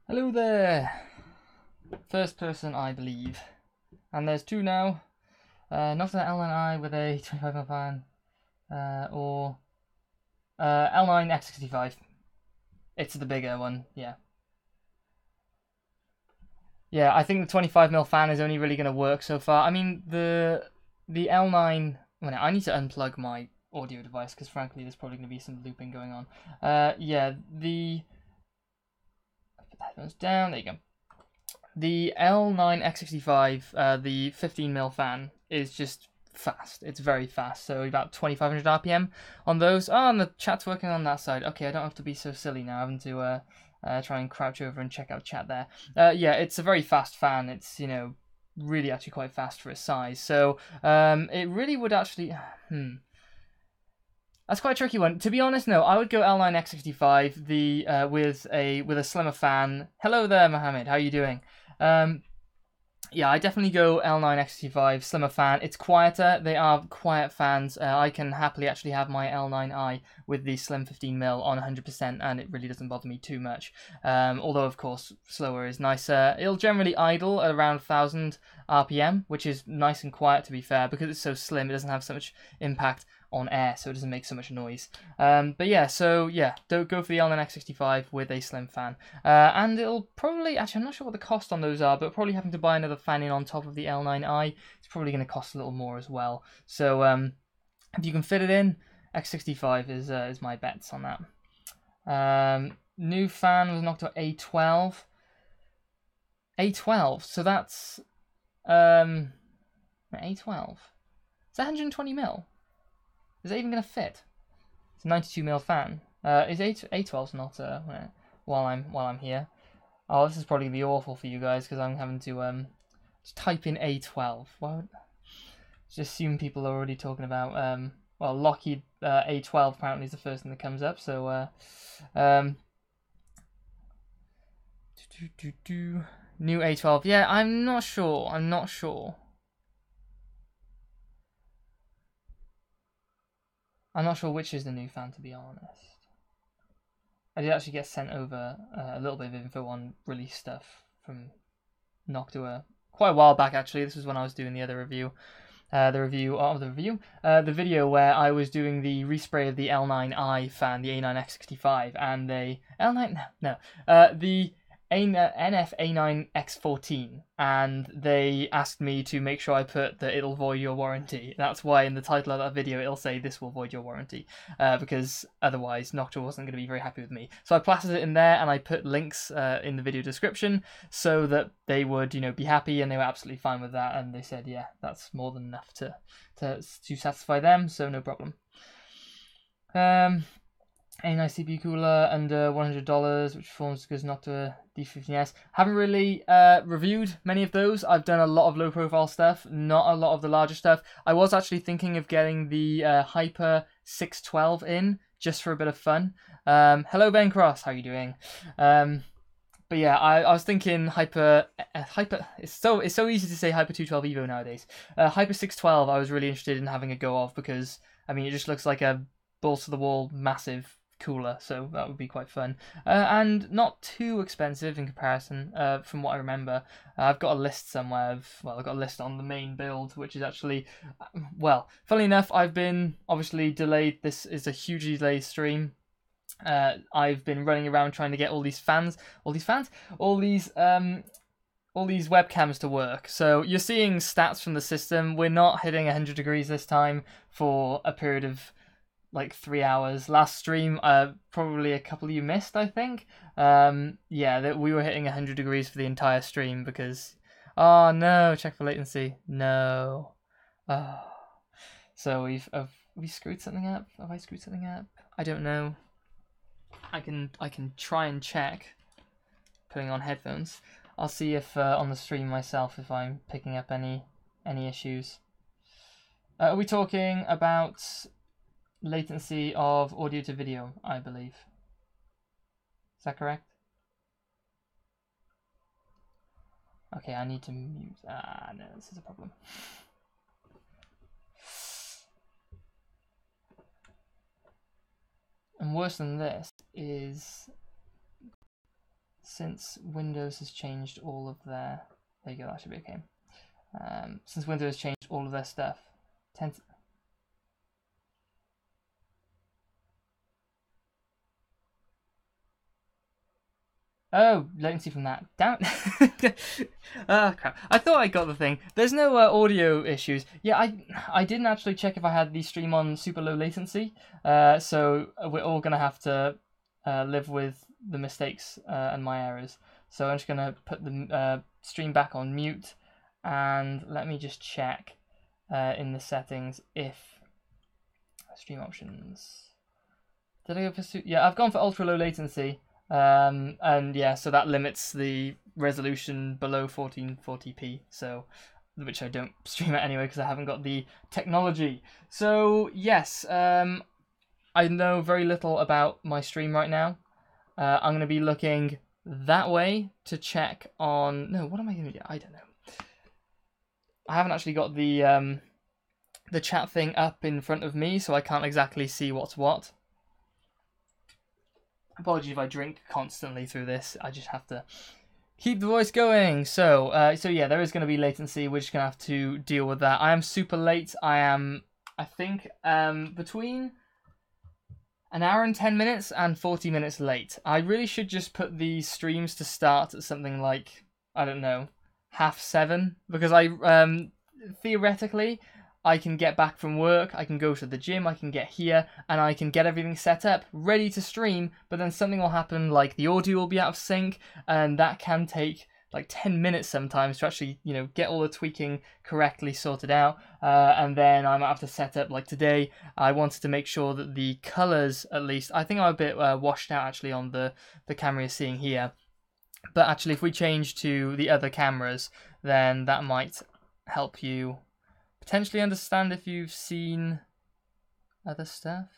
Hello there! First person, I believe. And there's two now. Noctua L9i with a 25mm fan, or L9 X65. It's the bigger one, yeah. Yeah, I think the 25mm fan is only really going to work so far. I mean, the L9... Well, I need to unplug my audio device, because frankly there's probably going to be some looping going on. Yeah, the... Put the headphones down, there you go. The L9 X65, the 15mm fan, is just fast. It's very fast, so about 2500 RPM on those. Oh, and the chat's working on that side. Okay, I don't have to be so silly now, having to try and crouch over and check out chat there. Yeah, it's a very fast fan. It's, you know, really actually quite fast for its size. So it really would actually... That's quite a tricky one. To be honest, no, I would go L9 X65 with a slimmer fan. Hello there, Mohammed. How are you doing? Yeah, I definitely go L9 X65 slimmer fan. It's quieter. They are quiet fans. I can happily actually have my L9i with the slim 15mm on 100%, and it really doesn't bother me too much. Although, of course, slower is nicer. It'll generally idle at around 1000 RPM, which is nice and quiet, to be fair. Because it's so slim, it doesn't have so much impact on air, so it doesn't make so much noise. But yeah, so yeah, don't go for the L9 X65 with a slim fan. And it'll probably, actually I'm not sure what the cost on those are, but probably having to buy another fan in on top of the L9i, it's probably going to cost a little more as well. So if you can fit it in, X65 is my bets on that. New fan was Noctua A12. A12, so that's A12. Is that 120mm? Is that even going to fit? It's a 92mm fan. Is A12's not while I'm here? Oh, this is probably gonna be awful for you guys because I'm having to just type in A12. Why would... Just assume people are already talking about well, Lockheed A12 apparently is the first thing that comes up. So new A12. Yeah, I'm not sure. I'm not sure which is the new fan, to be honest. I did actually get sent over a little bit of info on release stuff from Noctua quite a while back, actually. This was when I was doing the other review. The video where I was doing the respray of the L9i fan, the A9X65, and the NF-A9X14, and they asked me to make sure I put that it'll void your warranty. That's why in the title of that video it'll say this will void your warranty, because otherwise Noctua wasn't going to be very happy with me. So I plastered it in there and I put links in the video description so that they would, you know, be happy, and they were absolutely fine with that, and they said, yeah, that's more than enough to satisfy them, so no problem. A nice CPU cooler under $100, which performs because Noctua D15S. Haven't really reviewed many of those. I've done a lot of low-profile stuff, not a lot of the larger stuff. I was actually thinking of getting the Hyper 612 in, just for a bit of fun. Hello, Ben Cross. How are you doing? But yeah, I was thinking Hyper. It's so easy to say Hyper 212 Evo nowadays. Hyper 612. I was really interested in having a go of because I mean it just looks like a balls to the wall massive cooler, so that would be quite fun, and not too expensive in comparison, from what I remember. I've got a list somewhere I've got a list on the main build, which is actually, well, funnily enough, I've been obviously delayed. This is a hugely delayed stream. I've been running around trying to get all these webcams to work. So you're seeing stats from the system. We're not hitting 100 degrees this time for a period of like 3 hours. Last stream, probably a couple of you missed, I think. Yeah, that we were hitting 100 degrees for the entire stream because, oh no, check for latency. No. Oh. So have we screwed something up? Have I screwed something up? I don't know. I can try and check putting on headphones. I'll see if on the stream myself if I'm picking up any issues. Are we talking about latency of audio to video, I believe? Is that correct? Okay, I need to mute. No, this is a problem. And worse than this is since Windows has changed all of their... There you go, that should be okay. Since Windows has changed all of their stuff, Oh, latency from that. Damn it. Oh, crap. I thought I got the thing. There's no audio issues. Yeah, I didn't actually check if I had the stream on super low latency. So we're all going to have to live with the mistakes and my errors. So I'm just going to put the stream back on mute. And let me just check in the settings if... Stream options. Did I go for... Yeah, I've gone for ultra low latency. And yeah, so that limits the resolution below 1440p, so which I don't stream at anyway because I haven't got the technology. So yes, I know very little about my stream right now. I'm going to be looking that way to check on... No, what am I going to do? I don't know. I haven't actually got the chat thing up in front of me, so I can't exactly see what's what. Apologies if I drink constantly through this. I just have to keep the voice going. So yeah, there is going to be latency. We're just going to have to deal with that. I am super late. I think, between an hour and 10 minutes and 40 minutes late. I really should just put these streams to start at something like, I don't know, 7:30. Because theoretically... I can get back from work, I can go to the gym, I can get here, and I can get everything set up, ready to stream, but then something will happen, like the audio will be out of sync, and that can take like 10 minutes sometimes to actually, get all the tweaking correctly sorted out, and then I might have to set up, like today, I wanted to make sure that the colours, at least, I think I'm a bit washed out actually on the camera you're seeing here, but actually if we change to the other cameras, then that might help you potentially understand if you've seen other stuff.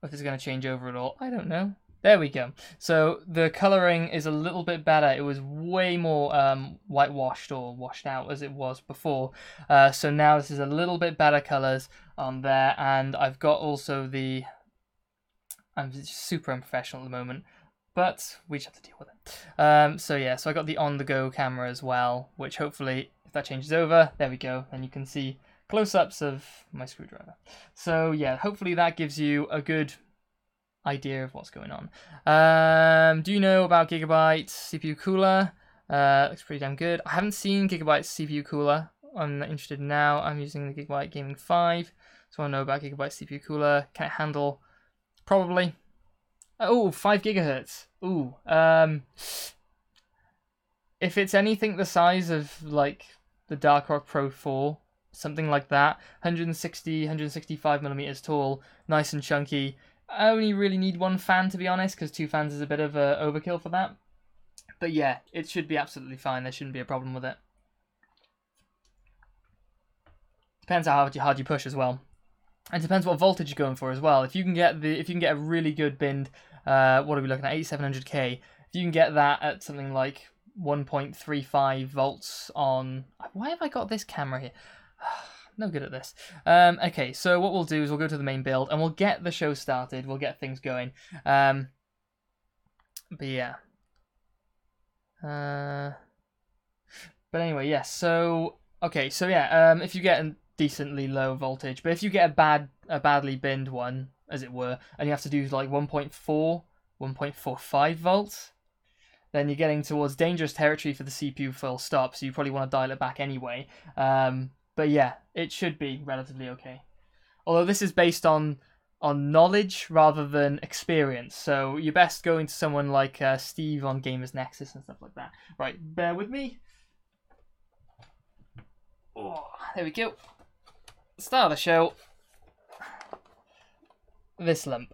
Or if it's going to change over at all. I don't know. There we go. So the colouring is a little bit better. It was way more whitewashed or washed out as it was before. So now this is a little bit better colours on there. And I've got also the... I'm super unprofessional at the moment. But we just have to deal with it. So yeah, so I got the on-the-go camera as well, which hopefully... that changes over, there we go, and you can see close-ups of my screwdriver. So yeah, hopefully that gives you a good idea of what's going on. Do you know about Gigabyte CPU cooler? Looks pretty damn good. I haven't seen Gigabyte CPU cooler. I'm not interested now. I'm using the Gigabyte Gaming 5, so I know about Gigabyte CPU cooler. Can it handle? Probably. Oh, 5 gigahertz. Ooh. If it's anything the size of like the Dark Rock Pro 4, something like that, 165 millimeters tall, nice and chunky. I only really need one fan to be honest, because 2 fans is a bit of a overkill for that. But yeah, it should be absolutely fine. There shouldn't be a problem with it. Depends how hard you push as well. And depends what voltage you're going for as well. If you can get a really good bind, what are we looking at? 8700K. If you can get that at something like 1.35 volts on... Why have I got this camera here? No good at this. Okay, so what we'll do is we'll go to the main build and we'll get the show started. We'll get things going. But yeah. But anyway, yes. So okay, so yeah. If you get a decently low voltage, but if you get a badly binned one, as it were, and you have to do like 1.4, 1.45 volts. then you're getting towards dangerous territory for the CPU full stop, so you probably want to dial it back anyway. But yeah, it should be relatively okay. Although this is based on knowledge rather than experience, so you're best going to someone like Steve on Gamers Nexus and stuff like that. Right, bear with me. Oh, there we go. Start of the show. This lump.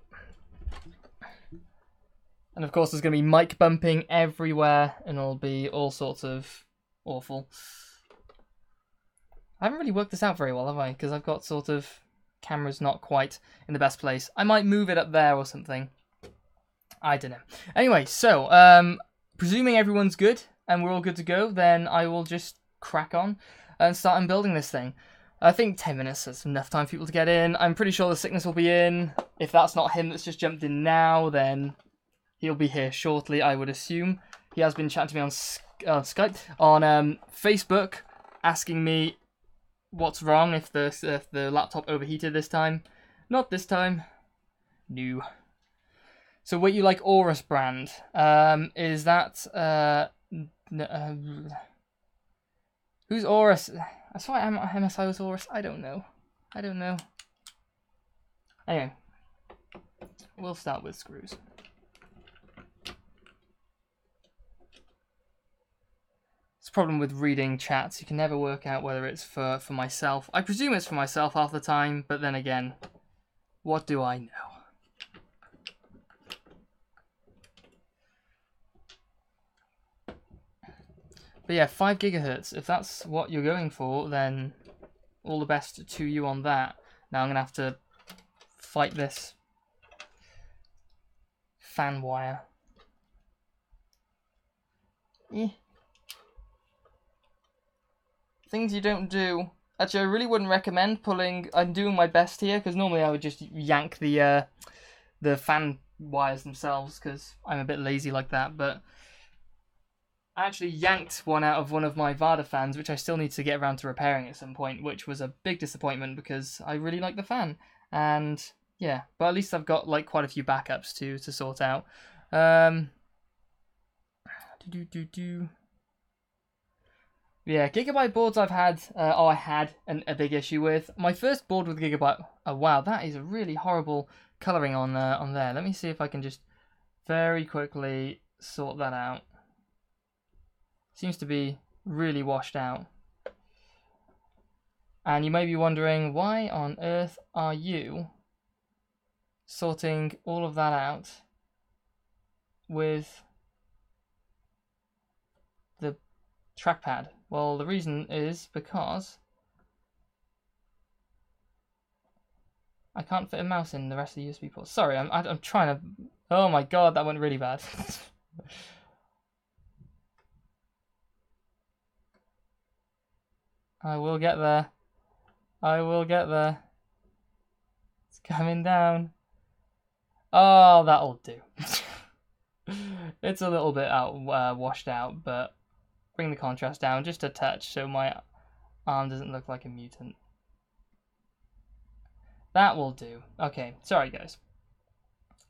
And of course there's going to be mic bumping everywhere, and it'll be all sorts of awful. I haven't really worked this out very well, have I? Because I've got sort of camera's not quite in the best place. I might move it up there or something. I don't know. Anyway, so presuming everyone's good and we're all good to go, then I will just crack on and start unbuilding this thing. I think 10 minutes is enough time for people to get in. I'm pretty sure the sickness will be in. If that's not him that's just jumped in now, then he'll be here shortly, I would assume. He has been chatting to me on Skype, on Facebook, asking me what's wrong if the laptop overheated this time. Not this time. No. So what you like Aorus brand? Is that who's Aorus? I saw MSI was Aorus. I don't know. Anyway, we'll start with screws. It's a problem with reading chats. You can never work out whether it's for myself. I presume it's for myself half the time, but then again, what do I know? But yeah, 5 gigahertz. If that's what you're going for, then all the best to you on that. Now I'm going to have to fight this fan wire. Things you don't do. Actually, I really wouldn't recommend pulling. I'm doing my best here, because normally I would just yank the fan wires themselves, because I'm a bit lazy like that, but I actually yanked one out of one of my Vada fans, which I still need to get around to repairing at some point, which was a big disappointment because I really like the fan. And yeah, but at least I've got like quite a few backups to sort out. Yeah, Gigabyte boards I've had, I had a big issue with. My first board with Gigabyte, oh wow, that is a really horrible colouring on there. Let me see if I can just very quickly sort that out. Seems to be really washed out. And you may be wondering, why on earth are you sorting all of that out with the trackpad? Well, the reason is because I can't fit a mouse in the rest of the USB ports. Sorry, I'm trying to... Oh my god, that went really bad. I will get there. I will get there. It's coming down. Oh, that'll do. It's a little bit washed out, but bring the contrast down just a touch so my arm doesn't look like a mutant. That will do. Okay, sorry guys.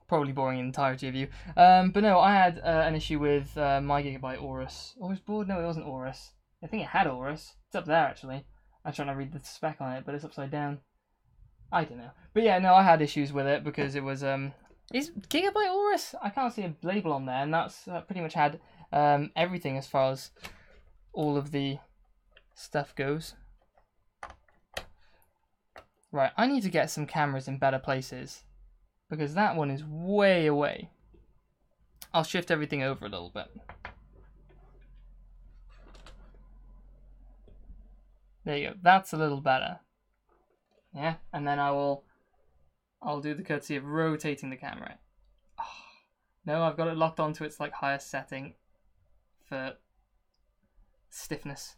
Probably boring the entirety of you. But no, I had an issue with my Gigabyte Aorus. Aorus board? No, it wasn't Aorus. I think it had Aorus. It's up there, actually. I'm trying to read the spec on it, but it's upside down. I don't know. But yeah, no, I had issues with it because it was... Is Gigabyte Aorus? I can't see a label on there, and that's pretty much had everything as far as all of the stuff goes. Right, I need to get some cameras in better places because that one is way away. I'll shift everything over a little bit. There you go. That's a little better. Yeah, and then I'll do the courtesy of rotating the camera. Oh, no, I've got it locked onto its like highest setting for stiffness.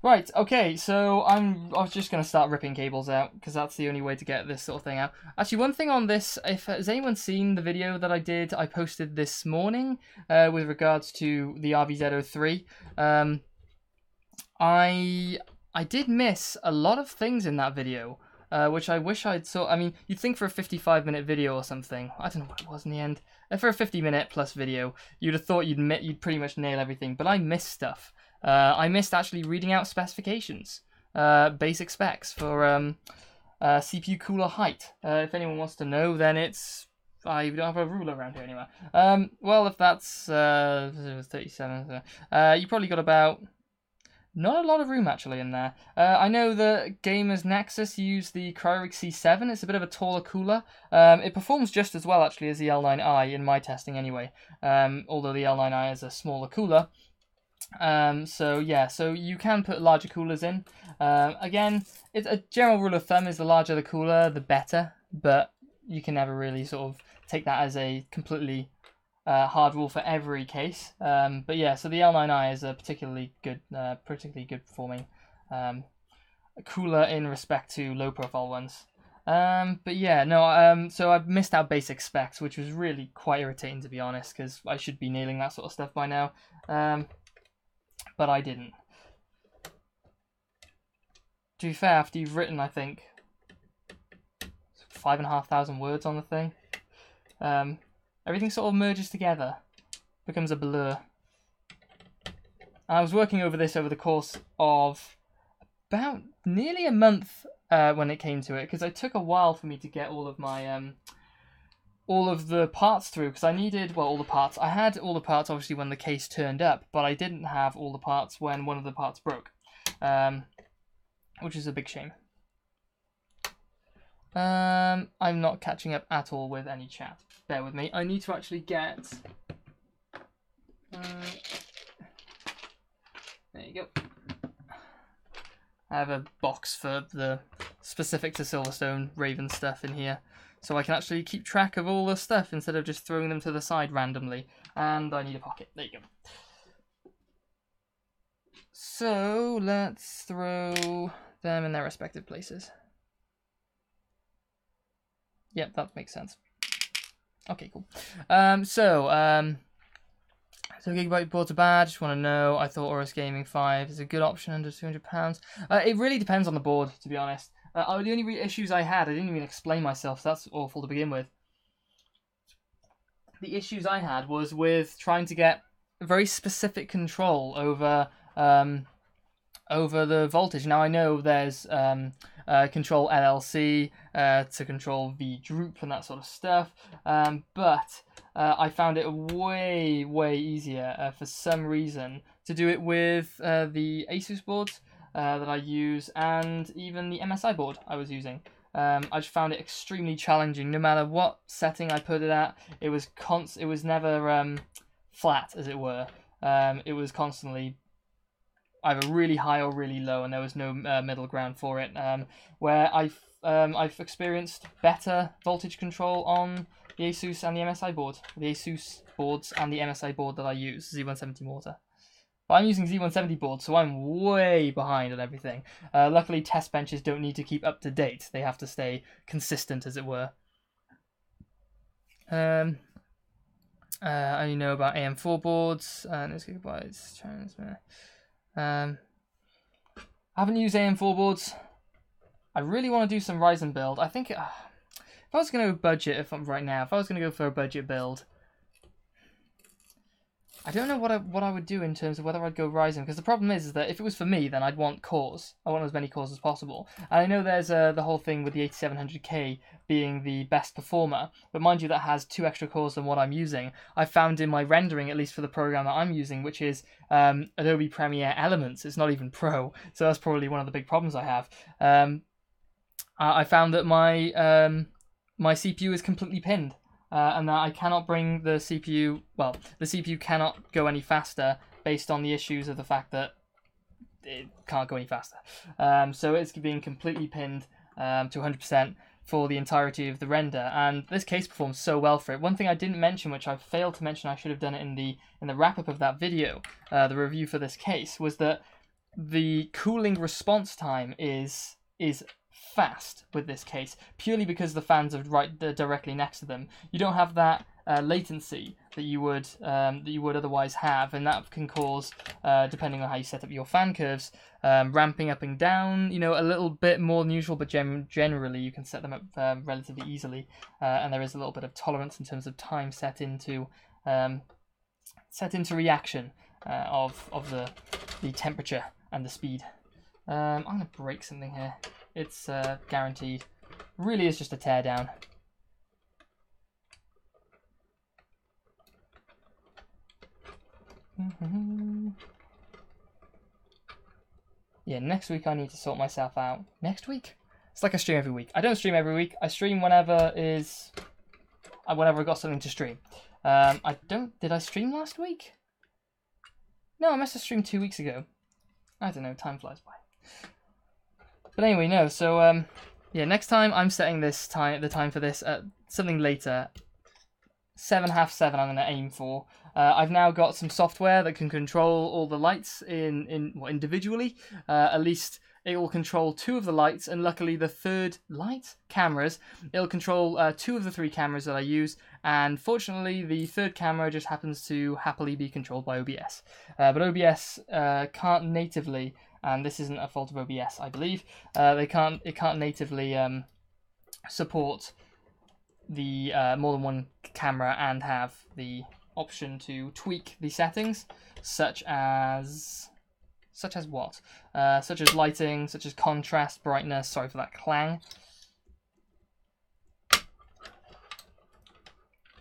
Right, okay, so I was just going to start ripping cables out because that's the only way to get this sort of thing out. Actually, one thing on this, if has anyone seen the video that I posted this morning with regards to the RVZ03? I did miss a lot of things in that video. which I wish I'd saw. I mean, you'd think for a 55-minute video or something, I don't know what it was in the end. For a 50-minute plus video, you'd have thought you'd pretty much nail everything, but I missed stuff. I missed actually reading out specifications, basic specs for CPU cooler height. If anyone wants to know, then it's... I don't have a ruler around here anywhere. Well, if that's 37, you probably got about... Not a lot of room actually in there. I know that Gamers Nexus use the Cryorig C7. It's a bit of a taller cooler. It performs just as well actually as the L9i in my testing anyway. Although the L9i is a smaller cooler. So yeah, so you can put larger coolers in. Again, it's a general rule of thumb is the larger the cooler, the better. But you can never really sort of take that as a completely hard rule for every case. But yeah, so the L9i is a particularly good performing cooler in respect to low profile ones. But yeah, no, so I've missed out basic specs, which was really quite irritating to be honest, because I should be nailing that sort of stuff by now. But I didn't. To be fair, after you've written, I think, 5,500 words on the thing, everything sort of merges together, becomes a blur. I was working over this over the course of about nearly a month when it came to it, because it took a while for me to get all of my all of the parts through, because I needed, well, all the parts. I had all the parts obviously when the case turned up, but I didn't have all the parts when one of the parts broke, which is a big shame. I'm not catching up at all with any chat. Bear with me. I need to actually get... there you go. I have a box for the specific to Silverstone Raven stuff in here, so I can actually keep track of all the stuff instead of just throwing them to the side randomly. And I need a pocket. There you go. So let's throw them in their respective places. Yep, that makes sense. Okay, cool. So Gigabyte boards are bad. Just want to know. I thought Aorus Gaming 5 is a good option under £200. It really depends on the board, to be honest. The only issues I didn't even explain myself, so that's awful to begin with. The issues I had was with trying to get very specific control over the voltage. Now I know there's control LLC to control V droop and that sort of stuff, but I found it way easier for some reason to do it with the Asus boards that I use, and even the MSI board I was using. I just found it extremely challenging. No matter what setting I put it at, it was never flat, as it were. It was constantly either really high or really low, and there was no middle ground for it. Where I've experienced better voltage control on the Asus and the MSI board, the Asus boards and the MSI board that I use, Z170 Mortar. But I'm using Z170 boards, so I'm way behind on everything. Luckily, test benches don't need to keep up to date; they have to stay consistent, as it were. I only know about AM4 boards and it's Gigabytes. I haven't used AM4 boards. I really want to do some Ryzen build. I think if I was going to budget, if I was going to go for a budget build, I don't know what I would do in terms of whether I'd go Ryzen, because the problem is that if it was for me, then I'd want cores. I want as many cores as possible. And I know there's the whole thing with the 8700K being the best performer, but mind you, that has 2 extra cores than what I'm using. I found in my rendering, at least for the program that I'm using, which is Adobe Premiere Elements. It's not even Pro, so that's probably one of the big problems I have. I found that my CPU is completely pinned. And that I cannot bring the CPU, well, the CPU cannot go any faster based on the issues of the fact that it can't go any faster. So it's being completely pinned to 100% for the entirety of the render, and this case performs so well for it. One thing I didn't mention, which I failed to mention, I should have done it in the wrap-up of that video, the review for this case, was that the cooling response time is fast with this case, purely because the fans are right directly next to them. You don't have that latency that you would otherwise have, and that can cause, depending on how you set up your fan curves, ramping up and down, you know, a little bit more than usual, but generally you can set them up relatively easily, and there is a little bit of tolerance in terms of time set into reaction of the temperature and the speed. I'm gonna break something here. It's guaranteed. Really is just a teardown. Yeah, next week I need to sort myself out. Next week? It's like I stream every week. I don't stream every week. I stream whenever I've got something to stream. Did I stream last week? No, I must have streamed 2 weeks ago. I don't know, time flies by. But anyway, no, so, yeah, next time I'm setting the time for this at something later. 7, half 7 I'm going to aim for. I've now got some software that can control all the lights individually. At least it will control 2 of the lights, and luckily the third light, cameras, it'll control 2 of the 3 cameras that I use, and fortunately the third camera just happens to happily be controlled by OBS. But OBS can't natively, and this isn't a fault of OBS, I believe, it can't natively support the more than one camera and have the option to tweak the settings, such as what? Such as lighting, such as contrast, brightness. Sorry for that clang.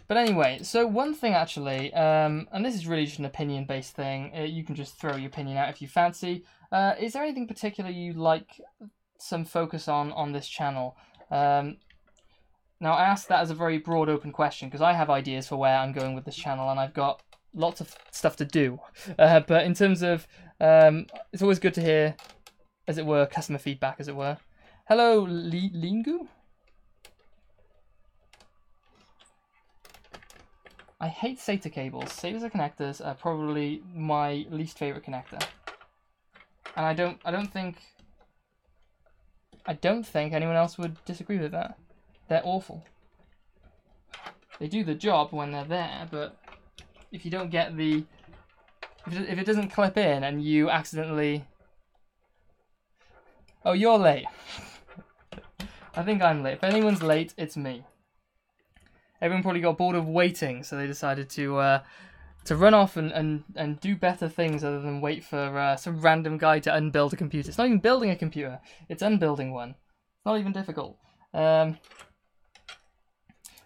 But anyway, so one thing actually, and this is really just an opinion-based thing. You can just throw your opinion out if you fancy. Is there anything particular you'd like some focus on this channel? Now, I ask that as a very broad, open question because I have ideas for where I'm going with this channel, and I've got lots of stuff to do. But in terms of, it's always good to hear, as it were, customer feedback, as it were. Hello, Lingu? I hate SATA cables. SATA connectors are probably my least favorite connector, and I don't think anyone else would disagree with that. They're awful. They do the job when they're there, but if you don't get if it doesn't clip in and you accidentally... Oh, you're late. I think I'm late. If anyone's late, it's me. Everyone probably got bored of waiting, so they decided to run off and do better things other than wait for some random guy to unbuild a computer. It's not even building a computer, it's unbuilding one. It's not even difficult.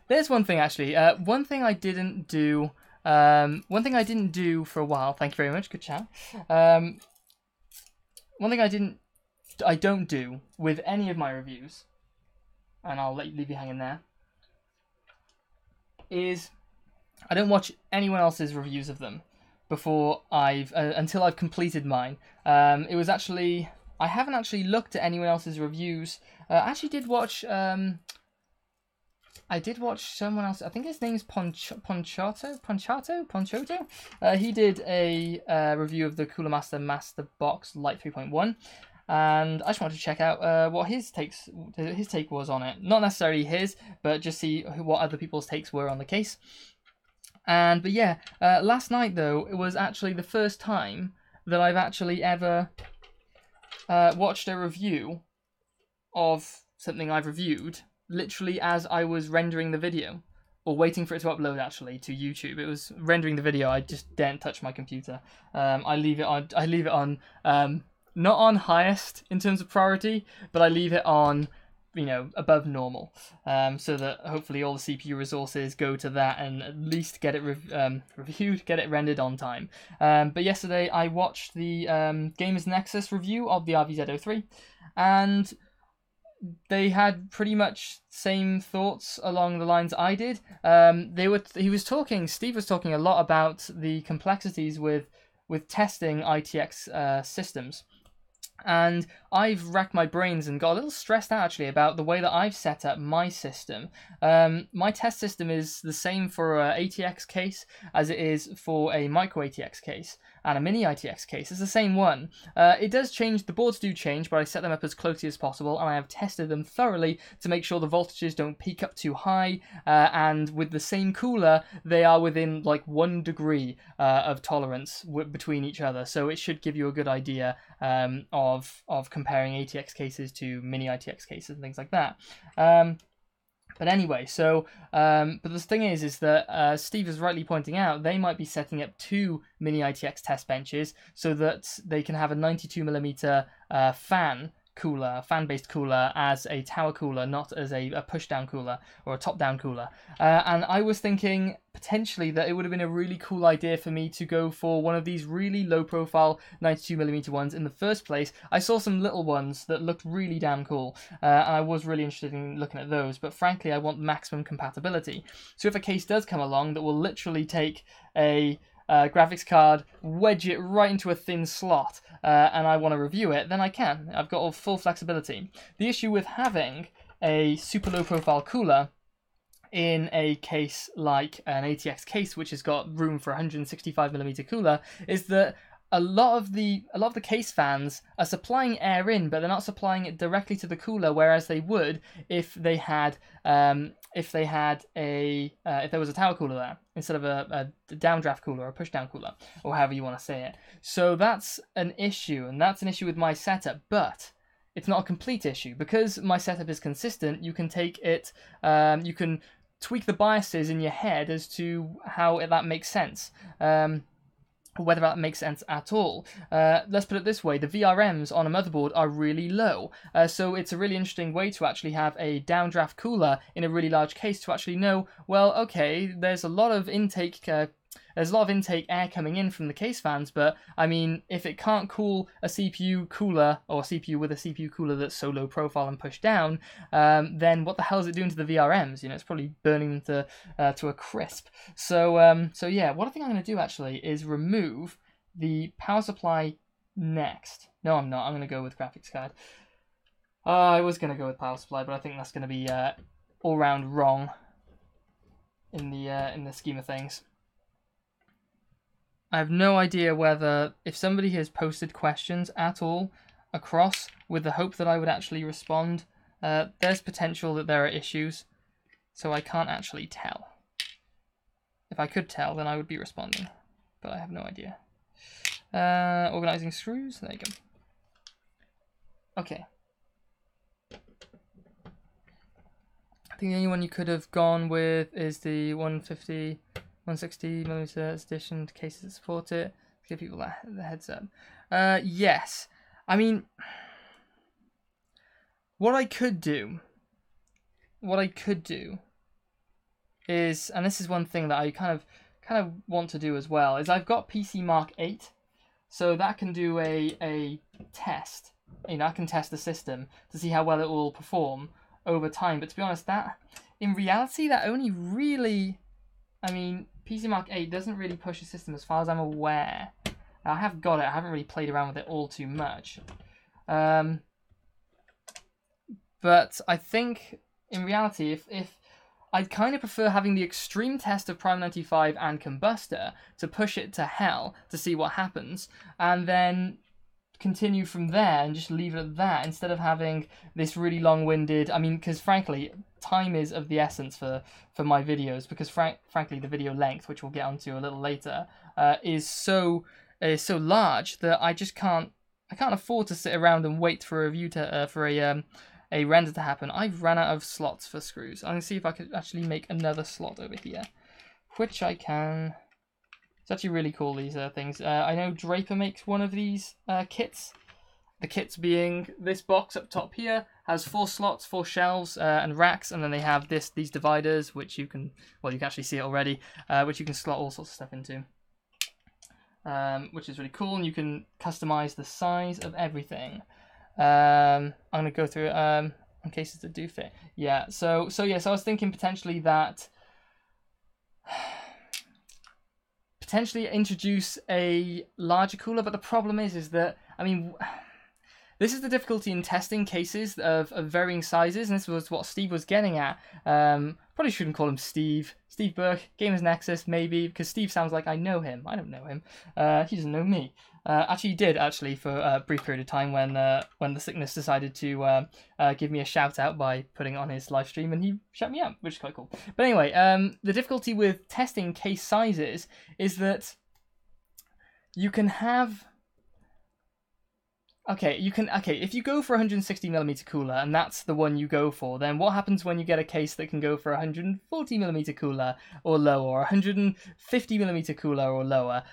There's one thing actually. One thing I didn't do for a while. Thank you very much. Good chat. One thing I don't do with any of my reviews, and I'll leave you hanging there, is I don't watch anyone else's reviews of them before until I've completed mine. It was actually, I haven't actually looked at anyone else's reviews. I actually did watch. I did watch someone else. I think his name is Ponchato. He did a review of the Cooler Master Box Lite 3.1, and I just wanted to check out what his take was on it. Not necessarily his, but just see what other people's takes were on the case. But yeah, last night though, it was actually the first time that I've actually ever watched a review of something I've reviewed literally as I was rendering the video, or waiting for it to upload actually to YouTube. It was rendering the video. I just daren't touch my computer. I leave it on not on highest in terms of priority, but I leave it on, you know, above normal, so that hopefully all the CPU resources go to that and at least get it reviewed, get it rendered on time. But yesterday I watched the Gamers Nexus review of the RVZ03, and they had pretty much same thoughts along the lines I did. Steve was talking a lot about the complexities with testing ITX systems. And I've racked my brains and got a little stressed out actually about the way that I've set up my system. My test system is the same for a ATX case as it is for a micro ATX case and a mini ATX case. It's the same one. It does change, the boards do change, but I set them up as closely as possible, and I have tested them thoroughly to make sure the voltages don't peak up too high, and with the same cooler, they are within like 1 degree of tolerance between each other, so it should give you a good idea of comparing ATX cases to mini ITX cases and things like that. But anyway, so but the thing is that Steve is rightly pointing out they might be setting up 2 mini ITX test benches so that they can have a 92mm fan-based cooler as a tower cooler, not as a push-down cooler or a top-down cooler. And I was thinking potentially that it would have been a really cool idea for me to go for one of these really low-profile 92mm ones in the first place. I saw some little ones that looked really damn cool, and I was really interested in looking at those, but frankly I want maximum compatibility. So if a case does come along that will literally take a graphics card, wedge it right into a thin slot, and I want to review it, then I can. I've got all full flexibility. The issue with having a super low profile cooler in a case like an ATX case, which has got room for a 165mm cooler, is that a lot of the case fans are supplying air in, but they're not supplying it directly to the cooler, whereas they would if they had if there was a tower cooler there instead of a downdraft cooler or a push down cooler, or however you want to say it. So that's an issue, and that's an issue with my setup, but it's not a complete issue because my setup is consistent. You can take it, you can tweak the biases in your head as to how that makes sense. Whether that makes sense at all. Let's put it this way, the VRMs on a motherboard are really low, so it's a really interesting way to actually have a downdraft cooler in a really large case to actually know, well, okay, there's a lot of intake air coming in from the case fans, but I mean, if it can't cool a CPU cooler, or a CPU with a CPU cooler that's so low profile and pushed down, then what the hell is it doing to the VRMs? You know, it's probably burning them to a crisp. So yeah, what I think I'm going to do actually is remove the power supply next. No, I'm not. I'm going to go with graphics card. I was going to go with power supply, but I think that's going to be all round wrong in the scheme of things. I have no idea whether, if somebody has posted questions at all across with the hope that I would actually respond, there's potential that there are issues, so I can't actually tell. If I could tell, then I would be responding, but I have no idea. Organizing screws, there you go. Okay. I think the only one you could have gone with is the 160mm edition cases that support it. Give people the heads up. Yes. I mean, what I could do is, and this is one thing that I kind of want to do as well, is I've got PC Mark 8, so that can do a test. You know, I can test the system to see how well it will perform over time. But to be honest, that in reality, that only really, I mean, PC Mark 8 doesn't really push the system as far as I'm aware. I have got it, I haven't really played around with it all too much. But I think, in reality, if I'd kind of prefer having the extreme test of Prime 95 and Combustor to push it to hell to see what happens, and then continue from there and just leave it at that, instead of having this really long-winded, I mean, because frankly, time is of the essence for my videos, because frankly, the video length, which we'll get onto a little later, is so large that I just can't afford to sit around and wait for a review to for a render to happen. I've ran out of slots for screws. I'm gonna see if I could actually make another slot over here, which I can. It's actually really cool, these things. I know Draper makes one of these kits. The kits being this box up top here has 4 slots, 4 shelves and racks, and then they have these dividers, which you can actually see it already, which you can slot all sorts of stuff into, which is really cool, and you can customize the size of everything. I'm gonna go through it in cases that do fit. Yeah. So I was thinking potentially that. Potentially introduce a larger cooler, but the problem is that, I mean, This is the difficulty in testing cases of varying sizes, and this was what Steve was getting at. Probably shouldn't call him Steve. Steve Burke, Gamers Nexus, maybe, because Steve sounds like I know him. I don't know him. He doesn't know me. Actually, he did, actually, for a brief period of time when the sickness decided to give me a shout-out by putting it on his live stream, and he shut me out, which is quite cool. But anyway, the difficulty with testing case sizes is that you can have... Okay, if you go for 160mm cooler, and that's the one you go for, then what happens when you get a case that can go for 140mm cooler or lower, or 150mm cooler or lower,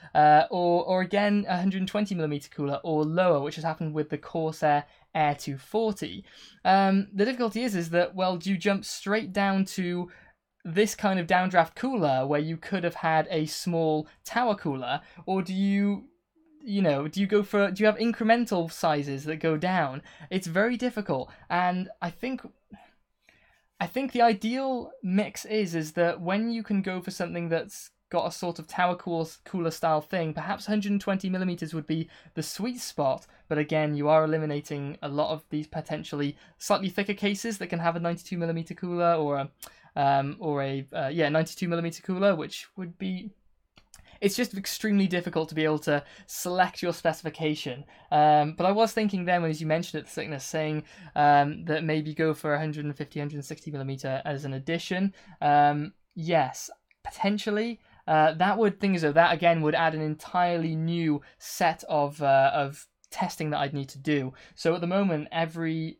or again 120mm cooler or lower, which has happened with the Corsair Air 240. The difficulty is that, well, do you jump straight down to this kind of downdraft cooler where you could have had a small tower cooler, or do you have incremental sizes that go down? It's very difficult, and I think the ideal mix is that when you can go for something that's got a sort of tower cooler style thing, perhaps 120mm would be the sweet spot, but again, you are eliminating a lot of these potentially slightly thicker cases that can have a 92mm cooler or a 92mm cooler, which would be... It's just extremely difficult to be able to select your specification. But I was thinking then, as you mentioned it, the sickness, saying that maybe go for 150, 160mm as an addition. Yes, potentially. That again would add an entirely new set of testing that I'd need to do. So at the moment, every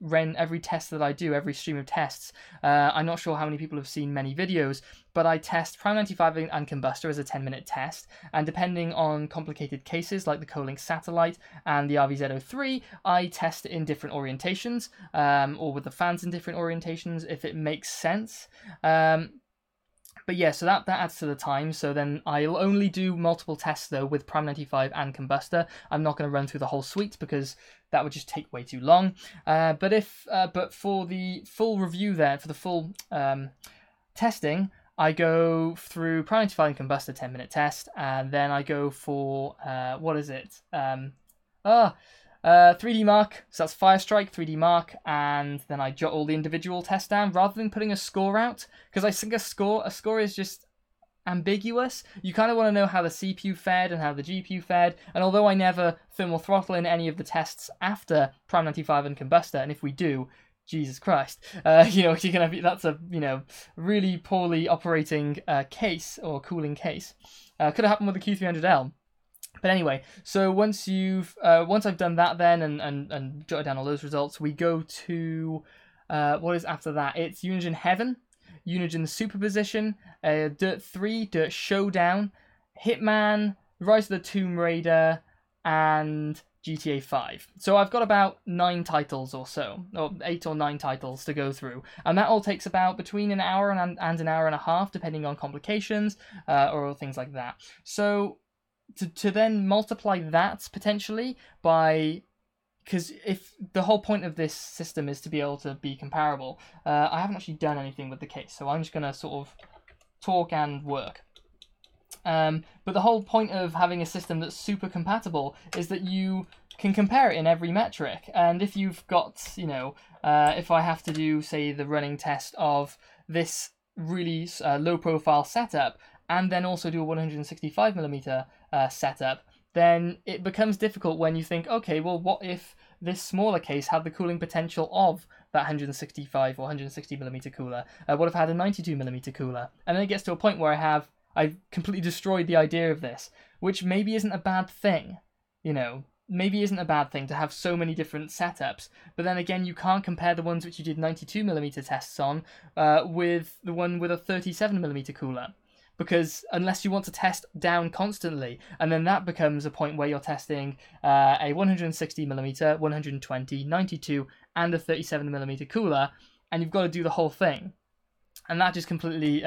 test that I do, every stream of tests, I'm not sure how many people have seen many videos, but I test Prime 95 and Combustor as a 10-minute test, and depending on complicated cases like the Colink Satellite and the RVZ03, I test it in different orientations, or with the fans in different orientations, if it makes sense. But yeah, so that adds to the time. So then I'll only do multiple tests though with Prime 95 and Combustor. I'm not going to run through the whole suite because that would just take way too long. But for the full review there, for the full testing, I go through Prime 95 and Combustor 10-minute test, and then I go for 3D Mark, so that's Firestrike, 3D Mark, and then I jot all the individual tests down rather than putting a score out, because I think a score is just ambiguous. You kind of want to know how the CPU fared and how the GPU fared, and although I never thermal throttle in any of the tests after Prime 95 and Combustor, and if we do, Jesus Christ, you're gonna be, that's a really poorly operating case or cooling case. Could have happened with the Q300L. But anyway, so once I've done that then and jotted down all those results, we go to what is after that? It's Unigine Heaven, Unigine Superposition, Dirt 3, Dirt Showdown, Hitman, Rise of the Tomb Raider, and GTA 5. So I've got about 9 titles or so, or 8 or 9 titles to go through, and that all takes about between an hour and an hour and a half, depending on complications or things like that. So to then multiply that potentially by, because if the whole point of this system is to be able to be comparable, I haven't actually done anything with the case, so I'm just going to sort of talk and work. But the whole point of having a system that's super compatible is that you can compare it in every metric. And if you've got, if I have to do, say, the running test of this really low profile setup, and then also do a 165mm setup, then it becomes difficult when you think, okay, well, what if this smaller case had the cooling potential of that 165 or 160mm cooler? What if I had a 92mm cooler? And then it gets to a point where I've completely destroyed the idea of this, which maybe isn't a bad thing, maybe isn't a bad thing to have so many different setups, but then again, you can't compare the ones which you did 92mm tests on with the one with a 37mm cooler. Because unless you want to test down constantly, and then that becomes a point where you're testing a 160mm, 120, 92, and a 37mm cooler, and you've got to do the whole thing. And that just completely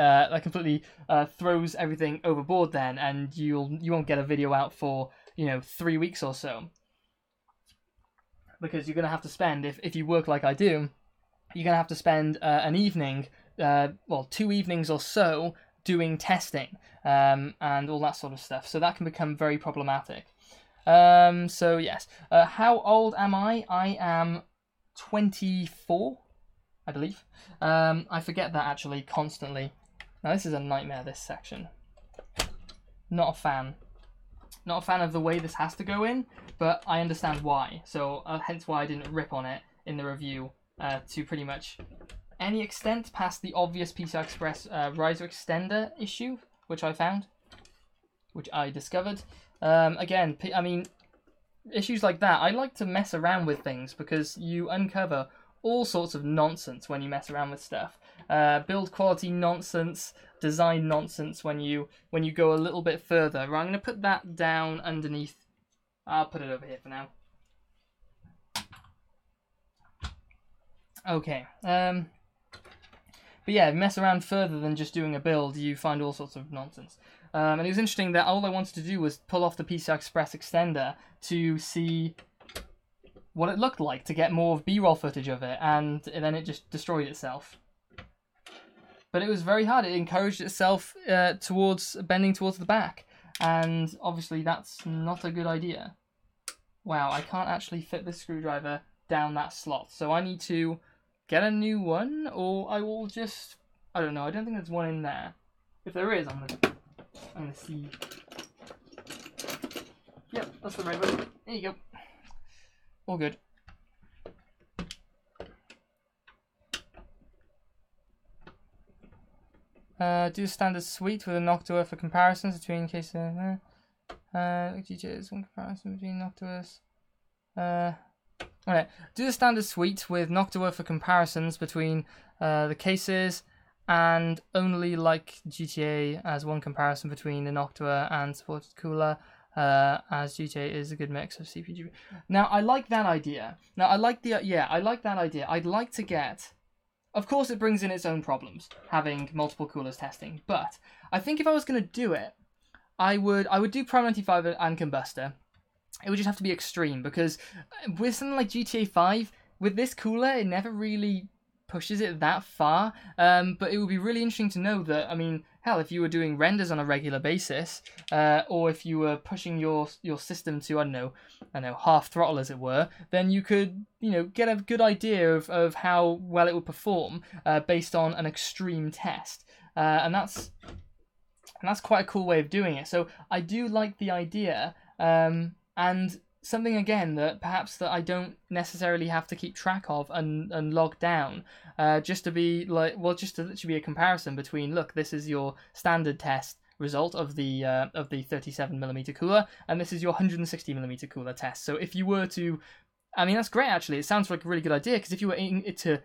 throws everything overboard then, and you won't get a video out for 3 weeks or so. Because you're going to have to spend, if you work like I do, you're going to have to spend an evening, 2 evenings or so, doing testing and all that sort of stuff. So that can become very problematic. So yes, how old am I? I am 24, I believe. I forget that actually constantly. Now this is a nightmare, this section. Not a fan. Not a fan of the way this has to go in, but I understand why. So hence why I didn't rip on it in the review to pretty much any extent past the obvious PCI Express riser extender issue, which I found, which I discovered. Again, I mean, issues like that, I like to mess around with things because you uncover all sorts of nonsense when you mess around with stuff. Build quality nonsense, design nonsense when you go a little bit further. Right, I'm going to put that down underneath. I'll put it over here for now. Okay. But yeah, mess around further than just doing a build, you find all sorts of nonsense. And it was interesting that all I wanted to do was pull off the PCI Express extender to see what it looked like, to get more B-roll footage of it, and then it just destroyed itself. But it was very hard. It encouraged itself towards bending towards the back, and obviously that's not a good idea. Wow, I can't actually fit the screwdriver down that slot, so I need to get a new one, or I will just, I don't know, I don't think there's one in there. If there is, I'm gonna see. Yep, that's the right one. There you go. All good. Do standard suite with a Noctua for comparisons between cases. GTA's one comparison between Noctuas. Okay. Do the standard suite with Noctua for comparisons between the cases, and only like GTA as one comparison between the Noctua and supported cooler. As GTA is a good mix of CPU. Now I like that idea. I like that idea. I'd like to get. Of course, it brings in its own problems having multiple coolers testing, but I think if I was going to do it, I would do Prime 95 and Combustor. It would just have to be extreme, because with something like GTA 5, with this cooler, it never really pushes it that far. But it would be really interesting to know that, I mean, hell, if you were doing renders on a regular basis, or if you were pushing your system to, I don't know, half throttle as it were, then you could, get a good idea of how well it would perform based on an extreme test. And that's quite a cool way of doing it. So I do like the idea, and something again that perhaps that I don't necessarily have to keep track of and log down, just to be like, well, just to literally be a comparison between, look, this is your standard test result of the 37mm cooler, and this is your 160mm cooler test. So if you were to, I mean, that's great actually. It sounds like a really good idea, because if you were to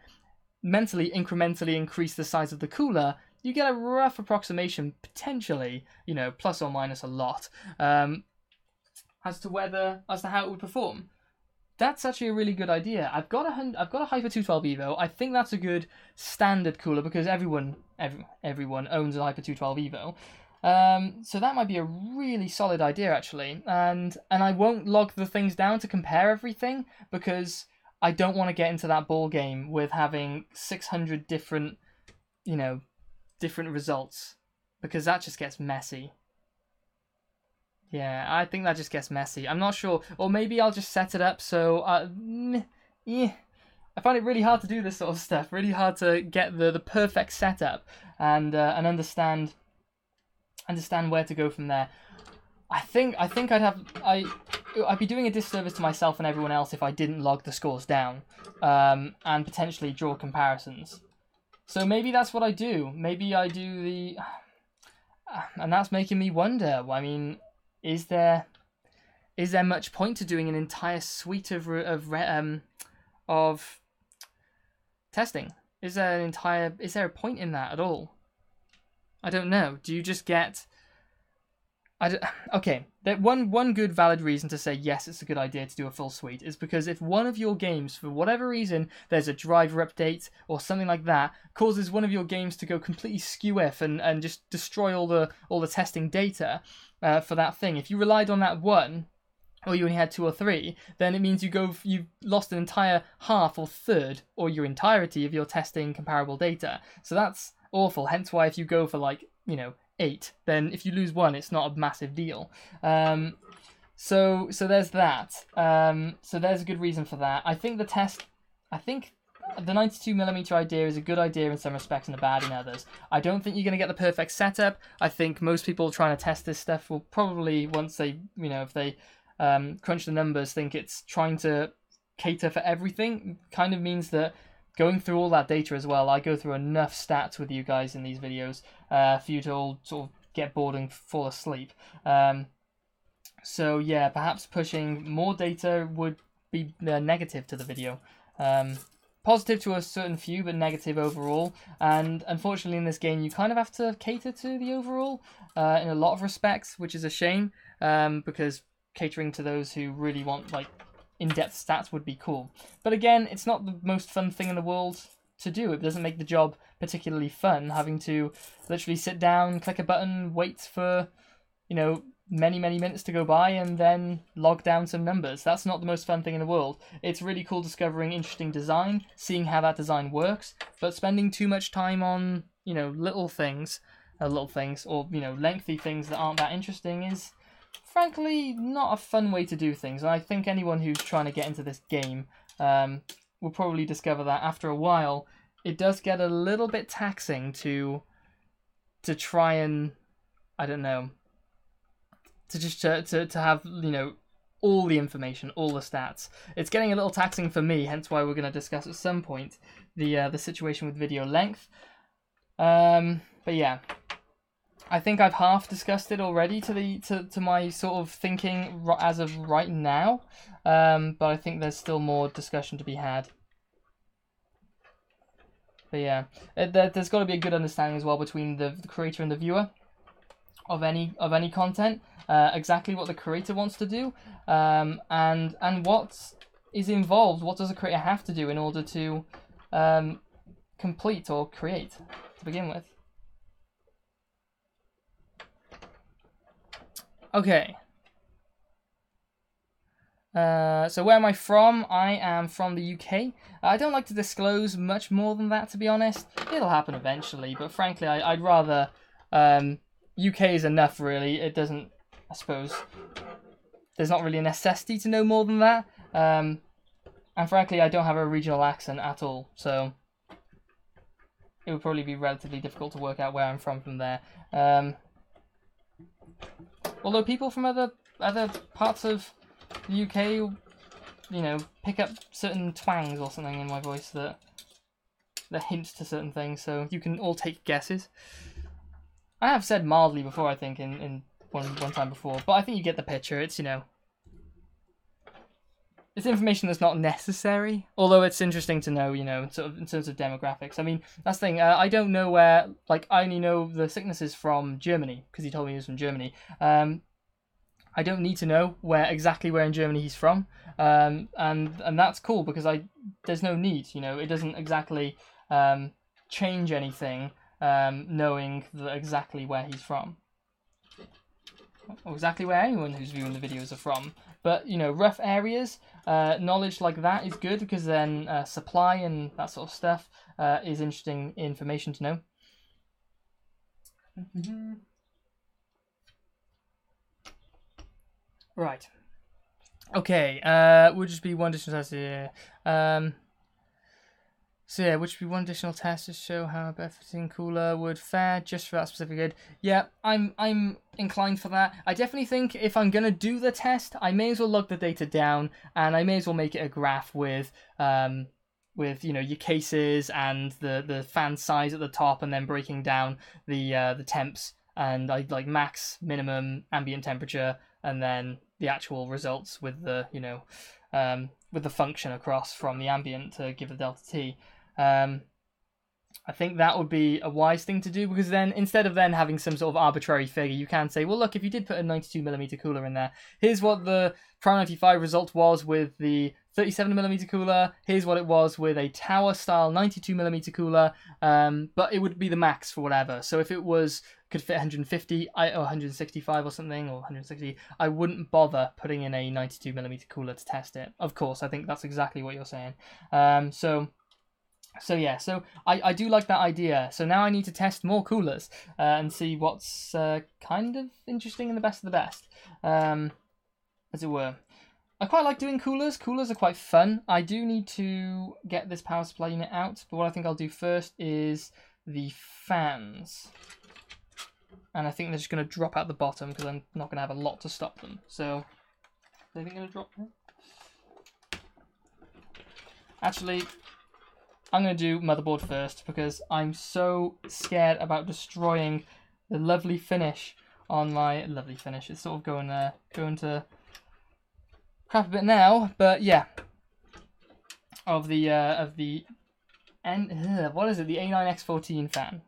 mentally incrementally increase the size of the cooler, you get a rough approximation, potentially, plus or minus a lot, as to how it would perform. That's actually a really good idea. I've got a Hyper 212 Evo. I think that's a good standard cooler, because everyone owns a Hyper 212 Evo. So that might be a really solid idea actually. And I won't log the things down to compare everything, because I don't want to get into that ball game with having 600 different results, because that just gets messy. Yeah, I think that just gets messy. I'm not sure. Or maybe I'll just set it up so... yeah. I find it really hard to do this sort of stuff. Really hard to get the perfect setup and understand where to go from there. I think I'd be doing a disservice to myself and everyone else if I didn't log the scores down and potentially draw comparisons. So maybe that's what I do. Maybe I do the... And that's making me wonder. I mean... Is there much point to doing an entire suite of testing? Is there a point in that at all? I don't know. Do you just get? Okay. One good valid reason to say yes, it's a good idea to do a full suite is because if one of your games, for whatever reason, there's a driver update or something like that, causes one of your games to go completely skew-if and just destroy all the testing data for that thing. If you relied on that one, or you only had 2 or 3, then it means you've lost an entire half or third or your entirety of your testing comparable data. So that's awful. Hence why if you go for 8, then if you lose 1, it's not a massive deal. so there's that. So there's a good reason for that. I think the 92mm idea is a good idea in some respects and a bad in others. I don't think you're going to get the perfect setup. I think most people trying to test this stuff will probably, once they, if they crunch the numbers, think it's trying to cater for everything. Kind of means that going through all that data as well, I go through enough stats with you guys in these videos for you to all sort of get bored and fall asleep. So yeah, perhaps pushing more data would be negative to the video. Positive to a certain few, but negative overall. And unfortunately in this game, you kind of have to cater to the overall in a lot of respects, which is a shame, because catering to those who really want like in-depth stats would be cool. But again, it's not the most fun thing in the world to do. It doesn't make the job particularly fun, having to literally sit down, click a button, wait for, many minutes to go by, and then log down some numbers. That's not the most fun thing in the world. It's really cool discovering interesting design, seeing how that design works, but spending too much time on, little things, or, lengthy things that aren't that interesting is frankly not a fun way to do things. And I think anyone who's trying to get into this game will probably discover that after a while it does get a little bit taxing to try and, I don't know, to have, all the information, all the stats. It's getting a little taxing for me, hence why we're going to discuss at some point the situation with video length. But yeah, I think I've half discussed it already to my sort of thinking as of right now, but I think there's still more discussion to be had. But yeah, there's got to be a good understanding as well between the creator and the viewer of any content, exactly what the creator wants to do, and what is involved. What does a creator have to do in order to complete or create to begin with? Okay. So where am I from? I am from the UK. I don't like to disclose much more than that, to be honest. It'll happen eventually, but frankly, I'd rather... UK is enough, really. It doesn't... I suppose... There's not really a necessity to know more than that. And frankly, I don't have a regional accent at all, so... It would probably be relatively difficult to work out where I'm from there. Although people from other parts of the UK, pick up certain twangs or something in my voice that hints to certain things, so you can all take guesses. I have said mildly before, I think, in one time before, but I think you get the picture. It's, it's information that's not necessary, although it's interesting to know, sort of in terms of demographics. I mean, that's the thing, I don't know where, I only know the sicknesses from Germany, because he told me he was from Germany. I don't need to know exactly where in Germany he's from, and that's cool, because there's no need, it doesn't exactly change anything, knowing exactly where he's from. Or exactly where anyone who's viewing the videos are from. But, rough areas, knowledge like that is good, because then supply and that sort of stuff is interesting information to know. Right. Okay, would just be one additional test here. So yeah, would just be one additional test to show how a better-fitting cooler would fare just for that specific good. Yeah, I'm inclined for that. I definitely think if I'm gonna do the test, I may as well log the data down, and I may as well make it a graph with your cases and the fan size at the top, and then breaking down the temps and like max, minimum, ambient temperature, and then the actual results with the with the function across from the ambient to give the delta T. I think that would be a wise thing to do, because then instead of then having some sort of arbitrary figure, you can say, well, look, if you did put a 92mm cooler in there, here's what the Prime 95 result was with the 37mm cooler, here's what it was with a tower style 92mm cooler, but it would be the max for whatever. So if it could fit 150 or 165 or something, or 160, I wouldn't bother putting in a 92mm cooler to test it. Of course, I think that's exactly what you're saying. So yeah, so I do like that idea. So now I need to test more coolers and see what's kind of interesting and the best of the best. as it were. I quite like doing coolers. Coolers are quite fun. I do need to get this power supply unit out, but what I think I'll do first is the fans. And I think they're just going to drop out the bottom because I'm not going to have a lot to stop them. So, are they going to drop there? Actually, I'm going to do motherboard first because I'm so scared about destroying the lovely finish on my lovely finish. It's sort of going to crap a bit now, but yeah. Of the what is it? The A9X14 fan.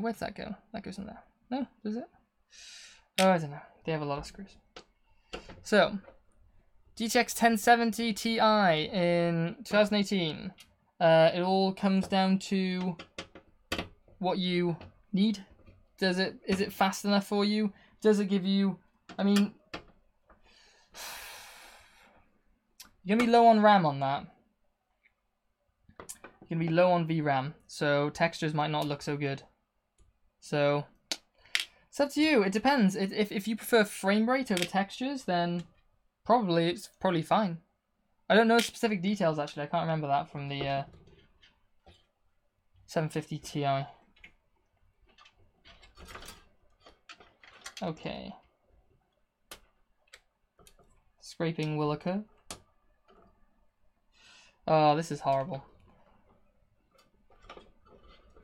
Where'd that go? That goes in there. No, does it? Oh, I don't know. They have a lot of screws. So, GTX 1070 Ti in 2018. It all comes down to what you need. Is it fast enough for you? Does it give you? I mean, you're gonna be low on RAM on that. You're gonna be low on VRAM, so textures might not look so good. So it's up to you. It depends. If you prefer frame rate over textures, then it's probably fine. I don't know specific details actually. I can't remember that from the 750 Ti. Okay. Scraping will occur. Oh, this is horrible.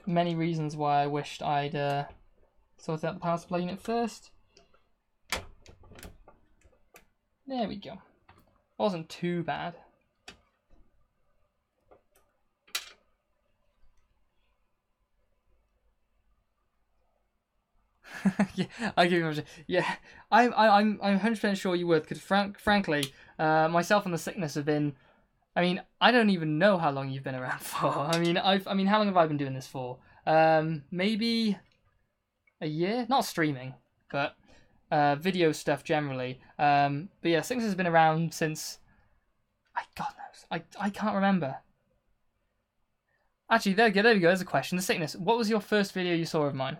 Many reasons why I wished I'd sorted out the power supply unit first. There we go. Wasn't too bad. Yeah, I give you much. Yeah, I'm 100% sure you would, because frankly, myself and the sickness have been. I mean, I don't even know how long you've been around for. I mean, how long have I been doing this for? Maybe a year. Not streaming, but video stuff generally. But yeah, sickness has been around since. God knows. I can't remember. Actually, there we go. There's a question. The sickness. What was your first video you saw of mine?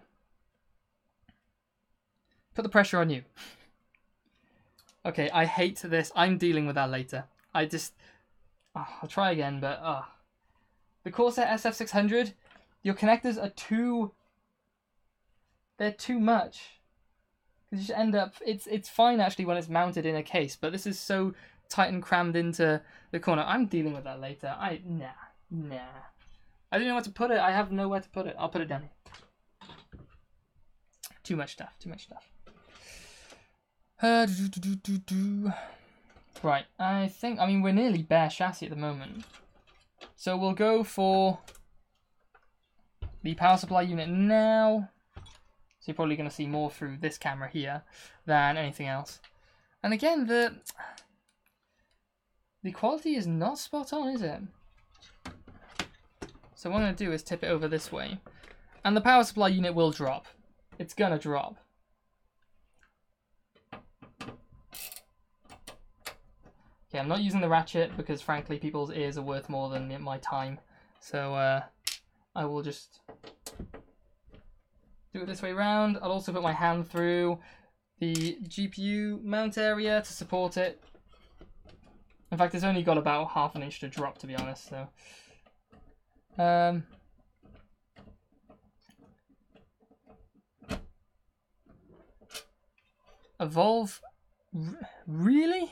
Put the pressure on you. Okay, I hate this. I'm dealing with that later. I'll try again, but the Corsair SF600, your connectors are they're too much. Because you just end up, it's fine actually when it's mounted in a case, but this is so tight and crammed into the corner. I'm dealing with that later. Nah. I don't know where to put it. I have nowhere to put it. I'll put it down here. Too much stuff. Right, I mean, we're nearly bare chassis at the moment. So we'll go for the power supply unit now. So you're probably going to see more through this camera here than anything else. And again, the quality is not spot on, is it? So what I'm going to do is tip it over this way. And the power supply unit will drop. It's going to drop. Okay, I'm not using the ratchet because frankly people's ears are worth more than my time. So I will just do it this way around. I'll also put my hand through the GPU mount area to support it. In fact, it's only got about ½ an inch to drop, to be honest. So Evolve, really?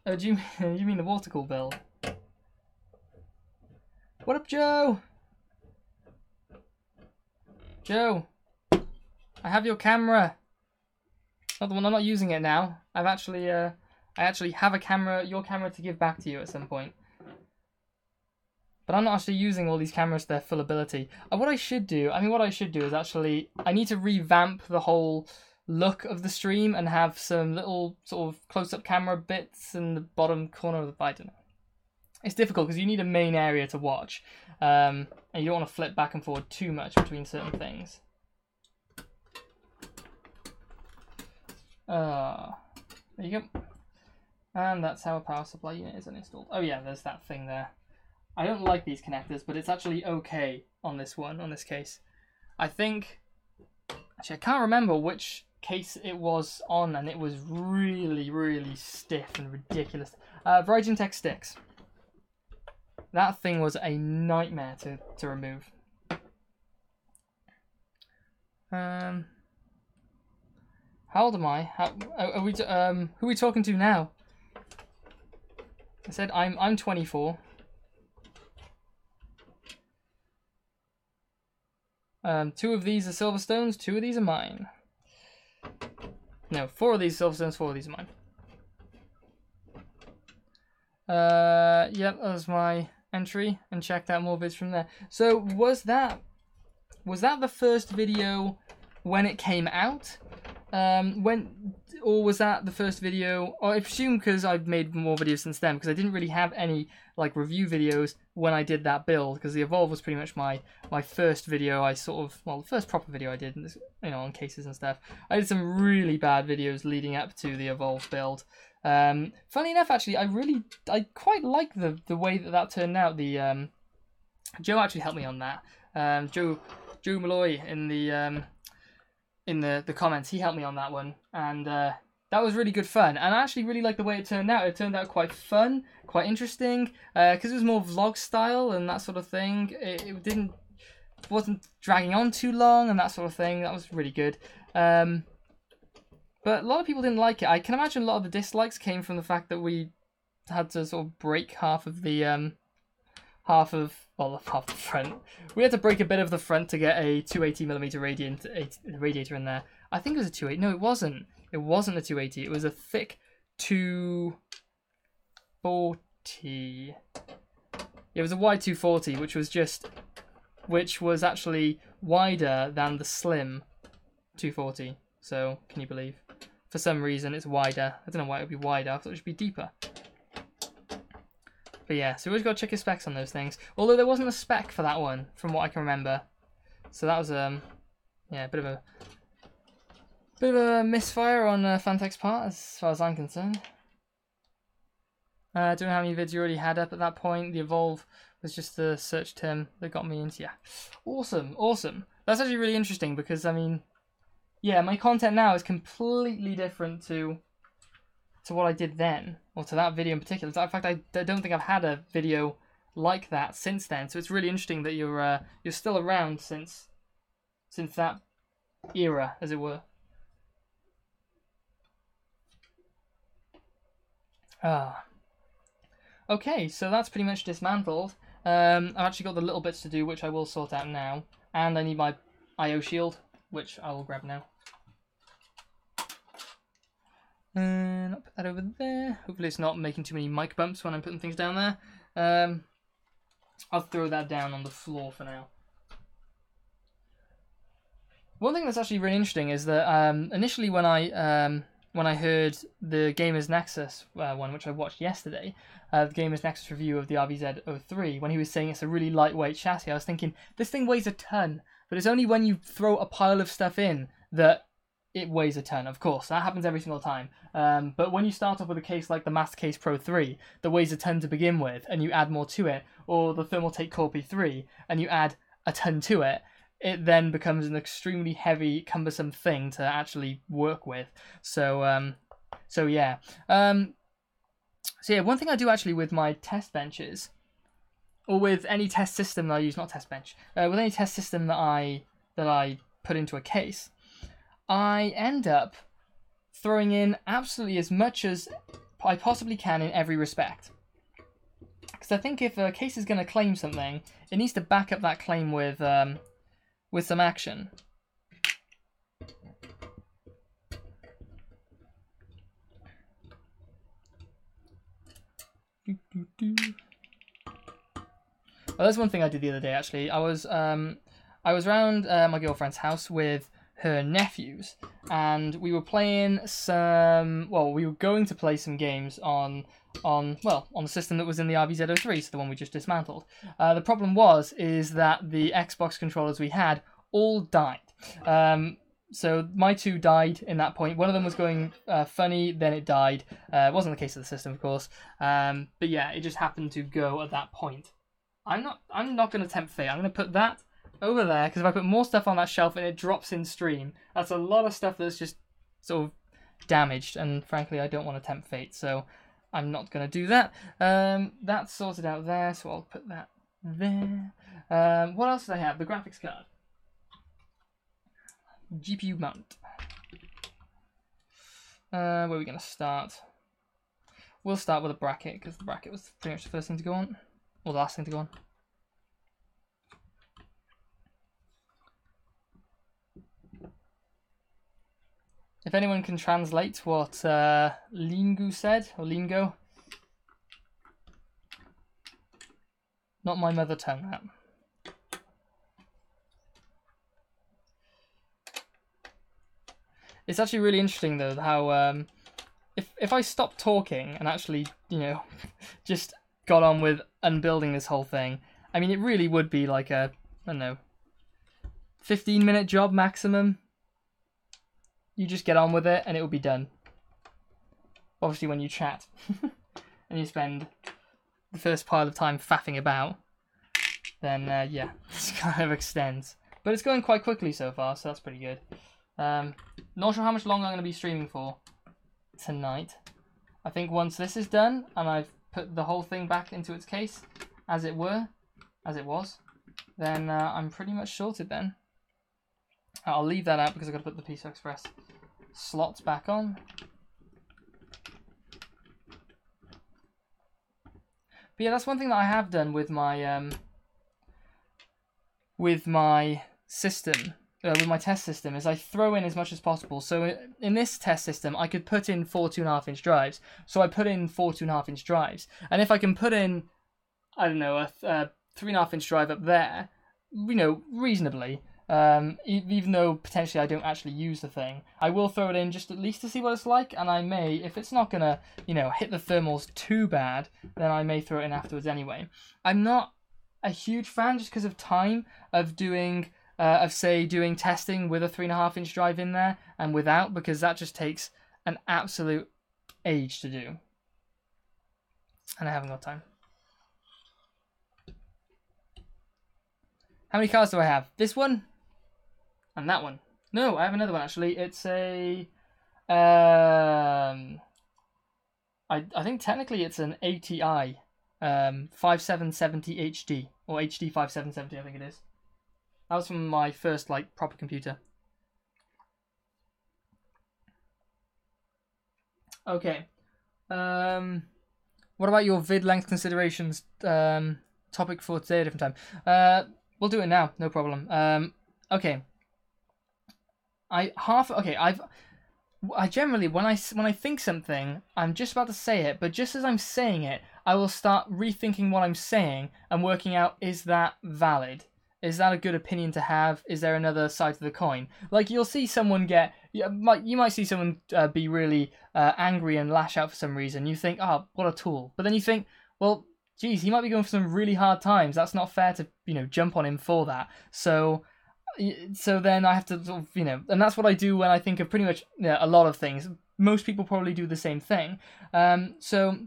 Oh, do you mean the water cool build? What up, Joe? Joe, I have your camera. Not the one. I'm not using it now. I actually have a camera, your camera, to give back to you at some point. But I'm not actually using all these cameras to their full ability. What I should do is actually, I need to revamp the whole look of the stream and have some little sort of close-up camera bits in the bottom corner of the, I don't know. It's difficult because you need a main area to watch. And you don't want to flip back and forward too much between certain things. There you go. And that's how a power supply unit is uninstalled. Oh yeah, there's that thing there. I don't like these connectors, but it's actually okay on this one, on this case. I think... Actually, I can't remember which case it was on, and it was really, really stiff and ridiculous. Verizon Tech sticks. That thing was a nightmare to remove. How old am I? Are we? Who are we talking to now? I said I'm 24. 2 of these are Silverstones, 2 of these are mine. No, 4 of these are Silverstones, 4 of these are mine. Yep, that was my entry, and checked out more vids from there. So was that the first video when it came out? Or was that the first video? Or I presume because I've made more videos since then, because I didn't really have any like review videos when I did that build, because the Evolve was pretty much my first video. The first proper video I did, on cases and stuff. I did some really bad videos leading up to the Evolve build. Funny enough, actually, I quite like the way that turned out. The Joe actually helped me on that. Joe Malloy in the comments, he helped me on that one, and that was really good fun. And I actually really liked the way it turned out. It turned out quite fun, quite interesting, because it was more vlog style and that sort of thing. It wasn't dragging on too long and that sort of thing. That was really good. But a lot of people didn't like it. I can imagine a lot of the dislikes came from the fact that we had to sort of break half of the front. We had to break a bit of the front to get a 280mm radiator in there. I think it was a 280. No, it wasn't. It wasn't a 280. It was a thick 240. It was a wide 240, which was actually wider than the slim 240. So, can you believe? For some reason, it's wider. I don't know why it would be wider. I thought it should be deeper. But yeah, so we always got to check your specs on those things. Although there wasn't a spec for that one, from what I can remember. So that was a bit of a misfire on Fantech's part, as far as I'm concerned. I don't know how many vids you already had up at that point. The Evolve was just the search term that got me into. Yeah, awesome. That's actually really interesting because yeah, my content now is completely different to what I did then, or to that video in particular. In fact, I don't think I've had a video like that since then. So it's really interesting that you're still around since that era, as it were. Okay, so that's pretty much dismantled. I've actually got the little bits to do, which I will sort out now, and I need my IO shield, which I will grab now. And I'll put that over there. Hopefully it's not making too many mic bumps when I'm putting things down there. I'll throw that down on the floor for now. One thing that's actually really interesting is that initially when I heard the Gamers Nexus one, which I watched yesterday, the Gamers Nexus review of the RVZ03, when he was saying it's a really lightweight chassis, I was thinking, this thing weighs a ton, but it's only when you throw a pile of stuff in that it weighs a ton. Of course, that happens every single time. But when you start off with a case like the Mastercase Pro 3 that weighs a ton to begin with, and you add more to it, or the Thermaltake Core P3, and you add a ton to it, it then becomes an extremely heavy, cumbersome thing to actually work with. So yeah. One thing I do actually with my test benches, or with any test system that I use, not test bench, with any test system that I put into a case, I end up throwing in absolutely as much as I possibly can in every respect. Because I think if a case is going to claim something, it needs to back up that claim with some action. Well, that's one thing I did the other day, actually. I was around my girlfriend's house with her nephews, and we were playing we were going to play some games on the system that was in the RVZ03, so the one we just dismantled. The problem is that the Xbox controllers we had all died. So my 2 died in that point. One of them was going funny, then it died. It wasn't the case of the system, of course. But yeah, it just happened to go at that point. I'm not going to tempt fate. I'm going to put that over there, because if I put more stuff on that shelf and it drops in stream, that's a lot of stuff that's just sort of damaged, and frankly I don't want to tempt fate, so I'm not going to do that. That's sorted out there, so I'll put that there. What else did I have? The graphics card. GPU mount. Where are we going to start? We'll start with a bracket, because the bracket was pretty much the first thing to go on, or the last thing to go on. If anyone can translate what Lingu said, or Lingo. Not my mother tongue, that. It's actually really interesting, though, how if I stopped talking and actually, you know, just got on with unbuilding this whole thing, I mean, it really would be like a, I don't know, 15-minute job maximum. You just get on with it and it will be done. Obviously when you chat and you spend the first pile of time faffing about, then yeah, this kind of extends. But it's going quite quickly so far, so that's pretty good. Not sure how much longer I'm going to be streaming for tonight. I think once this is done and I've put the whole thing back into its case, as it was, then I'm pretty much sorted then. I'll leave that out because I've got to put the PCI Express slots back on. But yeah, that's one thing that I have done with my system, with my test system, is I throw in as much as possible. So in this test system, I could put in 4 2.5-inch drives. So I put in 4 2.5-inch drives, and if I can put in, I don't know, a 3.5-inch drive up there, you know, reasonably. Even though potentially I don't actually use the thing, I will throw it in just at least to see what it's like, and I may, if it's not gonna, you know, hit the thermals too bad, then I may throw it in afterwards anyway. I'm not a huge fan, just because of time, of doing, doing testing with a 3.5-inch drive in there and without, because that just takes an absolute age to do, and I haven't got time. How many cards do I have? This one? And that one. No, I have another one actually. It's a I think technically it's an ATI 5770 HD, or HD 5770 I think it is. That was from my first like proper computer. Okay. What about your vid length considerations topic for today at a different time? We'll do it now, no problem. Okay. I generally, when I think something, I'm just about to say it, but just as I'm saying it, I will start rethinking what I'm saying and working out, is that valid? Is that a good opinion to have? Is there another side to the coin? Like, you'll see someone you might see someone be really angry and lash out for some reason. You think, oh, what a tool. But then you think, well, geez, he might be going for some really hard times. That's not fair to, you know, jump on him for that. So then I have to sort of, you know, and that's what I do when I think of pretty much, you know, a lot of things. Most people probably do the same thing. So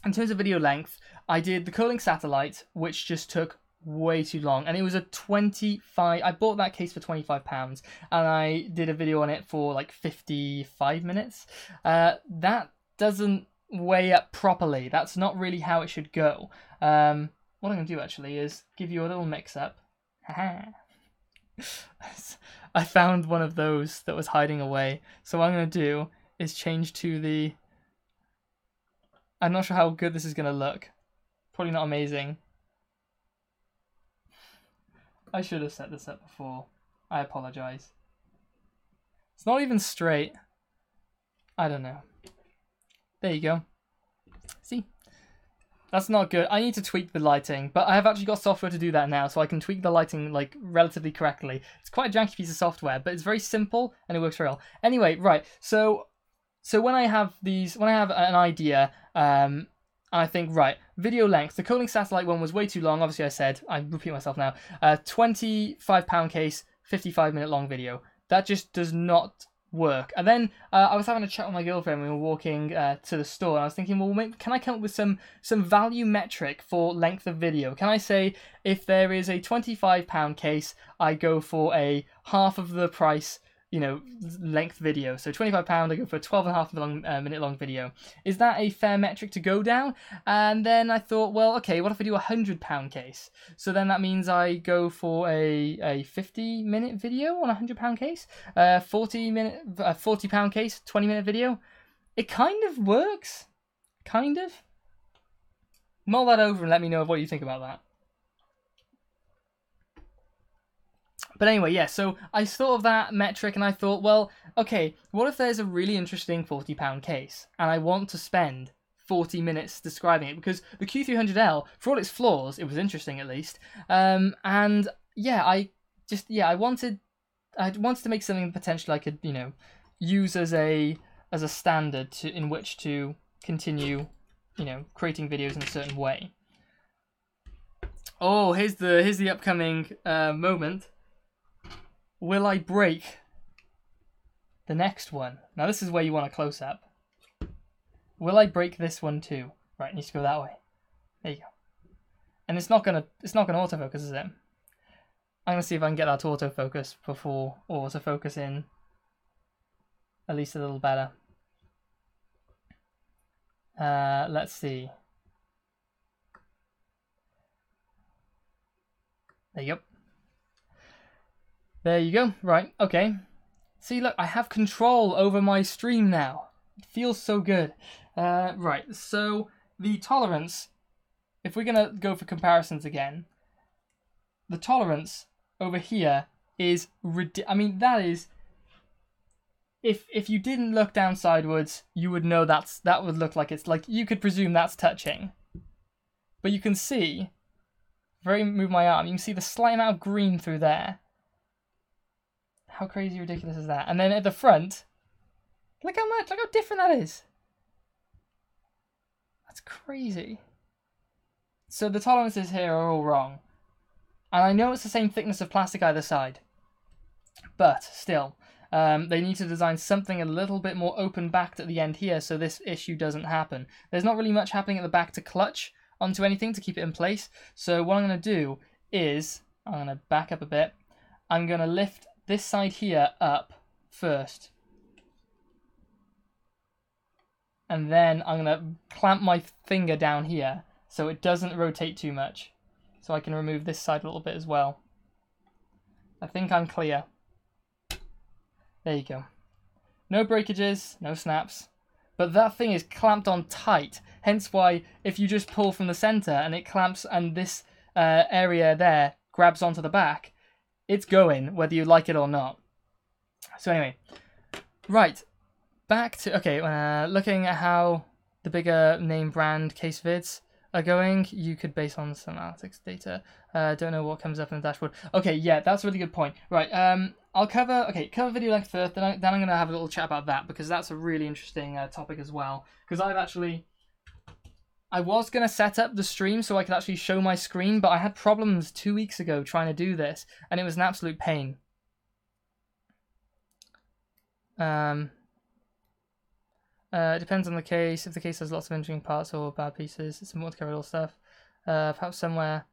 in terms of video length, I did the curling satellite, which just took way too long, and it was a 25. I bought that case for £25, and I did a video on it for like 55 minutes. That doesn't weigh up properly. That's not really how it should go. What I'm gonna do actually is give you a little mix up. I found one of those that was hiding away, so what I'm going to do is change to the... I'm not sure how good this is going to look. Probably not amazing. I should have set this up before. I apologise. It's not even straight. I don't know. There you go. See? That's not good. I need to tweak the lighting, but I have actually got software to do that now, so I can tweak the lighting like relatively correctly. It's quite a janky piece of software, but it's very simple and it works very well. Anyway, right. So when I have an idea, and I think, right, video length. The curling satellite one was way too long. Obviously, I repeat myself now. £25 case, 55-minute long video. That just does not work. And then I was having a chat with my girlfriend. We were walking to the store, and I was thinking, well, maybe, can I come up with some value metric for length of video? Can I say, if there is a £25 case, I go for a half of the price length video. So £25, I go for a 12.5 minute long video. Is that a fair metric to go down? And then I thought, well, okay, what if I do a £100 case? So then that means I go for a 50-minute video on a £100 case, 40-pound case, 20-minute video. It kind of works, kind of. Mull that over and let me know what you think about that. But anyway, yeah, so I thought of that metric and I thought, well, okay, what if there's a really interesting £40 case and I want to spend 40 minutes describing it? Because the Q300L, for all its flaws, it was interesting at least. And yeah, I wanted to make something potentially I could, use as a standard in which to continue, creating videos in a certain way. Oh, here's the upcoming moment. Will I break the next one? Now this is where you want a close-up. Will I break this one too? Right, it needs to go that way. There you go. And it's not gonna autofocus, is it? I'm gonna see if I can get that to autofocus before autofocus in at least a little better. Let's see. There you go. There you go. Right, okay. See, look, I have control over my stream now. It feels so good. Right, so the tolerance, if we're going to go for comparisons again, the tolerance over here is, that is, if you didn't look down sideways, you would know that would look like it's like, you could presume that's touching. But you can see, move my arm, you can see the slight amount of green through there. How crazy ridiculous is that? And then at the front, look how different that is. That's crazy. So the tolerances here are all wrong. And I know it's the same thickness of plastic either side. But still, they need to design something a little bit more open-backed at the end here so this issue doesn't happen. There's not really much happening at the back to clutch onto anything to keep it in place. So what I'm going to do is, I'm going to back up a bit. I'm going to lift this side here up first. And then I'm going to clamp my finger down here so it doesn't rotate too much. So I can remove this side a little bit as well. I think I'm clear. There you go. No breakages, no snaps. But that thing is clamped on tight. Hence why if you just pull from the center and it clamps and this area there grabs onto the back, it's going, whether you like it or not. So anyway, right, back to, looking at how the bigger name brand case vids are going, you could base on some analytics data. Don't know what comes up in the dashboard. Okay, yeah, that's a really good point. Right, I'll cover video length first, then I'm going to have a little chat about that, because that's a really interesting topic as well. Because I was going to set up the stream so I could actually show my screen, but I had problems 2 weeks ago trying to do this, and it was an absolute pain. It depends on the case. If the case has lots of interesting parts or bad pieces, it's important to cover all stuff. Perhaps somewhere,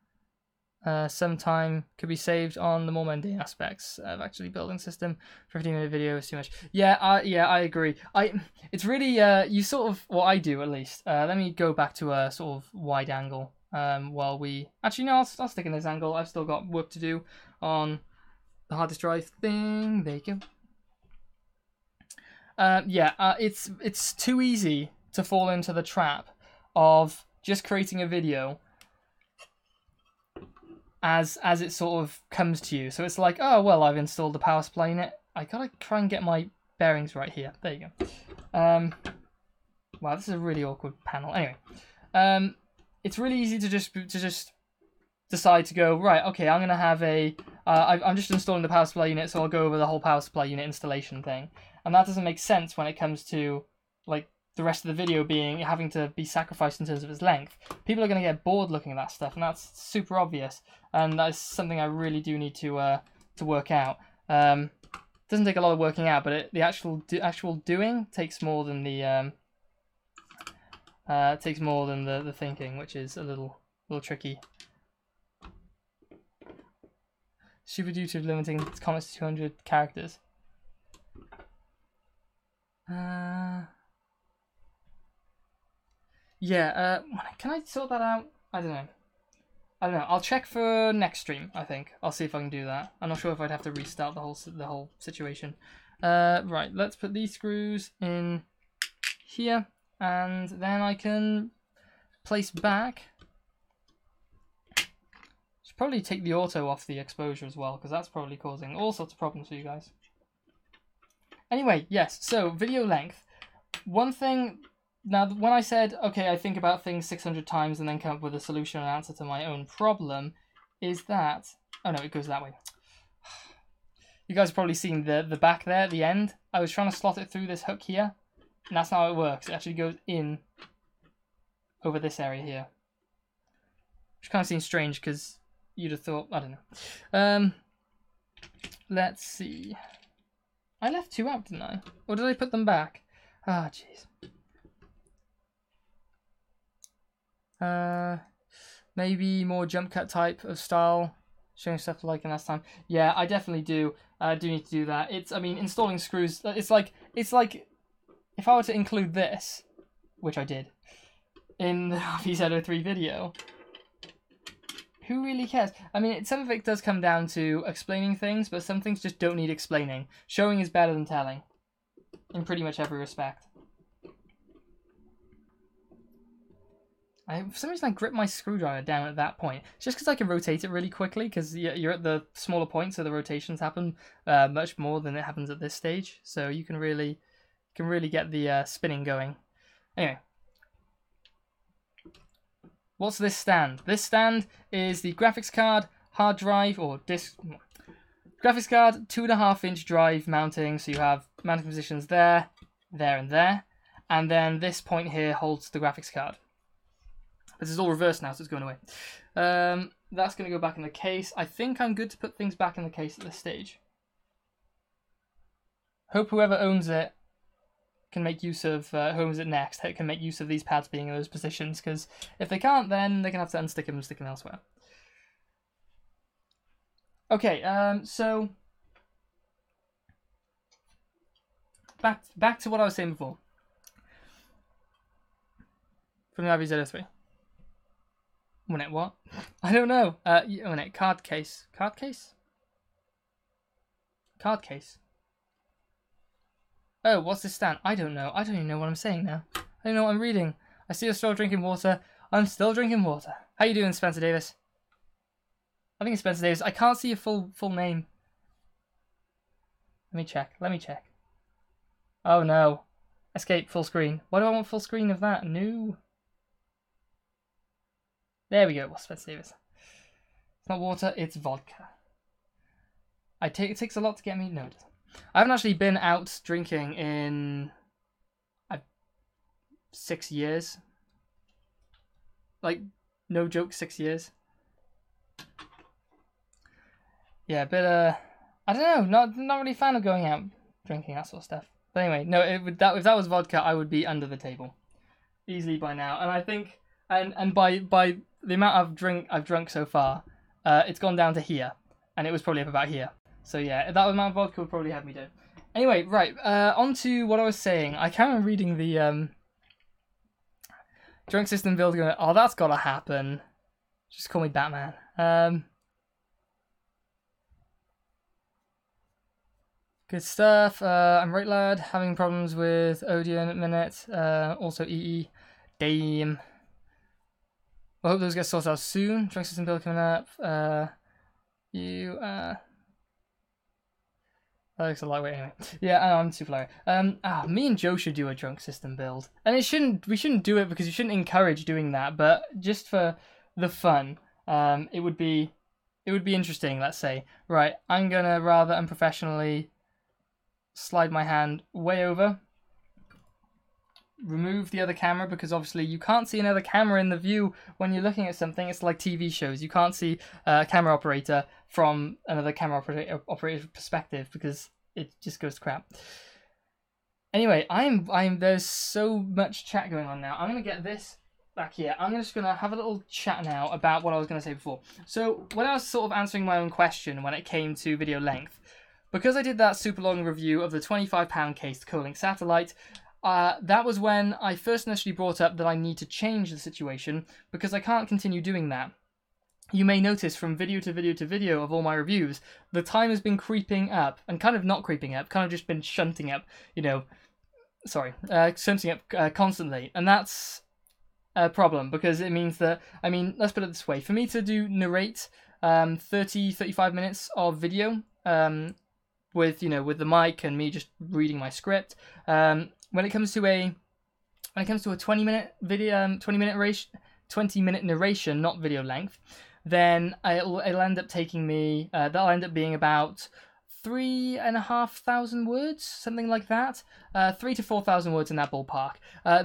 sometime could be saved on the more mundane aspects of actually building system. 15-minute video is too much. Yeah, I agree. It's really you sort of, what I do at least. Let me go back to a sort of wide angle. While we actually no, I'll stick in this angle. I've still got work to do on the hard disk drive thing. There you go. It's too easy to fall into the trap of just creating a video as it sort of comes to you. So it's like, oh well, I've installed the power supply unit. I gotta try and get my bearings right here. There you go. Wow, this is a really awkward panel. Anyway, it's really easy to just decide to go, right, okay, I'm gonna have I'm just installing the power supply unit, so I'll go over the whole power supply unit installation thing. And that doesn't make sense when it comes to like the rest of the video having to be sacrificed in terms of its length. People are going to get bored looking at that stuff, and that's super obvious. And that's something I really do need to work out. It doesn't take a lot of working out, but the actual doing takes more than the the thinking, which is a little tricky. Stupid YouTube limiting comments to 200 characters. Yeah, can I sort that out? I don't know. I'll check for next stream, I think. I'll see if I can do that. I'm not sure if I'd have to restart the whole situation. Right, let's put these screws in here, and then I can place back. Should probably take the auto off the exposure as well, because that's probably causing all sorts of problems for you guys. Anyway, yes, so video length. One thing, now when I said, okay, I think about things 600 times and then come up with a solution and answer to my own problem, is that, oh no, it goes that way. You guys have probably seen the back there at the end. I was trying to slot it through this hook here, and that's not how it works. It actually goes in over this area here. Which kind of seems strange because you'd have thought, I don't know. Let's see. I left two out, didn't I? Or did I put them back? Ah, jeez. Maybe more jump cut type of style, showing stuff like in last time. Yeah, I definitely do. I do need to do that. I mean, installing screws. It's like if I were to include this, which I did, in the RVZ03 video. Who really cares? I mean, some of it does come down to explaining things, but some things just don't need explaining. Showing is better than telling, in pretty much every respect. For some reason I grip my screwdriver down at that point. It's just because I can rotate it really quickly, because you're at the smaller point, so the rotations happen much more than it happens at this stage. So you can really get the spinning going. Anyway. What's this stand? This stand is the graphics card, hard drive, or disk. Graphics card, 2.5-inch drive mounting, so you have mounting positions there, there, and there. And then this point here holds the graphics card. This is all reversed now, so it's going away. That's going to go back in the case. I think I'm good to put things back in the case at this stage. Hope whoever owns it can make use of, who owns it next, can make use of these pads being in those positions, because if they can't, then they're going to have to unstick them and stick them elsewhere. Okay, so back to what I was saying before. From the RVZ03. What? I don't know. Card case. Card case? Card case. Oh, what's this stand? I don't know. I don't even know what I'm saying now. I don't know what I'm reading. I see you're still drinking water. I'm still drinking water. How you doing, Spencer Davis? I think it's Spencer Davis. I can't see your full name. Let me check. Oh no. Escape full screen. Why do I want full screen of that? No. There we go. What's Spencer Davis? It's not water, it's vodka. It takes a lot to get me. No, it doesn't. I haven't actually been out drinking in 6 years. Like, no joke, 6 years. Yeah, but I don't know, not really a fan of going out drinking, that sort of stuff. But anyway, no, if that was vodka, I would be under the table easily by now. And I think, and by the amount I've drunk so far, it's gone down to here, and it was probably up about here. So yeah, that amount of vodka would probably have me down. Anyway, right, on to what I was saying. I can't remember reading the drunk system build going, oh, that's gotta happen. Just call me Batman. Good stuff. I'm right, lad. Having problems with Odeon at the minute. Also EE. Damn. I hope those get sorted out soon. Drunk system build coming up. That looks a lightweight anyway. Yeah, I'm super lightweight. Me and Joe should do a drunk system build. And we shouldn't do it because you shouldn't encourage doing that, but just for the fun. It would be interesting, let's say. Right, I'm gonna rather unprofessionally slide my hand way over. Remove the other camera, because obviously you can't see another camera in the view when you're looking at something. It's like TV shows. You can't see a camera operator from another camera operator perspective, because it just goes to crap. Anyway, there's so much chat going on now. I'm going to get this back here. I'm just going to have a little chat now about what I was going to say before. So when I was sort of answering my own question when it came to video length, because I did that super long review of the £25 cased Colink satellite, that was when I first initially brought up that I need to change the situation because I can't continue doing that. You may notice from video to video to video of all my reviews, the time has been creeping up, and kind of not creeping up, kind of just been shunting up, shunting up constantly. And that's a problem, because it means that, let's put it this way, for me to narrate 30-35 minutes of video with the mic and me just reading my script, when it comes to a 20-minute video, 20-minute narration, not video length, then it'll end up taking me, that'll end up being about 3,500 words, something like that. 3,000 to 4,000 words in that ballpark.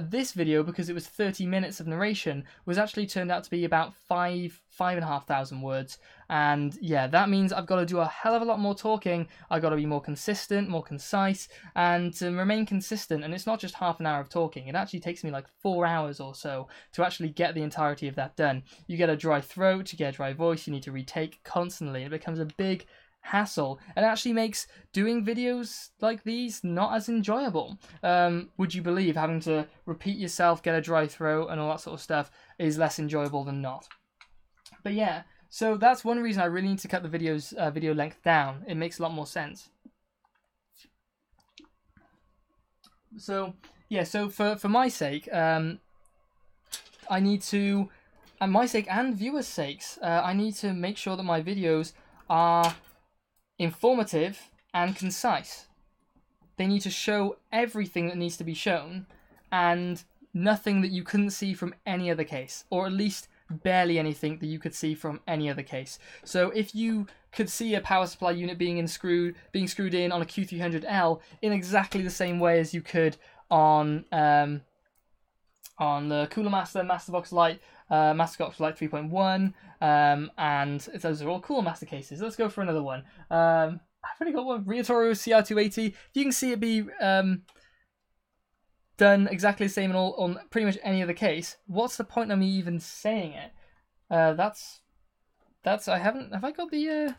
This video, because it was 30 minutes of narration, was actually turned out to be about 5,500 words. And yeah, that means I've got to do a hell of a lot more talking. I've got to be more consistent, more concise, and to remain consistent. And it's not just half an hour of talking. It actually takes me like 4 hours or so to actually get the entirety of that done. You get a dry throat, you get a dry voice, you need to retake constantly. It becomes a big hassle, and actually makes doing videos like these not as enjoyable. Would you believe having to repeat yourself, get a dry throat, and all that sort of stuff is less enjoyable than not? But yeah, so that's one reason I really need to cut the video length down. It makes a lot more sense. So yeah, so for my sake, I need to, and my sake and viewers' sakes, I need to make sure that my videos are informative and concise. They need to show everything that needs to be shown and nothing that you couldn't see from any other case, or at least barely anything that you could see from any other case. So if you could see a power supply unit being screwed in on a Q300L in exactly the same way as you could on the Cooler Master, Masterbox Lite, Masterbox Lite 3.1, and those are all Cooler Master cases. Let's go for another one. I've already got one, Reassembling CR280. If you can see it be done exactly the same on pretty much any other case, what's the point of me even saying it? Have I got the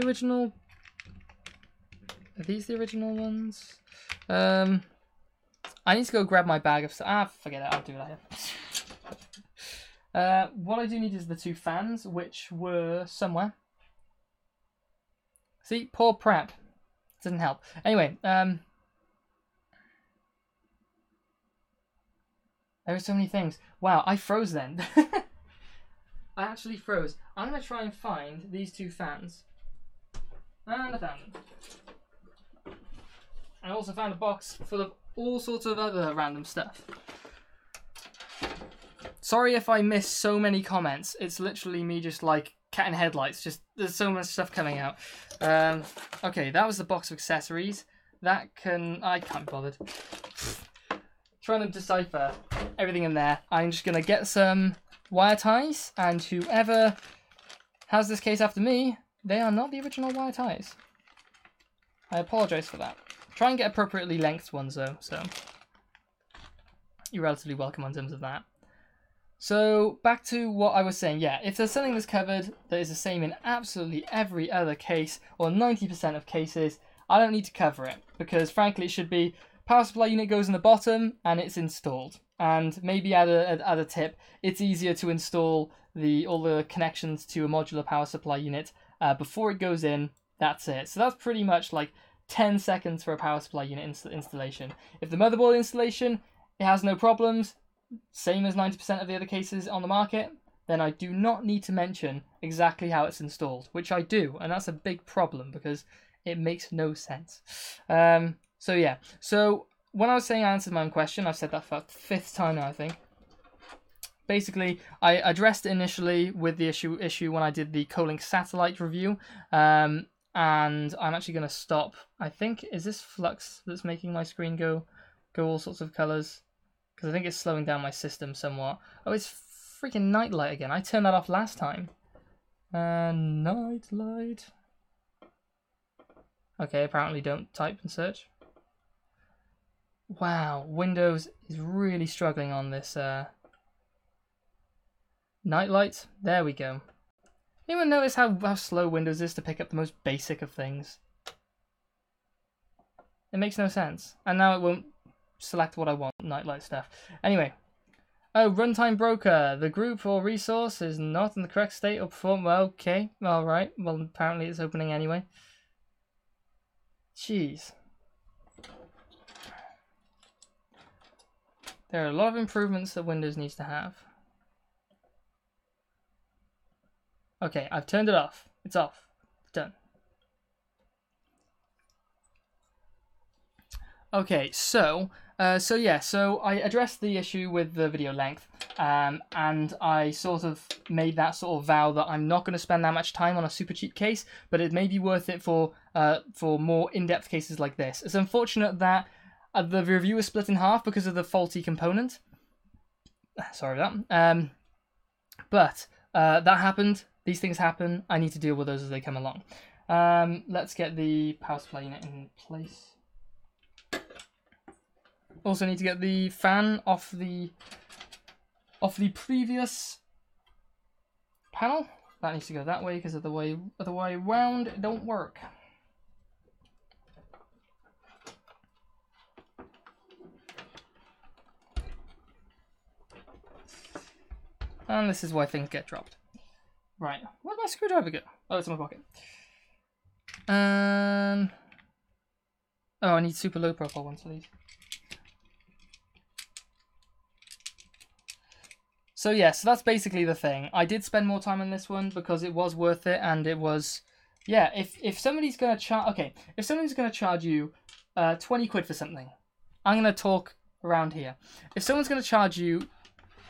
original? Are these the original ones? I need to go grab my bag of stuff. Forget it, I'll do that here. What I do need is the two fans, which were somewhere. See, poor prep. Doesn't help. Anyway, there are so many things. Wow, I froze then. I actually froze. I'm going to try and find these two fans. And I found them. I also found a box full of all sorts of other random stuff. Sorry if I missed so many comments. It's literally me just like cat in headlights. Just there's so much stuff coming out. Okay, that was the box of accessories. I can't be bothered. Trying to decipher everything in there. I'm just gonna get some wire ties, and whoever has this case after me, they are not the original wire ties. I apologize for that. Try and get appropriately length ones though, so you're relatively welcome in terms of that. So back to what I was saying. Yeah, if there's something that's covered that is the same in absolutely every other case, or 90% of cases, I don't need to cover it, because frankly it should be power supply unit goes in the bottom and it's installed. And maybe add a tip, it's easier to install all the connections to a modular power supply unit before it goes in. That's it. So that's pretty much like 10 seconds for a power supply unit installation. If the motherboard installation, it has no problems, same as 90% of the other cases on the market, then I do not need to mention exactly how it's installed, which I do, and that's a big problem because it makes no sense. So yeah, so when I was saying I answered my own question, I've said that for the 5th time now, I think. Basically, I addressed it initially with the issue when I did the Colink satellite review, and I'm actually going to stop. I think, is this flux that's making my screen go all sorts of colours? Because I think it's slowing down my system somewhat. Oh, it's freaking nightlight again. I turned that off last time. Nightlight. Okay, apparently don't type and search. Wow, Windows is really struggling on this nightlight. There we go. Anyone notice how slow Windows is to pick up the most basic of things? It makes no sense. And now it won't select what I want, nightlight stuff. Anyway. Oh, runtime broker. The group or resource is not in the correct state or perform. Well, okay. Alright. Well, apparently it's opening anyway. Jeez. There are a lot of improvements that Windows needs to have. Okay, I've turned it off. It's off. It's done. Okay, so I addressed the issue with the video length, and I sort of made that sort of vow that I'm not going to spend that much time on a super cheap case, but it may be worth it for more in-depth cases like this. It's unfortunate that the review is split in half because of the faulty component. Sorry about that. But that happened. These things happen. I need to deal with those as they come along. Let's get the power supply unit in place. Also need to get the fan off the previous panel. That needs to go that way because of the way around it don't work. And this is why things get dropped. Right, where'd my screwdriver go? Oh, it's in my pocket. Oh, I need super low profile ones for these. So yeah, so that's basically the thing. I did spend more time on this one because it was worth it, and it was, yeah. If somebody's gonna if somebody's gonna charge you 20 quid for something, I'm gonna talk around here. If someone's gonna charge you,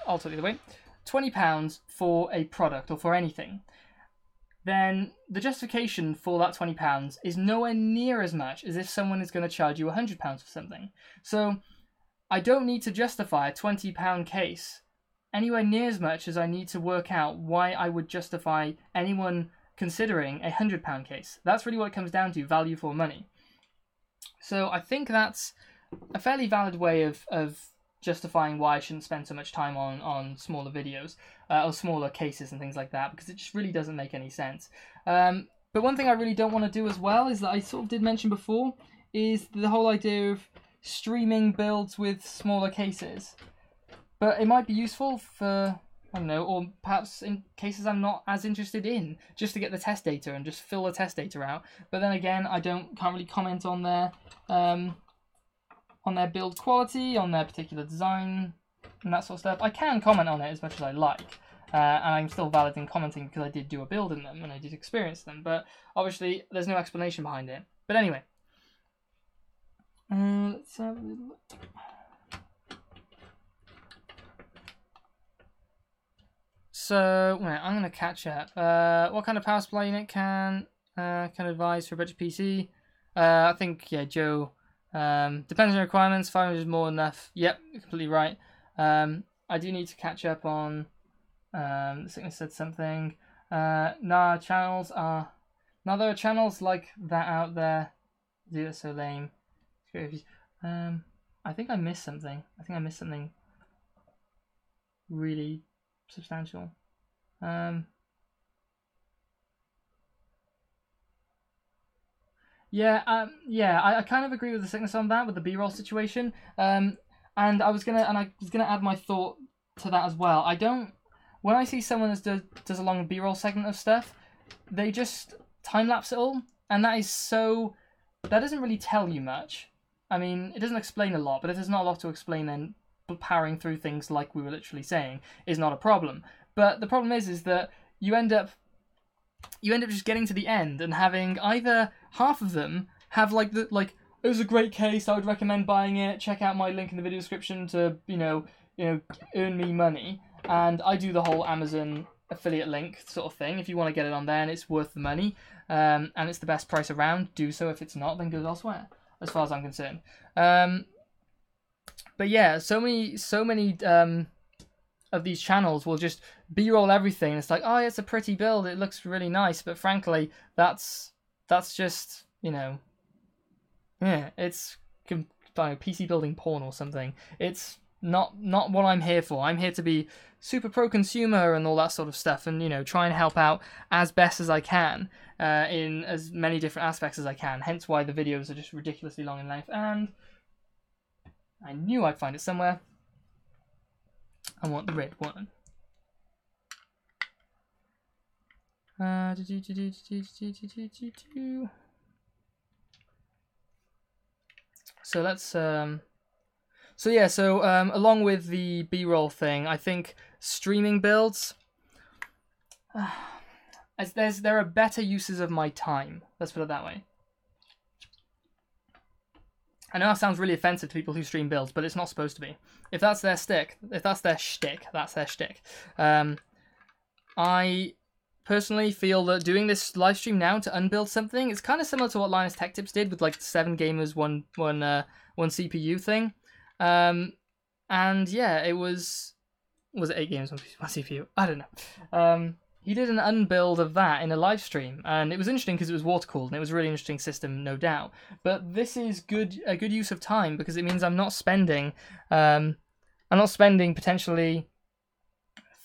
I'll talk the other way, £20 for a product or for anything, then the justification for that £20 is nowhere near as much as if someone is going to charge you £100 for something. So I don't need to justify a £20 case anywhere near as much as I need to work out why I would justify anyone considering a £100 case. That's really what it comes down to, value for money. So I think that's a fairly valid way of justifying why I shouldn't spend so much time on smaller videos or smaller cases and things like that, because it just really doesn't make any sense. But one thing I really don't want to do as well is that I sort of did mention before is the whole idea of streaming builds with smaller cases. But it might be useful for, I don't know, or perhaps in cases I'm not as interested in, just to get the test data and just fill the test data out. But then again, I can't really comment on their build quality, on their particular design, and that sort of stuff. I can comment on it as much as I like, and I'm still valid in commenting because I did do a build in them and I did experience them, but obviously there's no explanation behind it. But anyway, let's have a little look. So, I'm going to catch up. What kind of power supply unit can advise for a budget PC? I think, yeah, Joe... depends on requirements. 500 is more than enough. Yep, you're completely right. I do need to catch up on. The sickness said something. Channels are. Now there are channels like that out there. Dude, that's so lame. I think I missed something. I think I missed something really substantial. I kind of agree with the sickness on that, with the B-roll situation. And I was gonna add my thought to that as well. When I see someone that does a long B-roll segment of stuff, they just time lapse it all, and that doesn't really tell you much. I mean, it doesn't explain a lot, but if there's not a lot to explain, then powering through things like we were literally saying is not a problem. But the problem is that you end up just getting to the end and having either half of them have it was a great case, I would recommend buying it, check out my link in the video description to earn me money, and I do the whole Amazon affiliate link sort of thing. If you want to get it on there and it's worth the money, and it's the best price around, do so. If it's not, then go elsewhere, as far as I'm concerned. But yeah, so many of these channels will just B-roll everything. It's like, oh, it's a pretty build, it looks really nice, but frankly, that's just, it's PC building porn or something. It's not what I'm here for. I'm here to be super pro-consumer and all that sort of stuff, and, you know, try and help out as best as I can in as many different aspects as I can. Hence why the videos are just ridiculously long in length, and I knew I'd find it somewhere. I want the red one. So let's along with the B-roll thing, I think streaming builds, there are better uses of my time. Let's put it that way. I know that sounds really offensive to people who stream builds, but it's not supposed to be. If that's their shtick, that's their shtick. I personally feel that doing this live stream now to unbuild something, it's kind of similar to what Linus Tech Tips did with like 7 gamers, one CPU thing. And yeah, it was it 8 games, one CPU? I don't know. He did an unbuild of that in a live stream, and it was interesting because it was water cooled, and it was a really interesting system, no doubt. But this is a good use of time, because it means I'm not spending potentially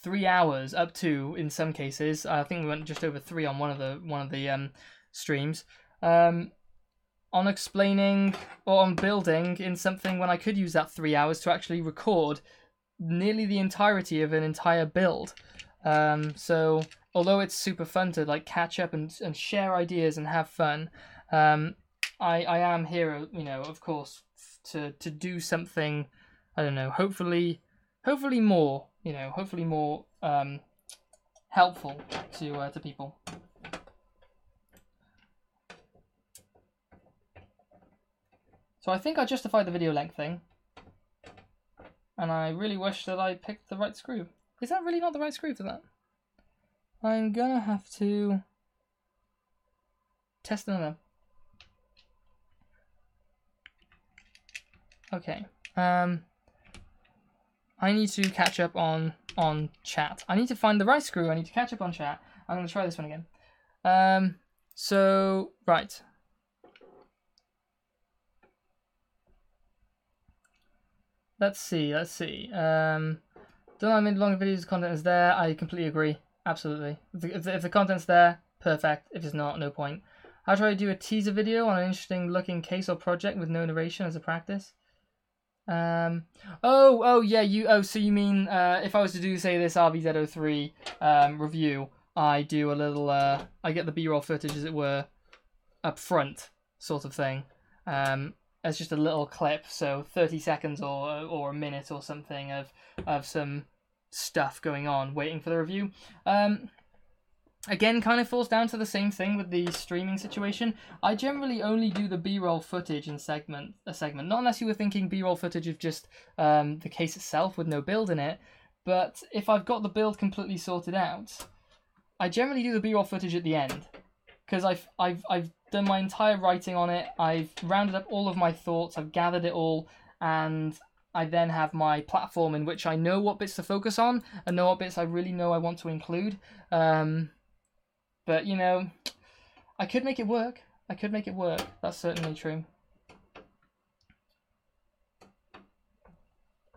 3 hours, up to, in some cases, I think we went just over 3 on one of the streams, on explaining or on building in something when I could use that 3 hours to actually record nearly the entirety of an entire build. So although it's super fun to like catch up and share ideas and have fun, I am here, you know, of course, to do something, I don't know, hopefully more, you know, hopefully more helpful to people. So I think I justified the video length thing, and I really wish that I picked the right screw. Is that really not the right screw for that? I'm gonna have to test another. Okay. I need to catch up on chat. I need to find the right screw. I need to catch up on chat. I'm gonna try this one again. So right. Let's see. Don't I mean longer videos, content is there? I completely agree. Absolutely. If the content's there, perfect. If it's not, no point. How do I do a teaser video on an interesting looking case or project with no narration as a practice? So you mean if I was to do, say, this RVZ03 review, I do a little I get the B-roll footage, as it were, up front, sort of thing, as just a little clip, so 30 seconds or a minute or something of some stuff going on, waiting for the review. Again, kind of falls down to the same thing with the streaming situation. I generally only do the B-roll footage in a segment, not unless you were thinking B-roll footage of just the case itself with no build in it, but if I've got the build completely sorted out, I generally do the B-roll footage at the end, because I've done my entire writing on it, I've rounded up all of my thoughts, I've gathered it all, and I then have my platform in which I know what bits to focus on and know what bits I really know I want to include. But, you know, I could make it work. That's certainly true.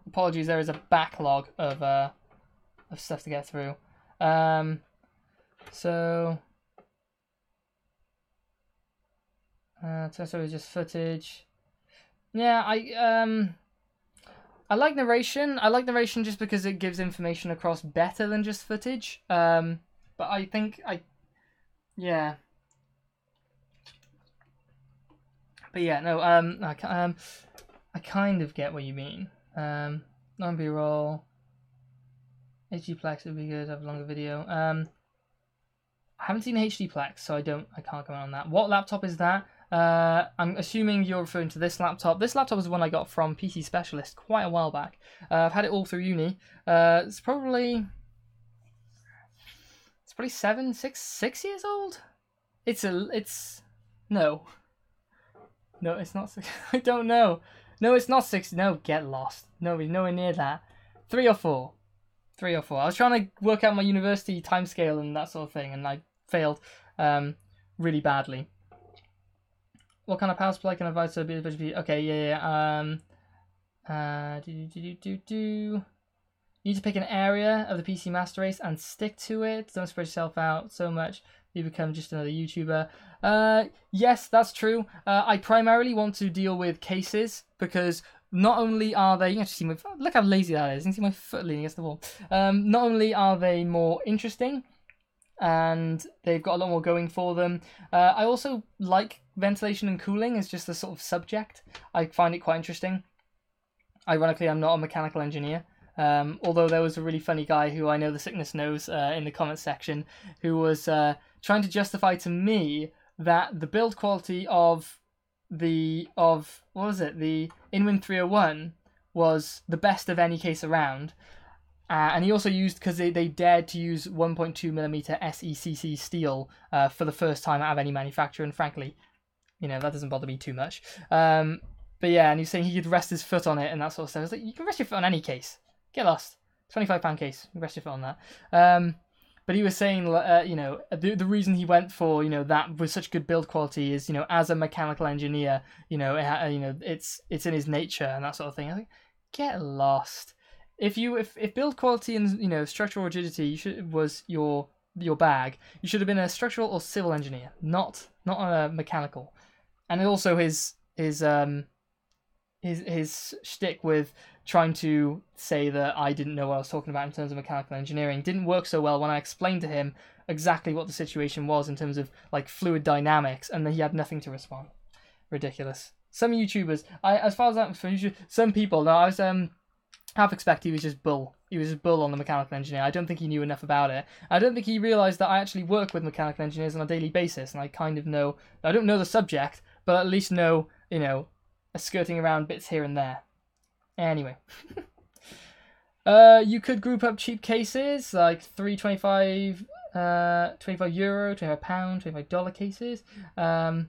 Apologies, there is a backlog of stuff to get through. So it's just footage. Yeah, I like narration. I like narration just because it gives information across better than just footage. But I think yeah. But yeah, no. I kind of get what you mean. Non-B-roll. HDplex would be good to have a longer video. I haven't seen HDplex, so I can't comment on that. What laptop is that? I'm assuming you're referring to this laptop. This laptop is one I got from PC Specialist quite a while back. I've had it all through uni. It's probably 6 years old. No, it's not 6. I don't know. No, it's not 6. No, get lost. No, we're nowhere near that. 3 or 4. I was trying to work out my university timescale and that sort of thing, and I failed really badly. What kind of power supply can I advise to be? Okay, yeah. You need to pick an area of the PC Master Race and stick to it. Don't spread yourself out so much you become just another YouTuber. Yes, that's true. I primarily want to deal with cases because not only are they, you can actually see my, look how lazy that is. You can see my foot leaning against the wall. Not only are they more interesting and they've got a lot more going for them, I also like ventilation and cooling as just a sort of subject. I find it quite interesting. Ironically, I'm not a mechanical engineer. Although there was a really funny guy who I know the sickness knows in the comments section who was trying to justify to me that the build quality of the Inwin 301 was the best of any case around. And he also used, because they dared to use 1.2mm SECC steel for the first time out of any manufacturer, and frankly, that doesn't bother me too much. But yeah, and he was saying he could rest his foot on it and that sort of stuff. I was like, you can rest your foot on any case. Get lost. £25 case. You can rest your foot on that. But he was saying, the reason he went for, that with such good build quality is, as a mechanical engineer, it's in his nature and that sort of thing. I think, get lost. If build quality and structural rigidity was your bag, you should have been a structural or civil engineer, not a mechanical. And also his shtick with trying to say that I didn't know what I was talking about in terms of mechanical engineering didn't work so well when I explained to him exactly what the situation was in terms of like fluid dynamics, and then he had nothing to respond. Ridiculous. Some YouTubers, as far as I'm concerned, some people. Now I was half expect he was just bull. He was just bull on the mechanical engineer. I don't think he knew enough about it. I don't think he realised that I actually work with mechanical engineers on a daily basis, and I kind of know. I don't know the subject, but at least know skirting around bits here and there. Anyway. You could group up cheap cases, like €3.25, £25, £25, $25 cases. I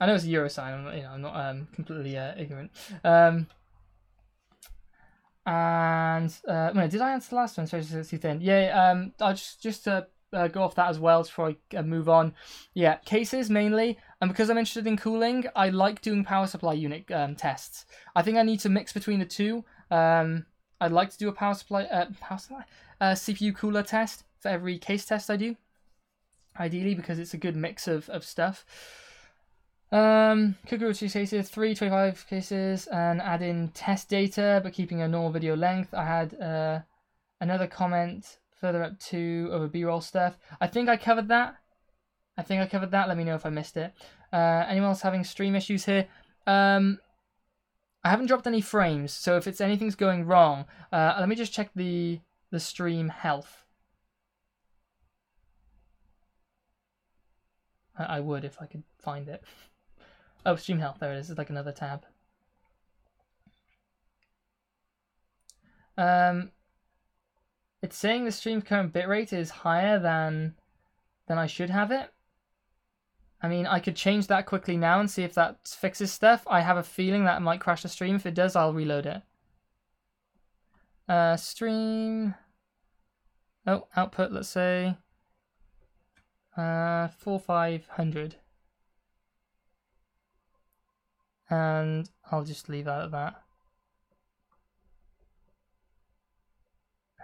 know it's a euro sign, I'm not completely ignorant. Did I answer the last one? Sorry, too thin. Yeah, I'll just to go off that as well before I move on. Yeah, cases mainly, and because I'm interested in cooling, I like doing power supply unit tests. I think I need to mix between the two. I'd like to do a power supply CPU cooler test for every case test I do, ideally, because it's a good mix of stuff. Could go to cases, 325 cases, and add in test data, but keeping a normal video length. I had another comment further up to over B-roll stuff. I think I covered that. Let me know if I missed it. Anyone else having stream issues here? I haven't dropped any frames, so if anything's going wrong, let me just check the stream health. I would if I could find it. Oh, stream health, there it is. It's like another tab. It's saying the stream's current bitrate is higher than I should have it. I mean, I could change that quickly now and see if that fixes stuff. I have a feeling that it might crash the stream. If it does, I'll reload it. Stream. Oh, output, let's say 4500. And I'll just leave that at that.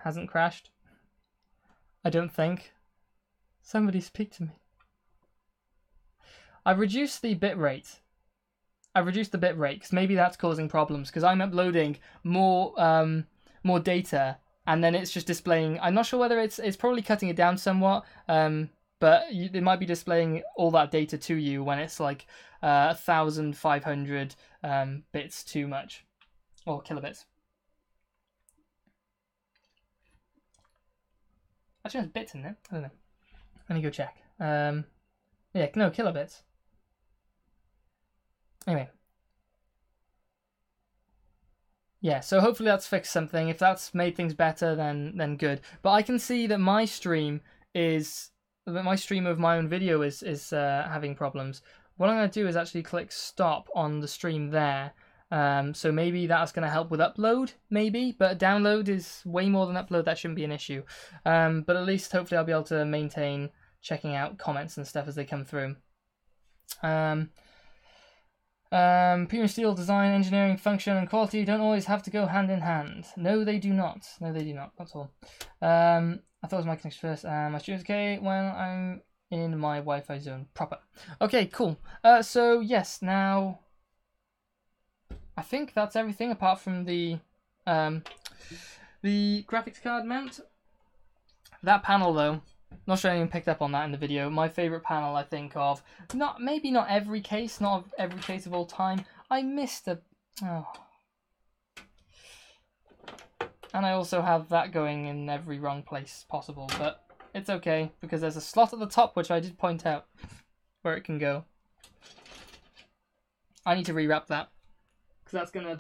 Hasn't crashed. I don't think. Somebody speak to me. I've reduced the bitrate. Because maybe that's causing problems, because I'm uploading more data, and then it's just displaying. I'm not sure whether it's probably cutting it down somewhat, but it might be displaying all that data to you when it's like 1,500 bits too much, or kilobits. Actually, there's bits in it. I don't know. Let me go check. Yeah, no, kilobits. Anyway. Yeah, so hopefully that's fixed something. If that's made things better, then good. But I can see that my stream of my own video is having problems. What I'm going to do is actually click stop on the stream there. So maybe that's going to help with upload, maybe. But download is way more than upload. That shouldn't be an issue. But at least hopefully I'll be able to maintain checking out comments and stuff as they come through. Premium steel design, engineering, function, and quality don't always have to go hand in hand. No, they do not. No, they do not. That's all. I thought it was my connection first. My stream's okay when I'm in my Wi-Fi zone proper. Okay, cool. So yes, now I think that's everything apart from the graphics card mount. That panel though, not sure anyone picked up on that in the video. My favorite panel, I think of maybe not every case of all time. I missed a and I also have that going in every wrong place possible, but it's okay because there's a slot at the top which I did point out where it can go. I need to rewrap that because that's gonna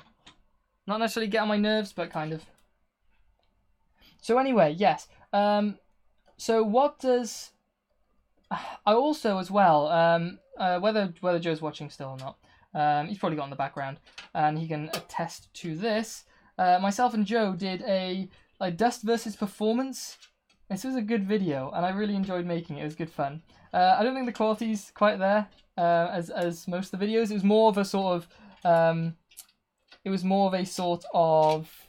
not necessarily get on my nerves, but kind of. So anyway, yes. So what does I also as well whether Joe's watching still or not, he's probably got in the background and he can attest to this. Myself and Joe did a dust versus performance. This was a good video and I really enjoyed making it. It was good fun. I don't think the quality's quite there as most of the videos. It was more of a sort of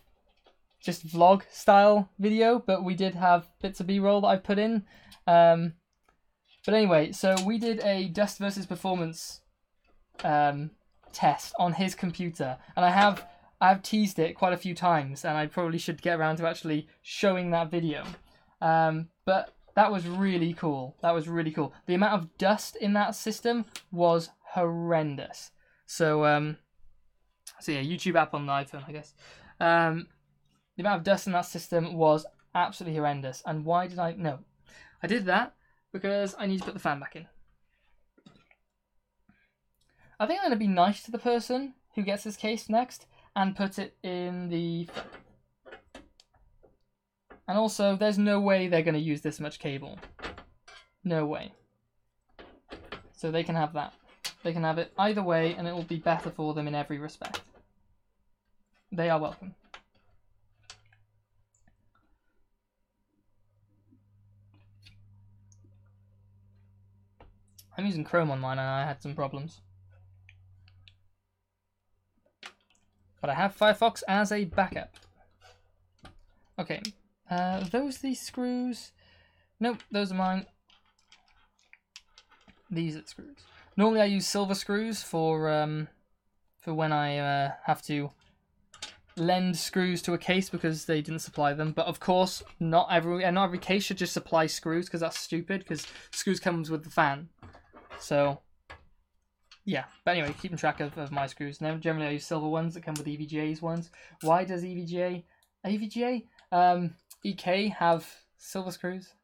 just vlog style video, but we did have bits of B-roll that I put in. But anyway, so we did a dust versus performance test on his computer, and I've teased it quite a few times, and I probably should get around to actually showing that video. But that was really cool. That was really cool. The amount of dust in that system was horrendous. So yeah, YouTube app on the iPhone, I guess. The amount of dust in that system was absolutely horrendous. And why did I... No. I did that because I need to put the fan back in. I think I'm going to be nice to the person who gets this case next and put it in the... And also, there's no way they're going to use this much cable. No way. So they can have that. They can have it either way and it will be better for them in every respect. They are welcome. I'm using Chrome on mine and I had some problems. But I have Firefox as a backup. Okay, those these screws? Nope, those are mine. These are the screws. Normally I use silver screws for when I have to lend screws to a case because they didn't supply them. But of course, not every case should just supply screws because that's stupid. Because screws comes with the fan. So yeah. But anyway, keeping track of my screws. Now generally I use silver ones that come with EVGA's ones. Why does EVGA EK have silver screws?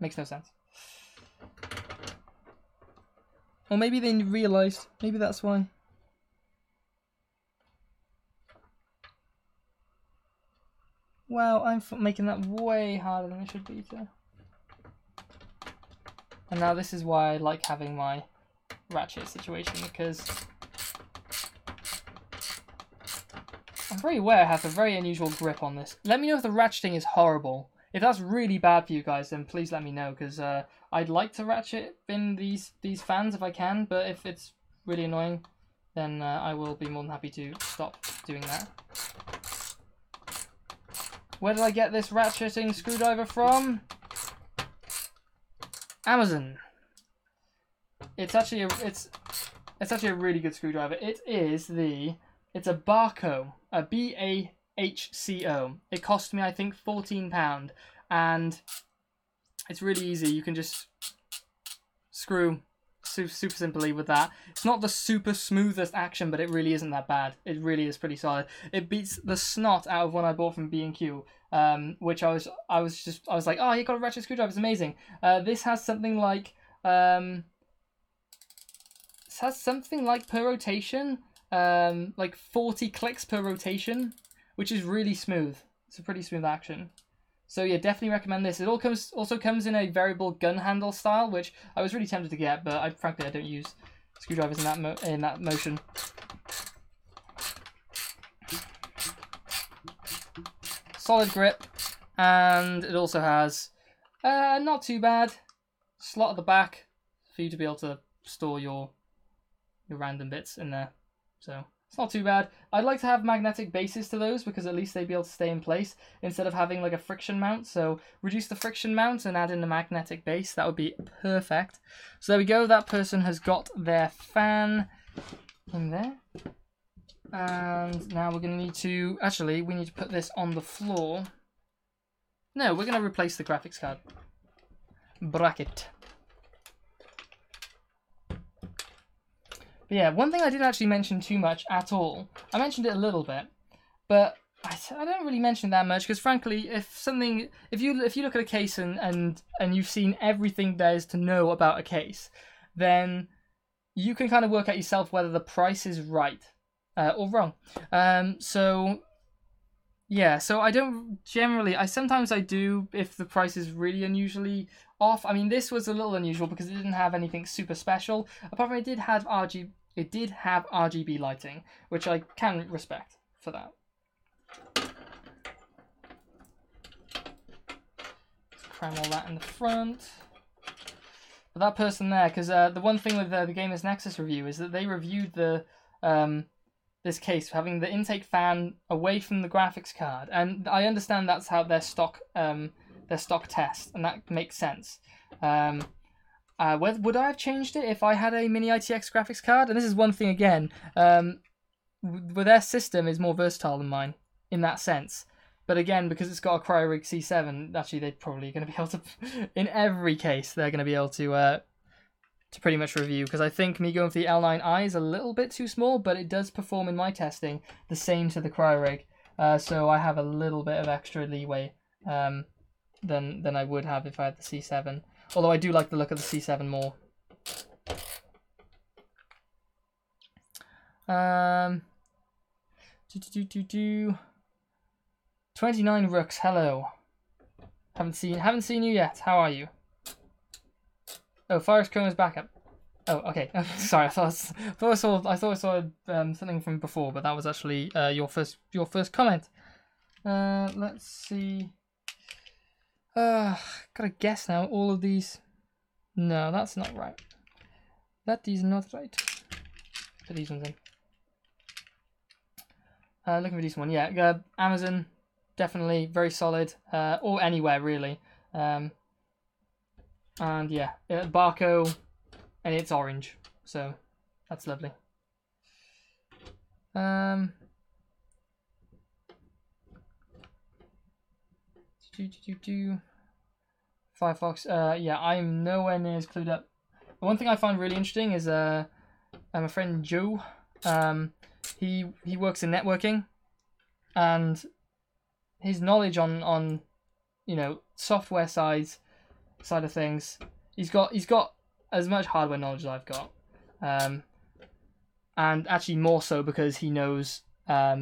Makes no sense. Or maybe they realised. Maybe that's why. Wow, I'm making that way harder than it should be to. And now this is why I like having my ratchet situation, because I'm very aware I have a very unusual grip on this. Let me know if the ratcheting is horrible. If that's really bad for you guys, then please let me know, because I'd like to ratchet in these fans if I can, but if it's really annoying, then I will be more than happy to stop doing that. Where did I get this ratcheting screwdriver from? Amazon. It's actually a really good screwdriver. It's a Barco, a BAHCO. It cost me I think £14, and it's really easy. You can just screw super simply with that. It's not the super smoothest action, but it really isn't that bad. It really is pretty solid. It beats the snot out of one I bought from B&Q, which I was like, oh, you got a ratchet screwdriver, it's amazing. This has something like per rotation, like 40 clicks per rotation, which is really smooth. It's a pretty smooth action. So yeah, definitely recommend this. It also comes in a variable gun handle style, which I was really tempted to get, but frankly I don't use screwdrivers in that motion. Solid grip, and it also has not too bad slot at the back for you to be able to store your random bits in there. So it's not too bad. I'd like to have magnetic bases to those because at least they'd be able to stay in place instead of having like a friction mount. So reduce the friction mount and add in the magnetic base. That would be perfect. So there we go. That person has got their fan in there. And now we're going to need to... Actually, we need to put this on the floor. No, we're going to replace the graphics card bracket. But yeah, one thing I didn't actually mention too much at all. I mentioned it a little bit, but I don't really mention that much because, frankly, if you look at a case and you've seen everything there is to know about a case, then you can kind of work out yourself whether the price is right or wrong. So I don't generally. Sometimes I do if the price is really unusually off. I mean, this was a little unusual because it didn't have anything super special. Apart from it did have RGB lighting, which I can respect for that. Let's cram all that in the front. But that person there, because the one thing with the Gamers Nexus review is that they reviewed the this case having the intake fan away from the graphics card, and I understand that's how their stock test, and that makes sense. Would I have changed it if I had a mini ITX graphics card? And this is one thing again, where their system is more versatile than mine in that sense. But again, because it's got a CryoRig C7, actually they're probably going to be able to, in every case, they're going to be able to pretty much review. Because I think me going for the L9i is a little bit too small, but it does perform in my testing the same to the CryoRig. So I have a little bit of extra leeway than I would have if I had the C7. Although I do like the look of the C7 more. 29 Rooks, hello. Haven't seen you yet. How are you? Oh, Forest Chroma's backup. Oh, okay. Sorry, I thought I saw something from before, but that was actually your first comment. Let's see. Gotta guess now. All of these. No, that's not right. That is not right. Put these ones in. Looking for this one. Yeah, Amazon, definitely very solid. Or anywhere really. And yeah, Barco, and it's orange, so that's lovely. Firefox. Yeah, I'm nowhere near as clued up. One thing I find really interesting is my friend Joe. He works in networking, and his knowledge on software side of things. He's got as much hardware knowledge as I've got, and actually more so because he knows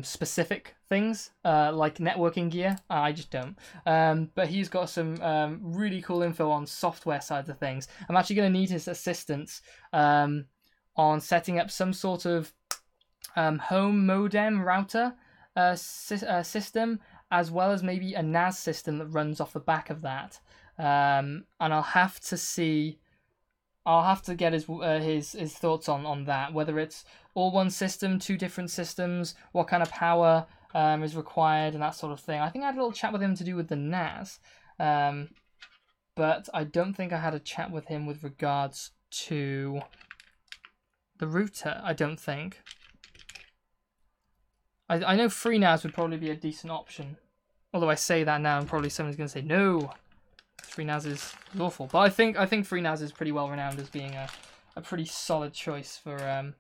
specific things like networking gear. I just don't. But he's got some really cool info on software sides of things. I'm actually going to need his assistance on setting up some sort of home modem router system, as well as maybe a NAS system that runs off the back of that. And I'll have to get his thoughts on that, whether it's all one system, two different systems, what kind of power is required, and that sort of thing. I think I had a little chat with him to do with the NAS, but I don't think I had a chat with him with regards to the router. I don't think. I know FreeNAS would probably be a decent option, although I say that now and probably someone's going to say no. FreeNAS is awful, but I think FreeNAS is pretty well renowned as being a pretty solid choice for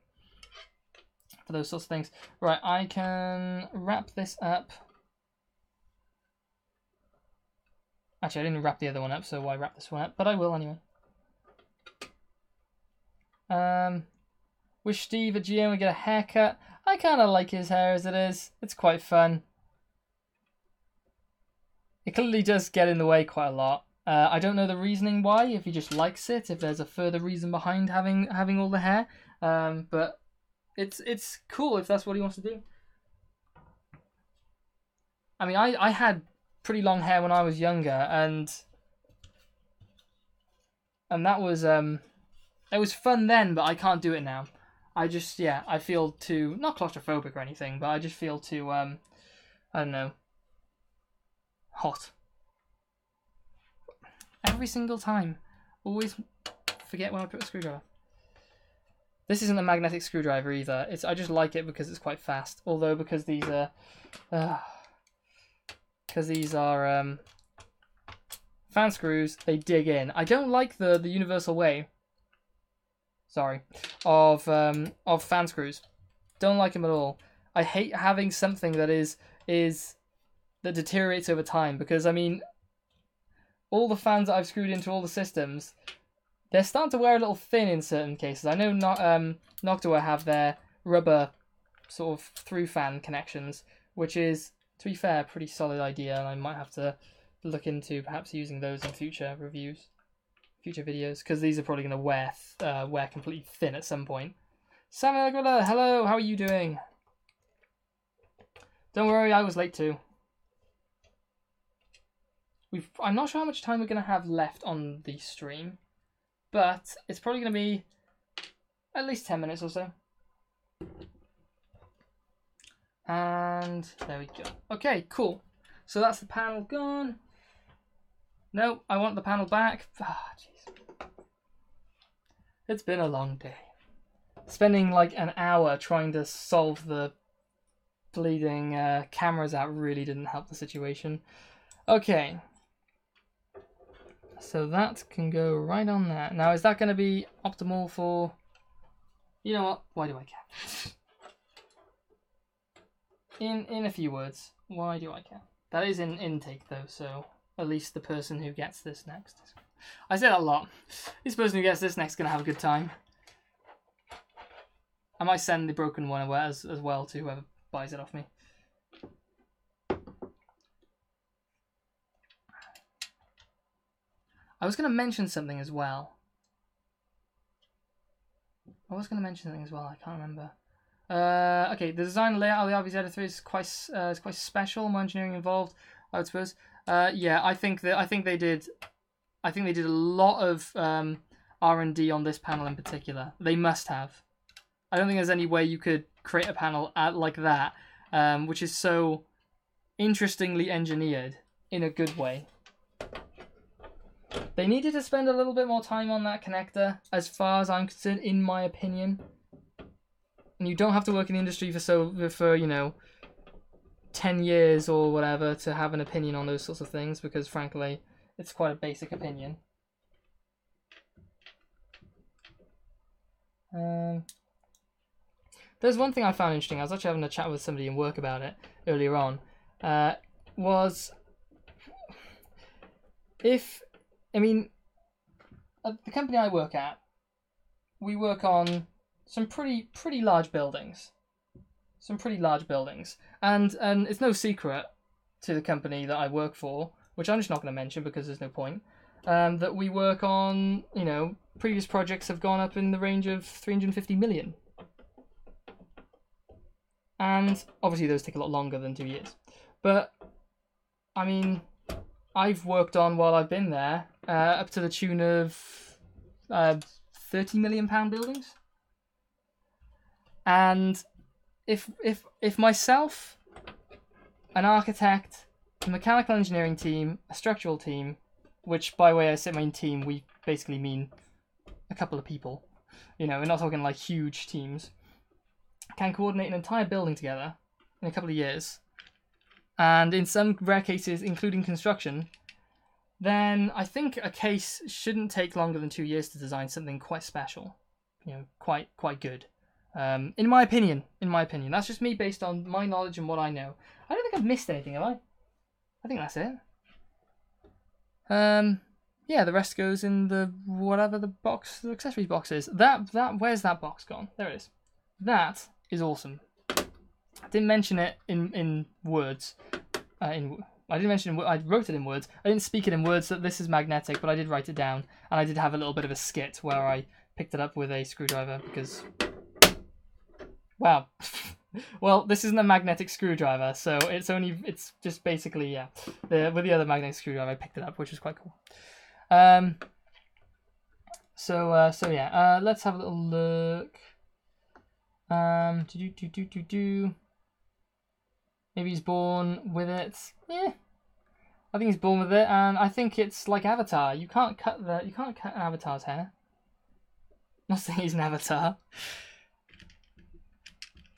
those sorts of things. Right, I can wrap this up. Actually, I didn't wrap the other one up, so why wrap this one up? But I will anyway. Wish Steve at GM would get a haircut. I kind of like his hair as it is. It's quite fun. It clearly does get in the way quite a lot. I don't know the reasoning why, if he just likes it, if there's a further reason behind having all the hair. But it's cool if that's what he wants to do. I mean, I had pretty long hair when I was younger, and that was it was fun then, but I can't do it now. I just, yeah, I feel too, not claustrophobic or anything, but I just feel too, I don't know, hot. Every single time. Always forget when I put a screwdriver. This isn't a magnetic screwdriver either. I just like it because it's quite fast. Although because these are fan screws, they dig in. I don't like the universal way. Sorry, of fan screws. Don't like them at all. I hate having something that that deteriorates over time, because I mean, all the fans that I've screwed into all the systems, they're starting to wear a little thin in certain cases. I know Noctua have their rubber sort of through fan connections, which is, to be fair, a pretty solid idea, and I might have to look into perhaps using those in future reviews, future videos, because these are probably going to wear completely thin at some point. Samuel Aguilar, hello, how are you doing? Don't worry, I was late too. I'm not sure how much time we're going to have left on the stream, but it's probably going to be at least 10 minutes or so. And there we go. Okay, cool. So that's the panel gone. No, I want the panel back. Ah, jeez. It's been a long day. Spending like an hour trying to solve the bleeding cameras out really didn't help the situation. Okay. So that can go right on there. Now, is that going to be optimal for... You know what? Why do I care? In a few words, why do I care? That is in intake though, so at least the person who gets this next. I say that a lot. This person who gets this next is going to have a good time. I might send the broken one away as well to whoever buys it off me. I was going to mention something as well. I can't remember. Okay, the design and layout of the RVZ03 is quite special. More engineering involved, I would suppose. Yeah, I think they did a lot of R&D on this panel in particular. They must have. I don't think there's any way you could create a panel like that, which is so interestingly engineered in a good way. They needed to spend a little bit more time on that connector, as far as I'm concerned, in my opinion. And you don't have to work in the industry for you know, 10 years or whatever to have an opinion on those sorts of things, because frankly, it's quite a basic opinion. There's one thing I found interesting. I was actually having a chat with somebody in work about it earlier on. Was if, I mean, at the company I work at, we work on some pretty large buildings. And it's no secret to the company that I work for, which I'm just not going to mention because there's no point, that we work on, you know, previous projects have gone up in the range of 350 million. And obviously those take a lot longer than 2 years. But, I mean, I've worked on, while I've been there, up to the tune of £30 million buildings. And if myself, an architect, a mechanical engineering team, a structural team, which by the way I say my team, we basically mean a couple of people. You know, we're not talking like huge teams. Can coordinate an entire building together in a couple of years, and in some rare cases, including construction, then I think a case shouldn't take longer than 2 years to design something quite special. You know, quite good. In my opinion. That's just me based on my knowledge and what I know. I don't think I've missed anything, have I? I think that's it. Yeah, the rest goes in the whatever the accessories box is. Where's that box gone? There it is. That is awesome. I didn't mention it in words. I didn't mention it. I wrote it in words. I didn't speak it in words that this is magnetic, but I did write it down, and I did have a little bit of a skit where I picked it up with a screwdriver because, wow. Well, this isn't a magnetic screwdriver, so it's just basically, yeah. With the other magnetic screwdriver, I picked it up, which was quite cool. So yeah. Let's have a little look. Maybe he's born with it. Yeah, I think he's born with it, and I think it's like Avatar. You can't cut an avatar's hair. I'm not saying he's an avatar,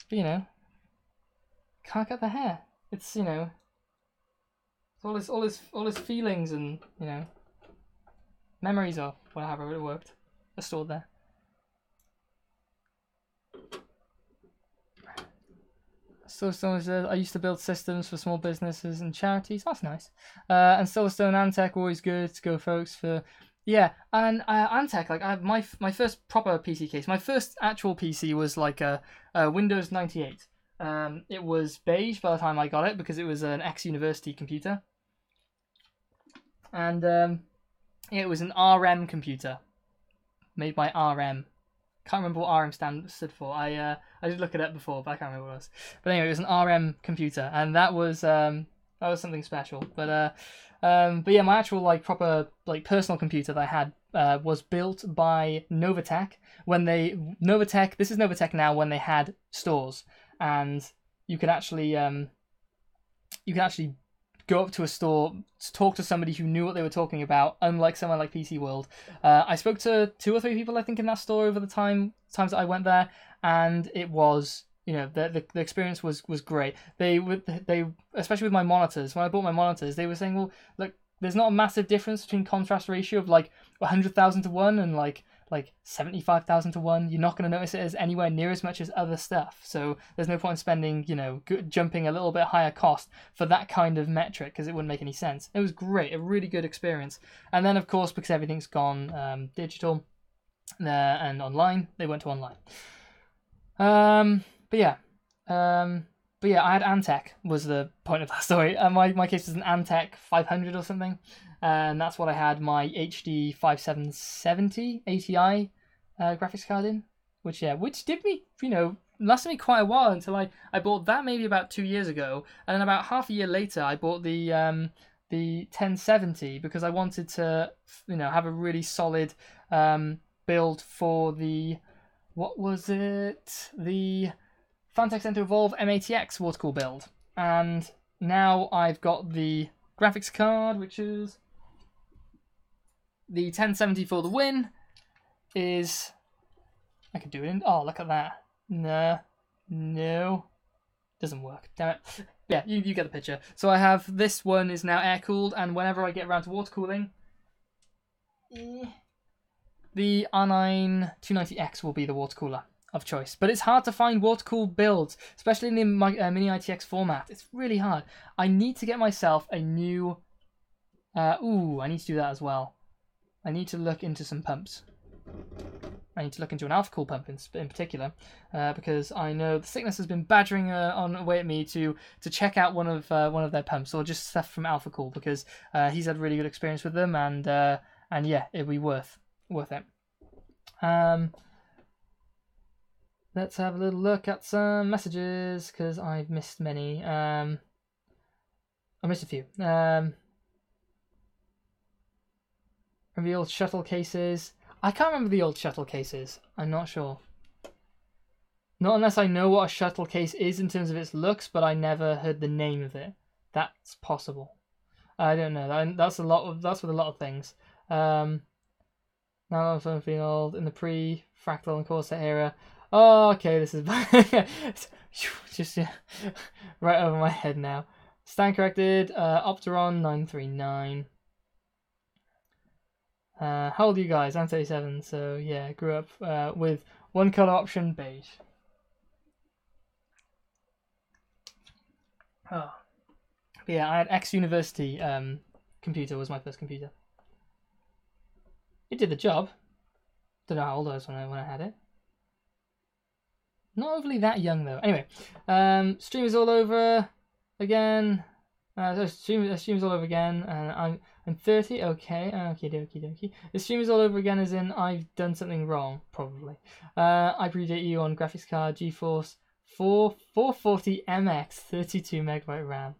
but you know, can't cut the hair. It's, you know, it's all his feelings and, you know, memories of whatever it worked are stored there. Silverstone says, I used to build systems for small businesses and charities. That's nice. And Silverstone and Tech always good to go, folks. For yeah, and Antec, like I have my first proper PC case. My first actual PC was like a Windows 98. It was beige by the time I got it because it was an ex-university computer, and it was an RM computer made by RM. Can't remember what RM stood for. I did look it up before, but I can't remember what it was. But anyway, it was an RM computer, and that was something special. But yeah, my actual like proper like personal computer that I had was built by Novatech when this is Novatech now, when they had stores, and you could actually go up to a store to talk to somebody who knew what they were talking about, unlike somewhere like PC World. I spoke to 2 or 3 people, I think, in that store over the times that I went there, and it was, you know, the experience was great. They especially with my monitors, when I bought my monitors, they were saying, well, look, there's not a massive difference between contrast ratio of like 100,000 to 1 and like 75,000 to 1. You're not going to notice it as anywhere near as much as other stuff. So there's no point in spending, you know, jumping a little bit higher cost for that kind of metric, because it wouldn't make any sense. It was great, a really good experience. And then, of course, because everything's gone digital and online, they went to online. But yeah, I had Antec was the point of that story. My case was an Antec 500 or something. And that's what I had my HD 5770 ATI graphics card in, which did me, you know, lasted me quite a while until I bought that maybe about 2 years ago, and then about half a year later I bought the 1070 because I wanted to, you know, have a really solid build for the, what was it, the Phanteks Enter Evolve M80X water-cooled build, and now I've got the graphics card, which is the 1070 for the win. Is, I could do it in, oh, look at that. No, doesn't work, damn it. Yeah, you get the picture. So I have, this one is now air cooled, and whenever I get around to water cooling, the R9 290X will be the water cooler of choice. But it's hard to find water cooled builds, especially in the mini ITX format. It's really hard. I need to get myself a new, I need to do that as well. I need to look into some pumps. I need to look into an alpha cool pump in particular, because I know the Sickness has been badgering away at me to check out one of their pumps, or just stuff from Alpha Cool, because he's had really good experience with them, and yeah, it'd be worth it. Let's have a little look at some messages, because I've missed many. I missed a few. The old Shuttle cases. I can't remember the old Shuttle cases. I'm not sure. Not unless I know what a Shuttle case is in terms of its looks, but I never heard the name of it. That's possible. I don't know. That's with a lot of things. Now I'm feeling old in the pre-Fractal and Corset era. Oh, okay, this is just right over my head now. Stand corrected. Opteron 939. How old are you guys? I'm 37, so yeah, grew up with one color option, beige. Oh. But yeah, I had ex-university computer was my first computer. It did the job. Don't know how old I was when I had it. Not overly that young though. Anyway, stream is all over again. Stream is all over again, and I'm 30. Okay, okie. The stream is all over again, as in I've done something wrong, probably. I predate you on graphics card GeForce 440 MX 32 megabyte RAM.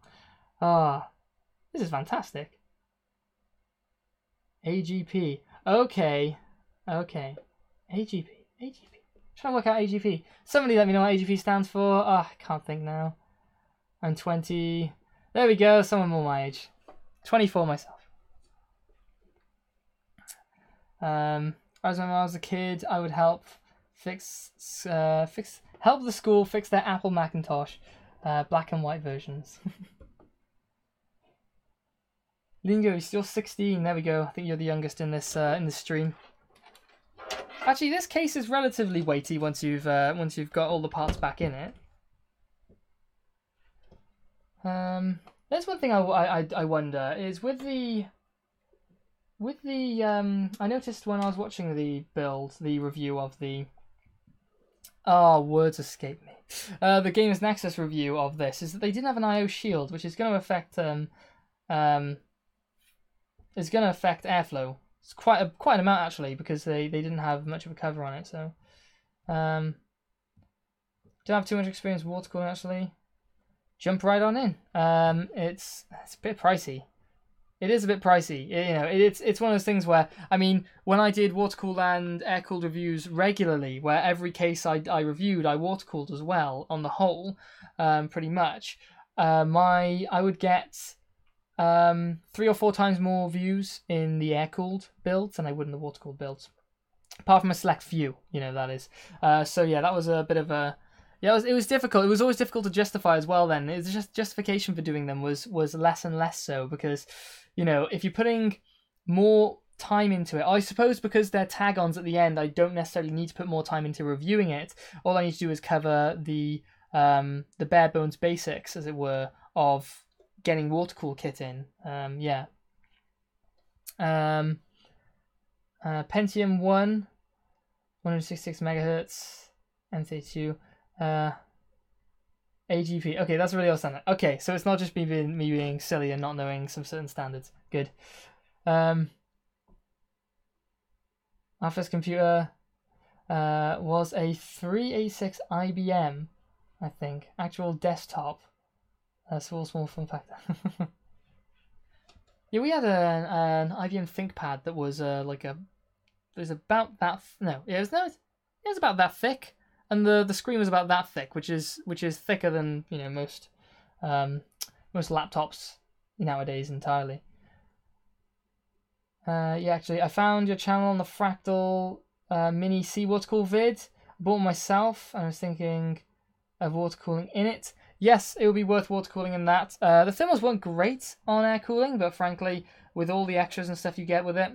This is fantastic. AGP. Okay. AGP. Trying to work out AGP. Somebody let me know what AGP stands for. Oh, I can't think now. I'm 20. There we go. Someone more my age. 24 myself. As when I was a kid, I would help help the school fix their Apple Macintosh, black and white versions. Lingo, you're still 16. There we go. I think you're the youngest in this stream. Actually, this case is relatively weighty once you've got all the parts back in it. There's one thing I wonder is with the I noticed when I was watching the review of the words escape me. The Gamers Nexus review of this is that they didn't have an I/O shield, which is going to affect airflow. It's quite an amount actually, because they didn't have much of a cover on it. So don't have too much experience with water cooling actually. Jump right on in. It's a bit pricey. It is a bit pricey. It's one of those things where, I mean, when I did water cooled and air cooled reviews regularly, where every case I reviewed, I water cooled as well on the whole, pretty much. I would get 3 or 4 times more views in the air cooled builds than I would in the water cooled builds, apart from a select few. That is. So yeah, that was a bit of a. Yeah, it was difficult. It was always difficult to justify as well. Then it's just justification for doing them was less and less so, because if you're putting more time into it, I suppose because they're tag-ons at the end, I don't necessarily need to put more time into reviewing it. All I need to do is cover the bare bones basics, as it were, of getting water cool kit in. Pentium 1, 166 megahertz, M32. AGP. Okay, that's really all standard. Okay, so it's not just me being silly and not knowing some certain standards. Good. Our first computer was a 386 IBM, I think. Actual desktop. Small form factor. Yeah, we had an IBM ThinkPad that was it was about that. It was about that thick. And the screen was about that thick, which is thicker than most laptops nowadays entirely. Yeah, actually, I found your channel on the Fractal Mini C water cool vid. I bought it myself, and I was thinking of water cooling in it. Yes, it would be worth water cooling in that. The thermals weren't great on air cooling, but frankly, with all the extras and stuff you get with it.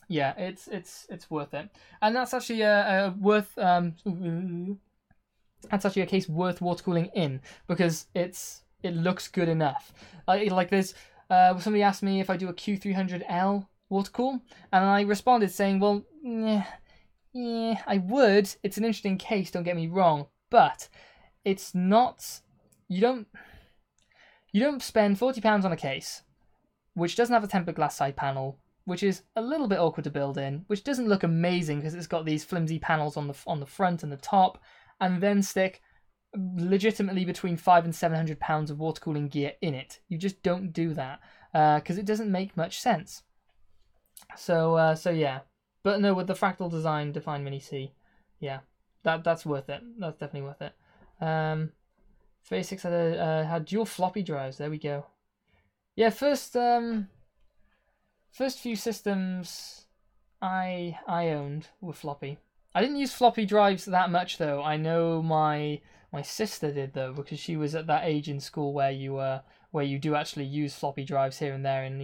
Yeah, it's worth it, and that's actually that's actually a case worth water cooling in, because it looks good enough. Like there's somebody asked me if I do a Q300L water cool, and I responded saying, well, yeah, I would. It's an interesting case, don't get me wrong, but it's not. You don't spend £40 on a case which doesn't have a tempered glass side panel, which is a little bit awkward to build in, which doesn't look amazing because it's got these flimsy panels on the front and the top, and then stick legitimately between £500 and £700 of water cooling gear in it. You just don't do that because it doesn't make much sense. So yeah, but no, with the Fractal design defined Mini C, yeah, that's worth it. That's definitely worth it. 36 had dual floppy drives. There we go. Yeah, first few systems I owned were floppy. I didn't use floppy drives that much though. I know my sister did though, because she was at that age in school where you do actually use floppy drives here and there, and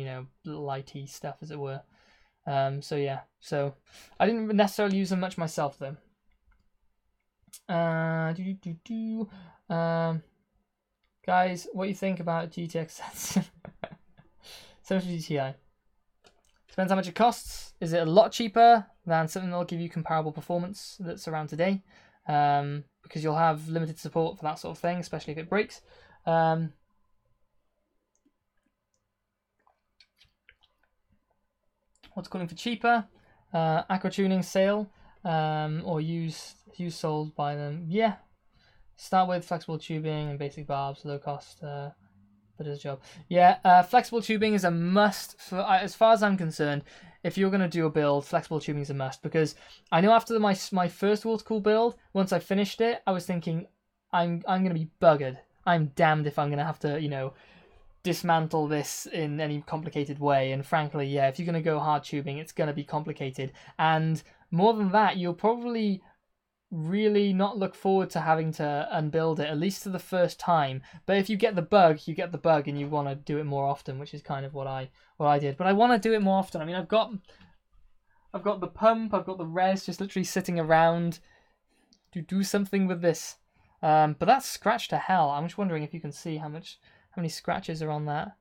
lighty stuff as it were. So yeah, so I didn't necessarily use them much myself though. Guys, what do you think about GTX 750 Ti? Depends how much it costs. Is it a lot cheaper than something that'll give you comparable performance that's around today? Because you'll have limited support for that sort of thing, especially if it breaks. What's calling for cheaper? Aqua tuning sale, or use sold by them. Yeah. Start with flexible tubing and basic barbs, low cost. That does a job. Yeah, flexible tubing is a must for, as far as I'm concerned. if you're going to do a build, flexible tubing is a must, because I know after my first water cooled build, once I finished it, I was thinking, I'm going to be buggered. I'm damned if I'm going to have to, you know, dismantle this in any complicated way. And frankly, yeah, if you're going to go hard tubing, it's going to be complicated. And more than that, you'll probably really not look forward to having to unbuild it, at least for the first time. But if you get the bug, you get the bug, and you want to do it more often, which is kind of what I did. But I want to do it more often. I mean, I've got the pump, I've got the res just literally sitting around to do something with this. But that's scratched to hell. I'm just wondering if you can see how many scratches are on that.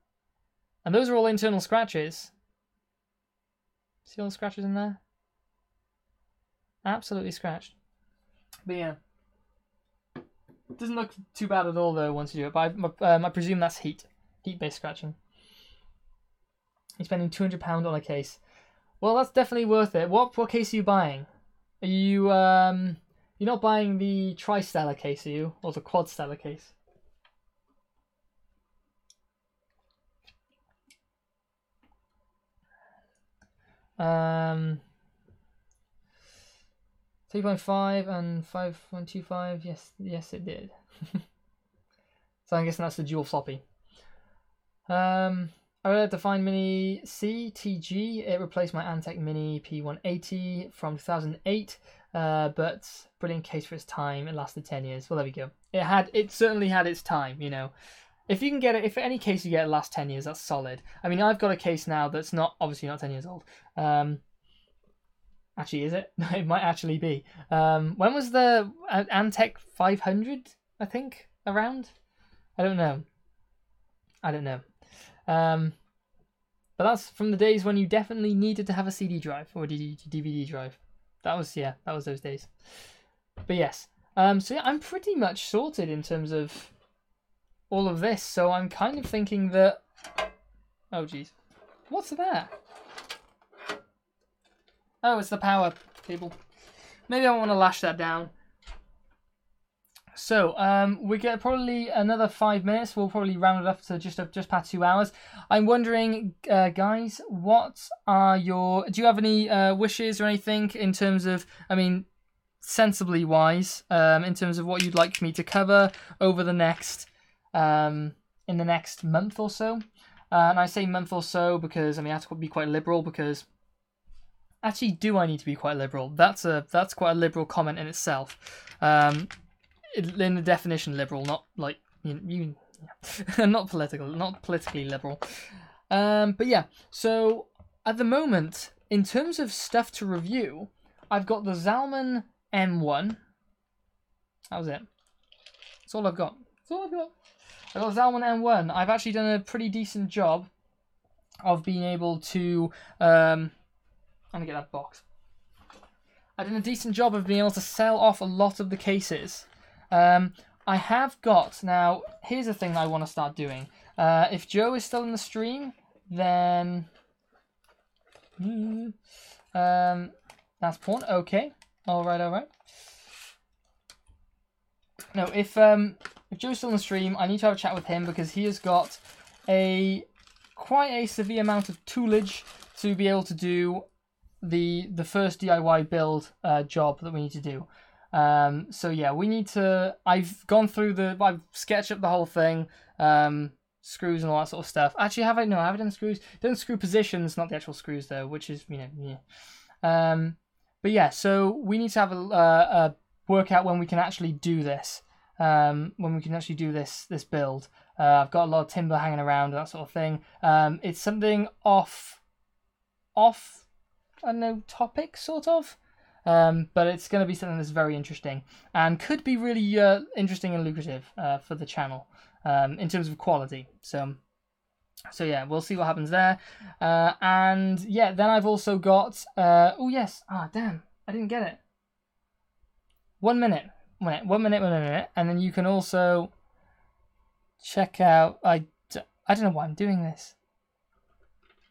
And those are all internal scratches. See all the scratches in there? Absolutely scratched. But yeah, it doesn't look too bad at all though once you do it. But I presume that's heat-based scratching. You're spending £200 on a case. Well, that's definitely worth it. What case are you buying? Are you you're not buying the tri-stellar case, are you, or the quad-stellar case? Um. 3.5 and 5.25. Yes, it did. So I'm guessing that's the dual floppy. I read Define Mini CTG. It replaced my Antec Mini P180 from 2008. But brilliant case for its time. It lasted 10 years. Well, there we go. It certainly had its time. You know, if you can get it, if any case you get lasts 10 years, that's solid. I mean, I've got a case now that's obviously not 10 years old. Actually, is it? It might actually be. When was the Antec 500, I think, around? I don't know. But that's from the days when you definitely needed to have a CD drive or a DVD drive. That was those days. But yes. So yeah, I'm pretty much sorted in terms of all of this. So I'm kind of thinking that... Oh, geez. What's that? Oh, it's the power cable. Maybe I want to lash that down. So, we get probably another 5 minutes. We'll probably round it up to just past 2 hours. I'm wondering, guys, what are do you have any wishes or anything in terms of, I mean, sensibly wise, in terms of what you'd like me to cover over the next, in the next month or so? And I say month or so because, I mean, I have to be quite liberal because... Actually, do I need to be quite liberal? That's quite a liberal comment in itself. In the definition, liberal, not like not politically liberal. But yeah. So at the moment, in terms of stuff to review, I've got the Zalman M1. That was it. That's all I've got. I've got Zalman M1. I've actually done a pretty decent job of being able to. I'm gonna get that box. I've done a decent job of being able to sell off a lot of the cases. I have got, now, here's the thing that I want to start doing. If Joe is still in the stream, then... that's porn, okay. Alright. No, if Joe's still in the stream, I need to have a chat with him because he has got quite a severe amount of toolage to be able to do the first DIY build job that we need to do. So yeah, we need to... I've gone through I've sketched up the whole thing, screws and all that sort of stuff. Actually, have I? No, I haven't done screws. Done screw positions, not the actual screws though, which is, you know, yeah. But yeah, so we need to have a work out when we can actually do this. When we can actually do this build. I've got a lot of timber hanging around and that sort of thing. It's something off, I don't know, topic, sort of. But it's going to be something that's very interesting and could be really interesting and lucrative for the channel in terms of quality. So yeah, we'll see what happens there. And yeah, then I've also got... oh yes, damn, I didn't get it. 1 minute. 1 minute. And then you can also check out... I don't know why I'm doing this.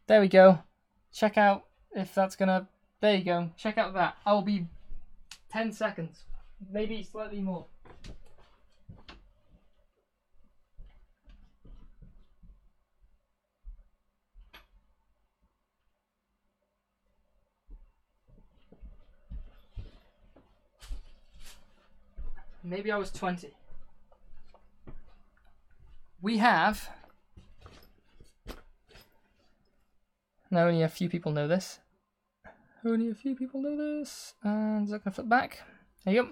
There we go. Check out if that's going to... There you go. Check out that. I'll be 10 seconds. Maybe slightly more. maybe I was 20. We have... Now only a few people know this. Only a few people know this. And is that going to flip back? There you go.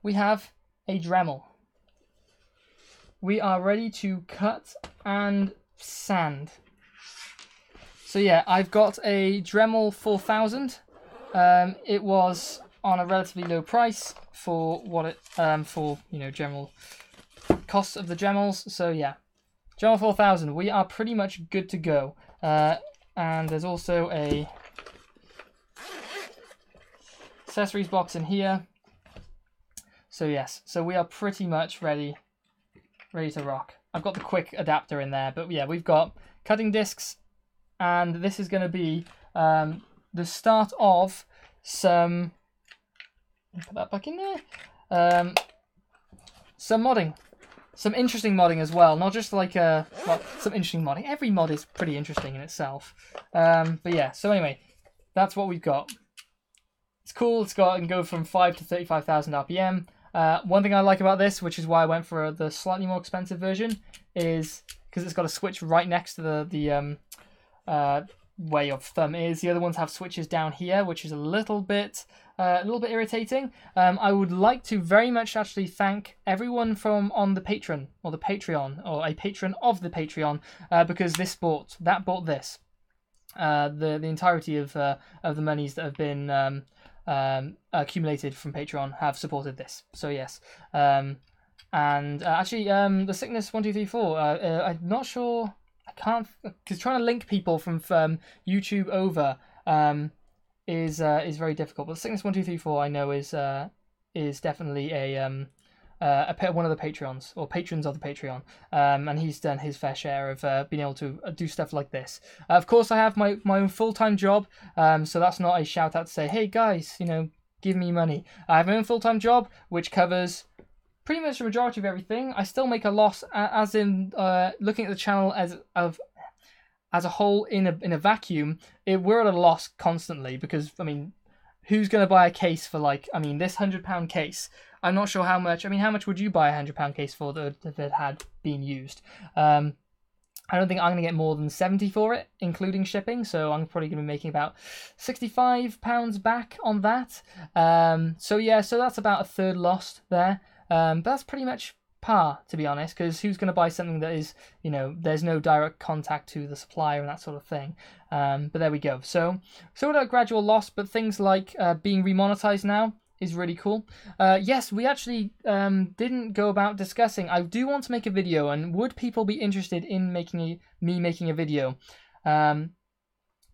We have a Dremel. We are ready to cut and sand. So yeah, I've got a Dremel 4000. It was on a relatively low price for what it for general costs of the Dremels. So yeah, Dremel 4000. We are pretty much good to go. And there's also a accessories box in here. So yes, so we are pretty much ready to rock. I've got the quick adapter in there, but yeah, we've got cutting discs, and this is going to be the start of some. Put that back in there. Some modding, some interesting modding as well. Not just like some interesting modding. Every mod is pretty interesting in itself. But yeah, so anyway, that's what we've got. It's cool. It can go from 5 to 35,000 RPM. One thing I like about this, which is why I went for the slightly more expensive version, is because it's got a switch right next to the where your thumb is. The other ones have switches down here, which is a little bit irritating. I would like to very much actually thank everyone from on the Patreon or the Patreon or a patron of the Patreon because this bought this. The entirety of the monies that have been accumulated from Patreon have supported this. So yes, and actually, the Sickness 1234. I'm not sure. I can't, because trying to link people from YouTube over is very difficult. But Sickness 1234 I know is definitely one of the Patreons or patrons of the Patreon, and he's done his fair share of being able to do stuff like this. Of course, I have my own full-time job, so that's not a shout out to say, hey guys, give me money. I have my own full-time job which covers pretty much the majority of everything. I still make a loss, as in looking at the channel as a whole in a vacuum. We're at a loss constantly because who's going to buy a case for this £100 case? I'm not sure how much. How much would you buy a £100 case for if it had been used? I don't think I'm going to get more than 70 for it, including shipping. So I'm probably going to be making about £65 back on that. So yeah, so that's about a third lost there. That's pretty much par, to be honest, because who's going to buy something that is, there's no direct contact to the supplier and that sort of thing. But there we go. So a gradual loss, but things like being remonetized now is really cool. Yes, we actually didn't go about discussing. I do want to make a video, and would people be interested in me making a video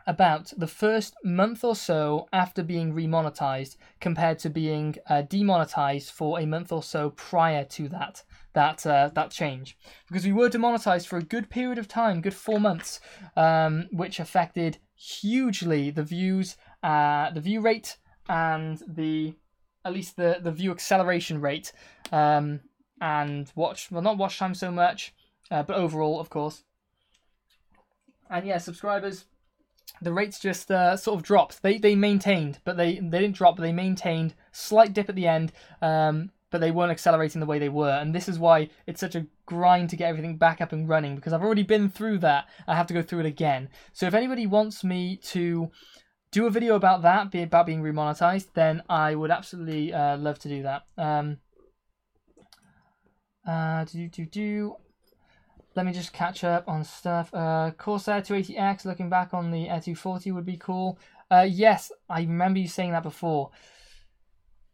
about the first month or so after being remonetized compared to being demonetized for a month or so prior to that change, because we were demonetized for a good period of time, good 4 months, which affected hugely the views, the view rate, and at least the view acceleration rate, and not watch time so much, but overall, of course. And yeah, subscribers, the rates just sort of dropped. They maintained, but they didn't drop, but they maintained. Slight dip at the end, but they weren't accelerating the way they were. And this is why it's such a grind to get everything back up and running, because I've already been through that. I have to go through it again. So if anybody wants me to do a video about that, about being remonetized, then I would absolutely love to do that. Let me just catch up on stuff. Corsair 280X, looking back on the Air 240 would be cool. Yes, I remember you saying that before.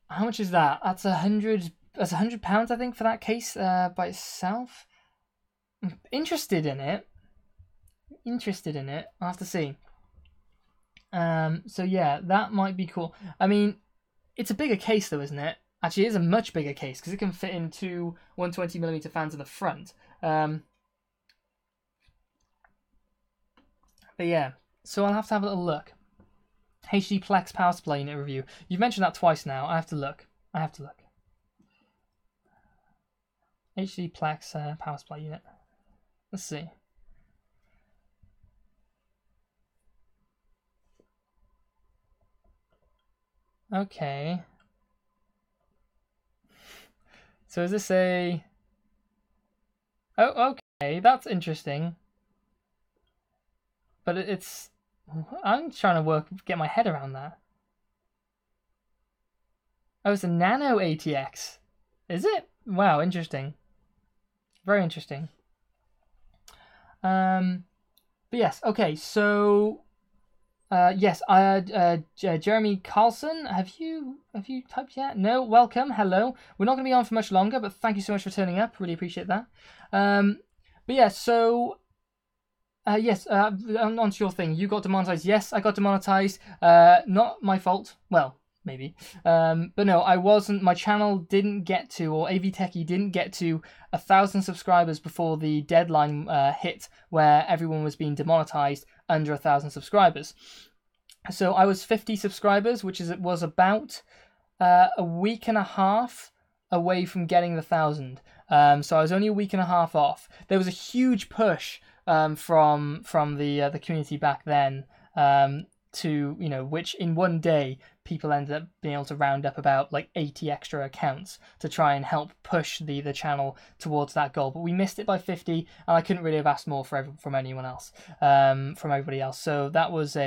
How much is that? That's £100. That's £100, I think, for that case by itself. I'm interested in it. I'll have to see. So yeah, that might be cool. It's a bigger case though, isn't it? Actually, it is a much bigger case because it can fit in two 120mm fans in the front. But yeah, so I'll have to have a little look. HD Plex power supply unit review. You've mentioned that twice now. I have to look. HD Plex power supply unit. Let's see. Okay. So is this a... Oh, okay, that's interesting. But it's... I'm trying to get my head around that. Oh, it's a nano ATX. Is it? Wow, interesting. Very interesting. But yes, okay, so... yes, Jeremy Carlson, have you typed yet? No, welcome, hello. We're not going to be on for much longer, but thank you so much for turning up. Really appreciate that. But yeah, so yes, on to your thing. You got demonetized. Yes, I got demonetized. Not my fault. Well, maybe. But no, I wasn't. My channel didn't get to, or Techy didn't get to 1,000 subscribers before the deadline hit, where everyone was being demonetized under 1,000 subscribers. So I was 50 subscribers, which was about a week and a half away from getting the 1,000. So I was only a week and a half off. There was a huge push from the community back then, to, you know, which in one day people ended up being able to round up about like 80 extra accounts to try and help push the channel towards that goal. But we missed it by 50, and I couldn't really have asked more from anyone else, from everybody else. So that was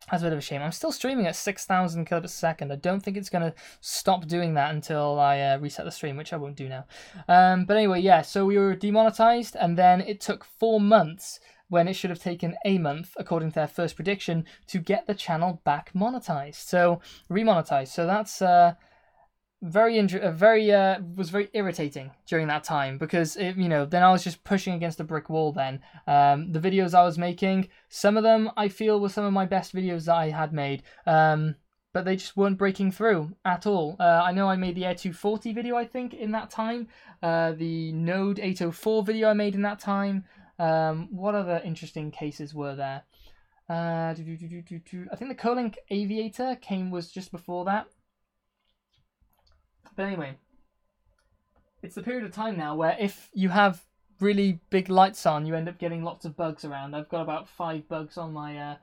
that's a bit of a shame. I'm still streaming at 6,000 kilobits a second. I don't think it's going to stop doing that until I reset the stream, which I won't do now. But anyway, yeah, so we were demonetized, and then it took 4 months, when it should have taken a month, according to their first prediction, to get the channel back monetized. So, remonetized. So that's was very irritating during that time, because then I was just pushing against a brick wall then. The videos I was making, some of them I feel were some of my best videos that I had made, but they just weren't breaking through at all. I know I made the Air 240 video, I think, in that time, the Node 804 video I made in that time. What other interesting cases were there? I think the Colink Aviator was just before that. But anyway, it's the period of time now where if you have really big lights on, you end up getting lots of bugs around. I've got about 5 bugs on my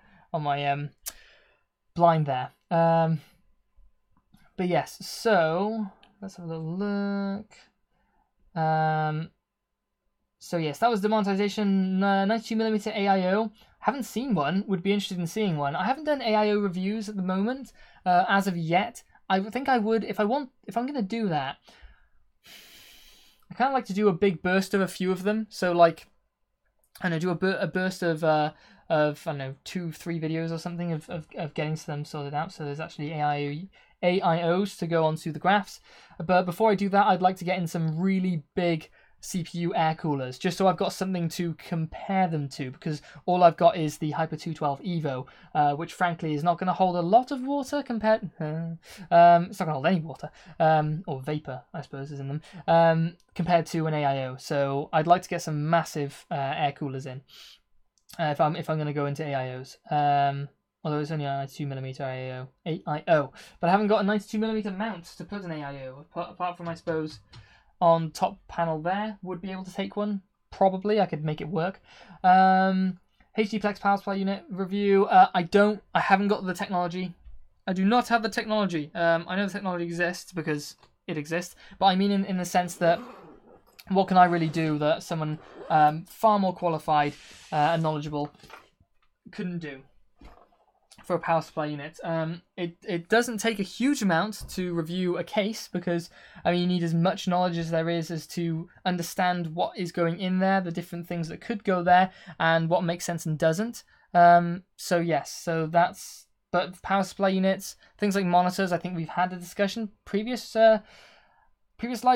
blind there. But yes, so let's have a little look. So yes, that was demonetization. 92mm AIO. Haven't seen one. Would be interested in seeing one. I haven't done AIO reviews at the moment, as of yet. I think I would if I'm going to do that. I kind of like to do a big burst of a few of them. So like, I don't know, do a burst of I don't know, 2-3 videos or something of getting them sorted out. So there's actually AIOs to go onto the graphs. But before I do that, I'd like to get in some really big CPU air coolers, just so I've got something to compare them to, because all I've got is the Hyper 212 Evo, which frankly is not going to hold a lot of water compared... it's not going to hold any water, or vapor, I suppose, is in them, compared to an AIO. So I'd like to get some massive air coolers in, if I'm going to go into AIOs. Although it's only a 92mm AIO. But I haven't got a 92mm mount to put an AIO, apart from, I suppose, on top panel there, would be able to take one. Probably, I could make it work. HDPlex power supply unit review. I haven't got the technology. I do not have the technology. I know the technology exists because it exists, but I mean in the sense that what can I really do that someone far more qualified and knowledgeable couldn't do for a power supply unit. It doesn't take a huge amount to review a case, because I mean you need as much knowledge as there is as to understand what is going in there, the different things that could go there, and what makes sense and doesn't. So yes, so that's... But power supply units, things like monitors, I think we've had a discussion previous live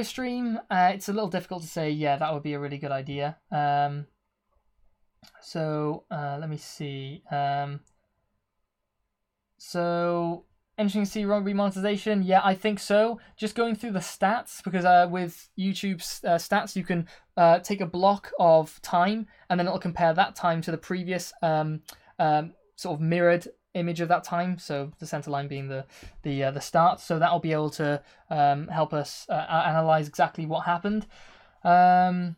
stream. It's a little difficult to say, yeah, that would be a really good idea. So let me see. So, interesting to see remonetization. Yeah, I think so. Just going through the stats, because with YouTube's stats, you can take a block of time, and then it'll compare that time to the previous sort of mirrored image of that time. So the center line being the start. So that'll be able to help us analyze exactly what happened. Do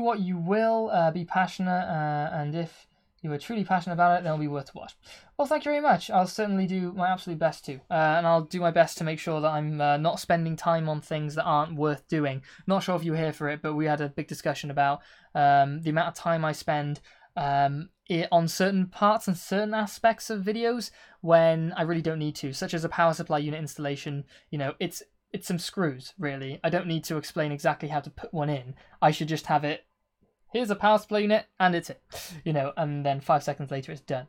what you will, be passionate, and if you are truly passionate about it, then it'll be worth to watch. Well, thank you very much. I'll certainly do my absolute best to. And I'll do my best to make sure that I'm not spending time on things that aren't worth doing. Not sure if you were here for it, but we had a big discussion about the amount of time I spend on certain parts and certain aspects of videos when I really don't need to, such as a power supply unit installation. You know, it's some screws, really. I don't need to explain exactly how to put one in. I should just have it, here's a power supply unit, and it's it, you know, and then 5 seconds later it's done.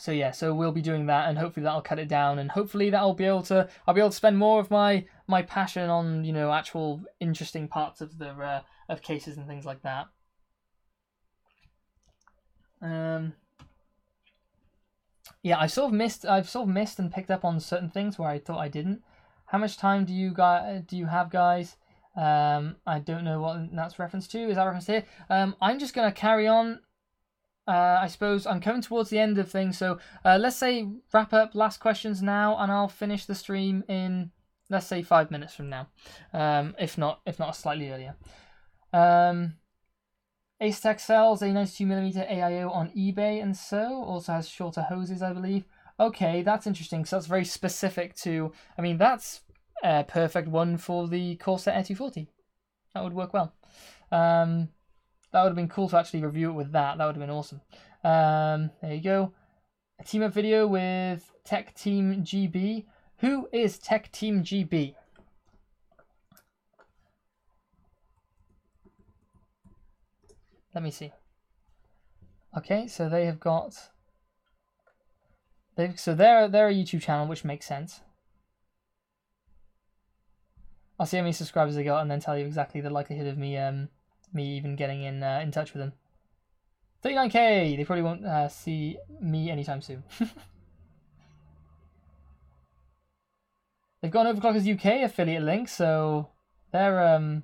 So yeah, so we'll be doing that, and hopefully that'll cut it down, and hopefully I'll be able to spend more of my passion on, you know, actual interesting parts of the of cases and things like that. Yeah, I've sort of missed and picked up on certain things where I thought I didn't. How much time do you have, guys? I don't know what that's reference to. Is that reference here? I'm just gonna carry on. I suppose I'm coming towards the end of things, so let's say wrap up last questions now, and I'll finish the stream in, let's say, 5 minutes from now, if not slightly earlier. Acetech sells a 92mm AIO on eBay, and so also has shorter hoses, I believe. Okay, that's interesting. So that's very specific to. I mean, that's a perfect one for the Corsair Air 240. That would work well. That would have been cool to actually review it with that. That would have been awesome. There you go. A team up video with Tech Team GB. Who is Tech Team GB? Let me see. Okay, so they have got. So they're a YouTube channel, which makes sense. I'll see how many subscribers they got, and then tell you exactly the likelihood of me even getting in touch with them. 39k. They probably won't see me anytime soon. They've got an Overclockers UK affiliate link, so they're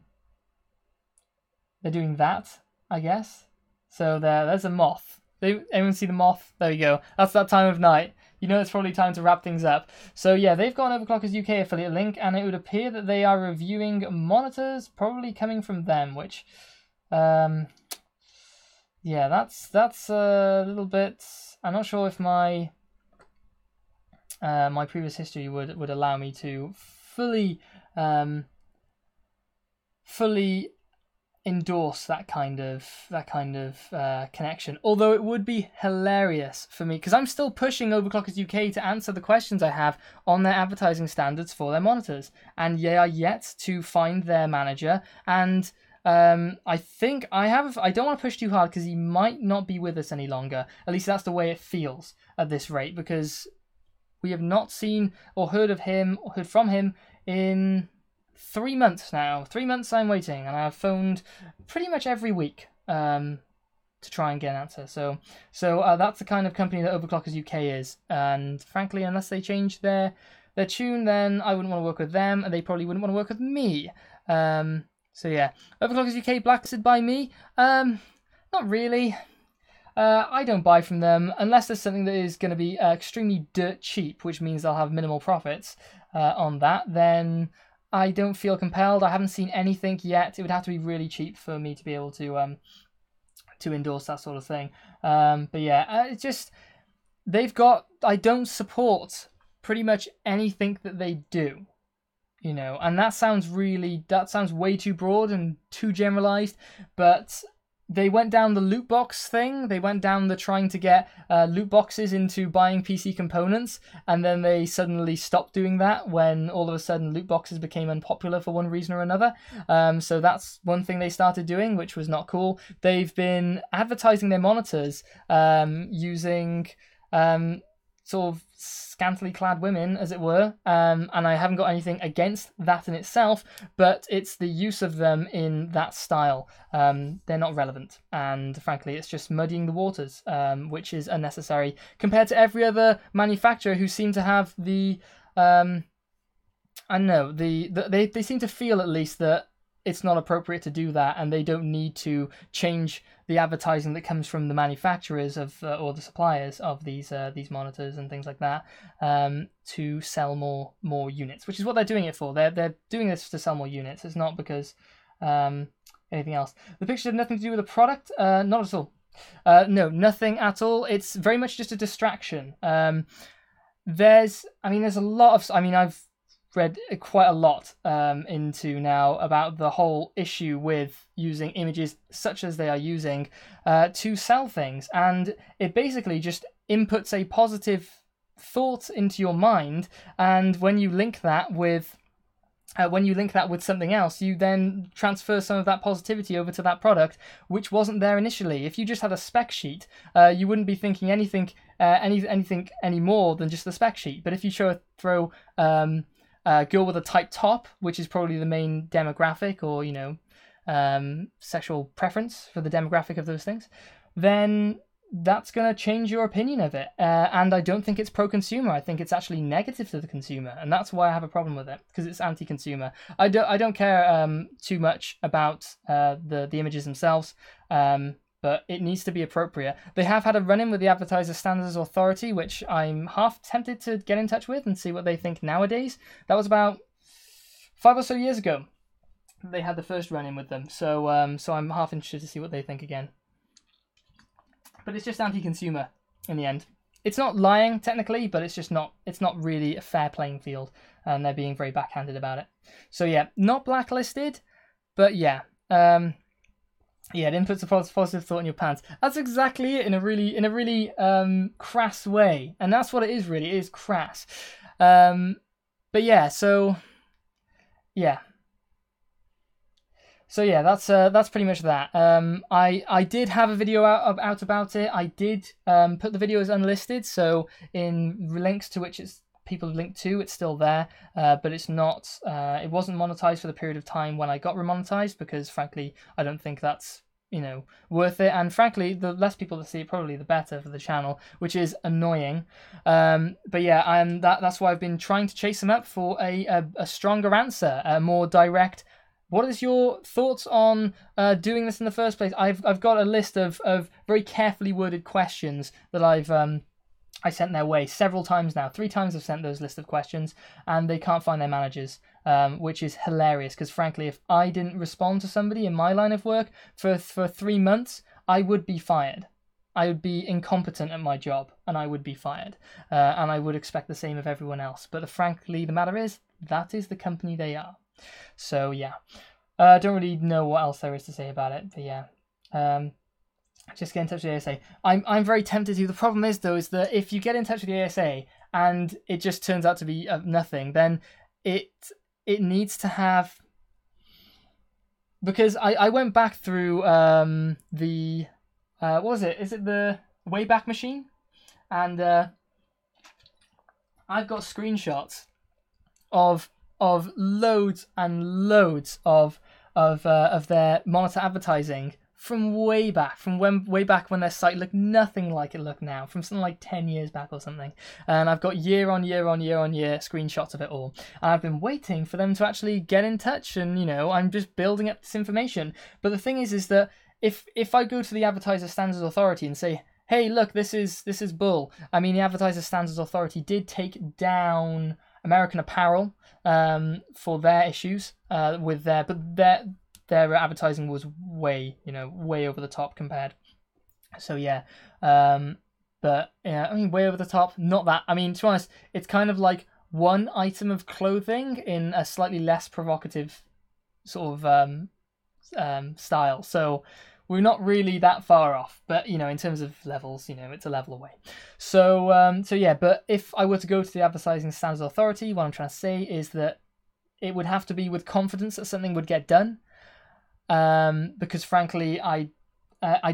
doing that, I guess. So there's a moth. Anyone see the moth? There you go. That's that time of night. You know it's probably time to wrap things up. So yeah, they've got an Overclockers UK affiliate link, and it would appear that they are reviewing monitors, probably coming from them, which, yeah, that's a little bit. I'm not sure if my my previous history would allow me to fully endorse that kind of connection, although it would be hilarious for me, because I'm still pushing Overclockers UK to answer the questions I have on their advertising standards for their monitors, and they are yet to find their manager. And I think I don't want to push too hard because he might not be with us any longer. At least that's the way it feels at this rate, because we have not seen or heard from him in 3 months now. 3 months I'm waiting, and I've phoned pretty much every week to try and get an answer. So that's the kind of company that Overclockers UK is, and frankly, unless they change their tune, then I wouldn't want to work with them, and they probably wouldn't want to work with me. So yeah, Overclockers UK blacklisted by me? Not really. I don't buy from them unless there's something that is going to be extremely dirt cheap, which means they'll have minimal profits on that. Then I don't feel compelled. I haven't seen anything yet. It would have to be really cheap for me to be able to endorse that sort of thing. But yeah, it's just I don't support pretty much anything that they do, you know. And that sounds way too broad and too generalized. But they went down the loot box thing. They went down the trying to get loot boxes into buying PC components, and then they suddenly stopped doing that when all of a sudden loot boxes became unpopular for one reason or another. So that's one thing they started doing, which was not cool. They've been advertising their monitors using sort of scantily clad women, as it were, and I haven't got anything against that in itself, but it's the use of them in that style. They're not relevant, and frankly it's just muddying the waters, which is unnecessary compared to every other manufacturer who seem to have the I don't know, they seem to feel at least that it's not appropriate to do that, and they don't need to change the advertising that comes from the manufacturers of or the suppliers of these monitors and things like that to sell more units, which is what they're doing it for. They're doing this to sell more units. It's not because anything else. The pictures have nothing to do with the product. Not at all. No, nothing at all. It's very much just a distraction. There's a lot of, I've read quite a lot into now about the whole issue with using images such as they are using to sell things, and it basically just inputs a positive thought into your mind, and when you link that with something else, you then transfer some of that positivity over to that product, which wasn't there initially. If you just had a spec sheet, you wouldn't be thinking anything any more than just the spec sheet. But if you throw girl with a tight top, which is probably the main demographic, or sexual preference for the demographic of those things, then that's going to change your opinion of it. And I don't think it's pro-consumer. I think it's actually negative to the consumer, and that's why I have a problem with it, because it's anti-consumer. I don't care too much about the images themselves, but it needs to be appropriate. They have had a run-in with the Advertiser Standards Authority, which I'm half tempted to get in touch with and see what they think nowadays. That was about 5 or so years ago they had the first run-in with them, so I'm half interested to see what they think again. But it's just anti-consumer in the end. It's not lying technically, but it's not really a fair playing field, and they're being very backhanded about it. So yeah, not blacklisted, but yeah. It inputs a positive thought in your pants. That's exactly it in a really crass way, and that's what it is really. It is crass. But yeah, so yeah. So yeah, that's pretty much that. I did have a video out about it. I did put the video as unlisted, so in links to which people linked to, it's still there, but it's not. It wasn't monetized for the period of time when I got remonetized, because frankly, I don't think that's worth it. And frankly, the less people that see it, probably the better for the channel, which is annoying. But yeah, that's why I've been trying to chase them up for a stronger answer, a more direct. What is your thoughts on doing this in the first place? I've got a list of very carefully worded questions that I sent their way several times now. 3 times I've sent those list of questions, and they can't find their managers, which is hilarious, because frankly, if I didn't respond to somebody in my line of work for 3 months, I would be fired. I would be incompetent at my job, and I would be fired. And I would expect the same of everyone else. But frankly, the matter is, that is the company they are. So yeah, I don't really know what else there is to say about it, but yeah, just get in touch with the ASA. I'm very tempted to. The problem is though, is that if you get in touch with the ASA and it just turns out to be nothing, then it needs to because I went back through the what was it? Is it the Wayback Machine? And I've got screenshots of loads and loads of their monitor advertising from way back when their site looked nothing like it looked now, from something like 10 years back or something. And I've got year on year screenshots of it all. And I've been waiting for them to actually get in touch, and I'm just building up this information. But the thing is that if I go to the Advertiser Standards Authority and say, hey, look, this is bull. I mean, the Advertiser Standards Authority did take down American Apparel for their issues but their advertising was way over the top compared. So yeah, but yeah, I mean, way over the top. Not that. I mean, to be honest, it's kind of like one item of clothing in a slightly less provocative sort of style. So we're not really that far off, but in terms of levels, it's a level away. So yeah, but if I were to go to the Advertising Standards Authority, what I'm trying to say is that it would have to be with confidence that something would get done, because frankly, I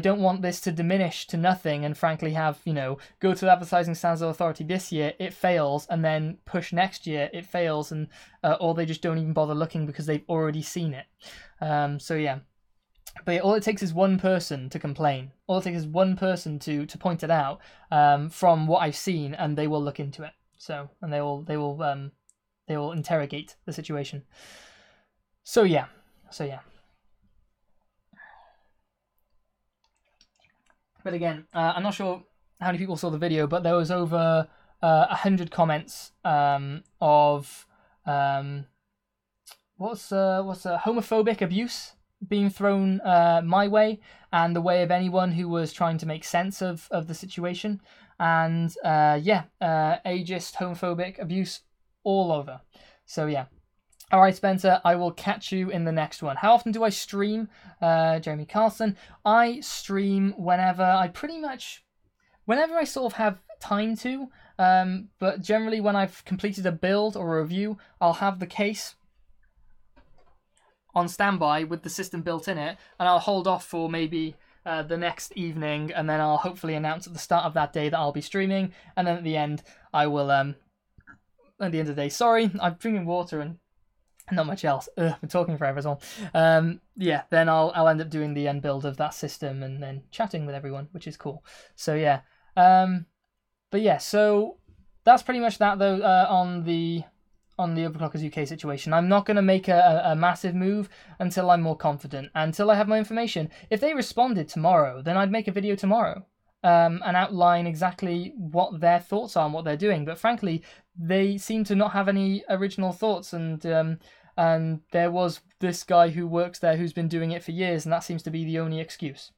don't want this to diminish to nothing, and frankly have go to the Advertising Standards Authority this year, it fails, and then push next year, it fails, and or they just don't even bother looking because they've already seen it. So yeah. But yeah, all it takes is one person to complain. All it takes is one person to point it out from what I've seen, and they will look into it. So, and they will interrogate the situation. So yeah. But again, I'm not sure how many people saw the video, but there was over 100 comments of what's homophobic abuse. being thrown my way and the way of anyone who was trying to make sense of the situation. And yeah, ageist, homophobic abuse all over. So yeah. All right, Spencer, I will catch you in the next one. How often do I stream? Jeremy Carlson. I stream whenever I sort of have time to, but generally when I've completed a build or a review, I'll have the case on standby with the system built in it, and I'll hold off for maybe the next evening, and then I'll hopefully announce at the start of that day that I'll be streaming, and then at the end, I will, at the end of the day, sorry, I'm drinking water and not much else. Ugh, I'm talking forever as well. Yeah, then I'll end up doing the unbuild of that system and then chatting with everyone, which is cool. So yeah, but yeah, so that's pretty much that though on the Overclockers UK situation. I'm not going to make a massive move until I'm more confident, until I have my information. If they responded tomorrow, then I'd make a video tomorrow and outline exactly what their thoughts are and what they're doing. But frankly, they seem to not have any original thoughts, and there was this guy who works there who's been doing it for years, and that seems to be the only excuse.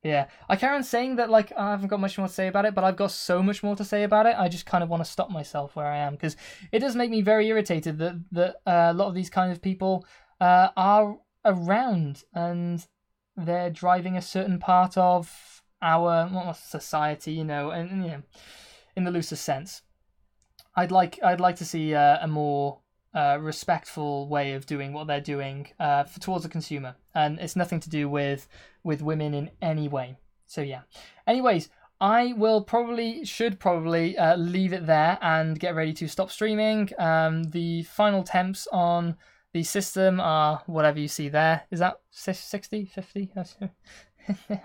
Yeah, I carry on saying that, like, I haven't got much more to say about it, but I've got so much more to say about it, I just kind of want to stop myself where I am, because it does make me very irritated that a lot of these kind of people are around, and they're driving a certain part of our society, you know, and you know, in the loosest sense. I'd like to see a more respectful way of doing what they're doing towards the consumer, and it's nothing to do with women in any way. So yeah. Anyways, I should probably leave it there and get ready to stop streaming. The final temps on the system are whatever you see there. Is that 60, 50?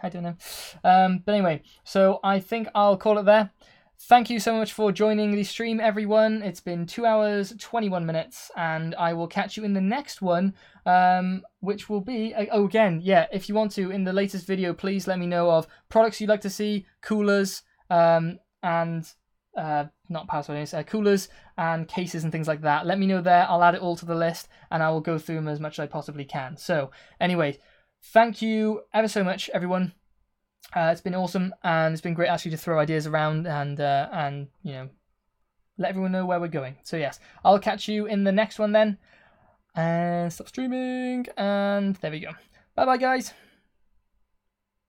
I don't know. But anyway, so I think I'll call it there. Thank you so much for joining the stream, everyone. It's been 2 hours, 21 minutes, and I will catch you in the next one, which will be, again, yeah, if you want to, in the latest video, please let me know of products you'd like to see, coolers, and, not power supplies, coolers and cases and things like that. Let me know there. I'll add it all to the list, and I will go through them as much as I possibly can. So, anyway, thank you ever so much, everyone. It's been awesome, and it's been great actually to throw ideas around and you know, let everyone know where we're going. So yes, I'll catch you in the next one then, and stop streaming, and there we go. Bye bye, guys.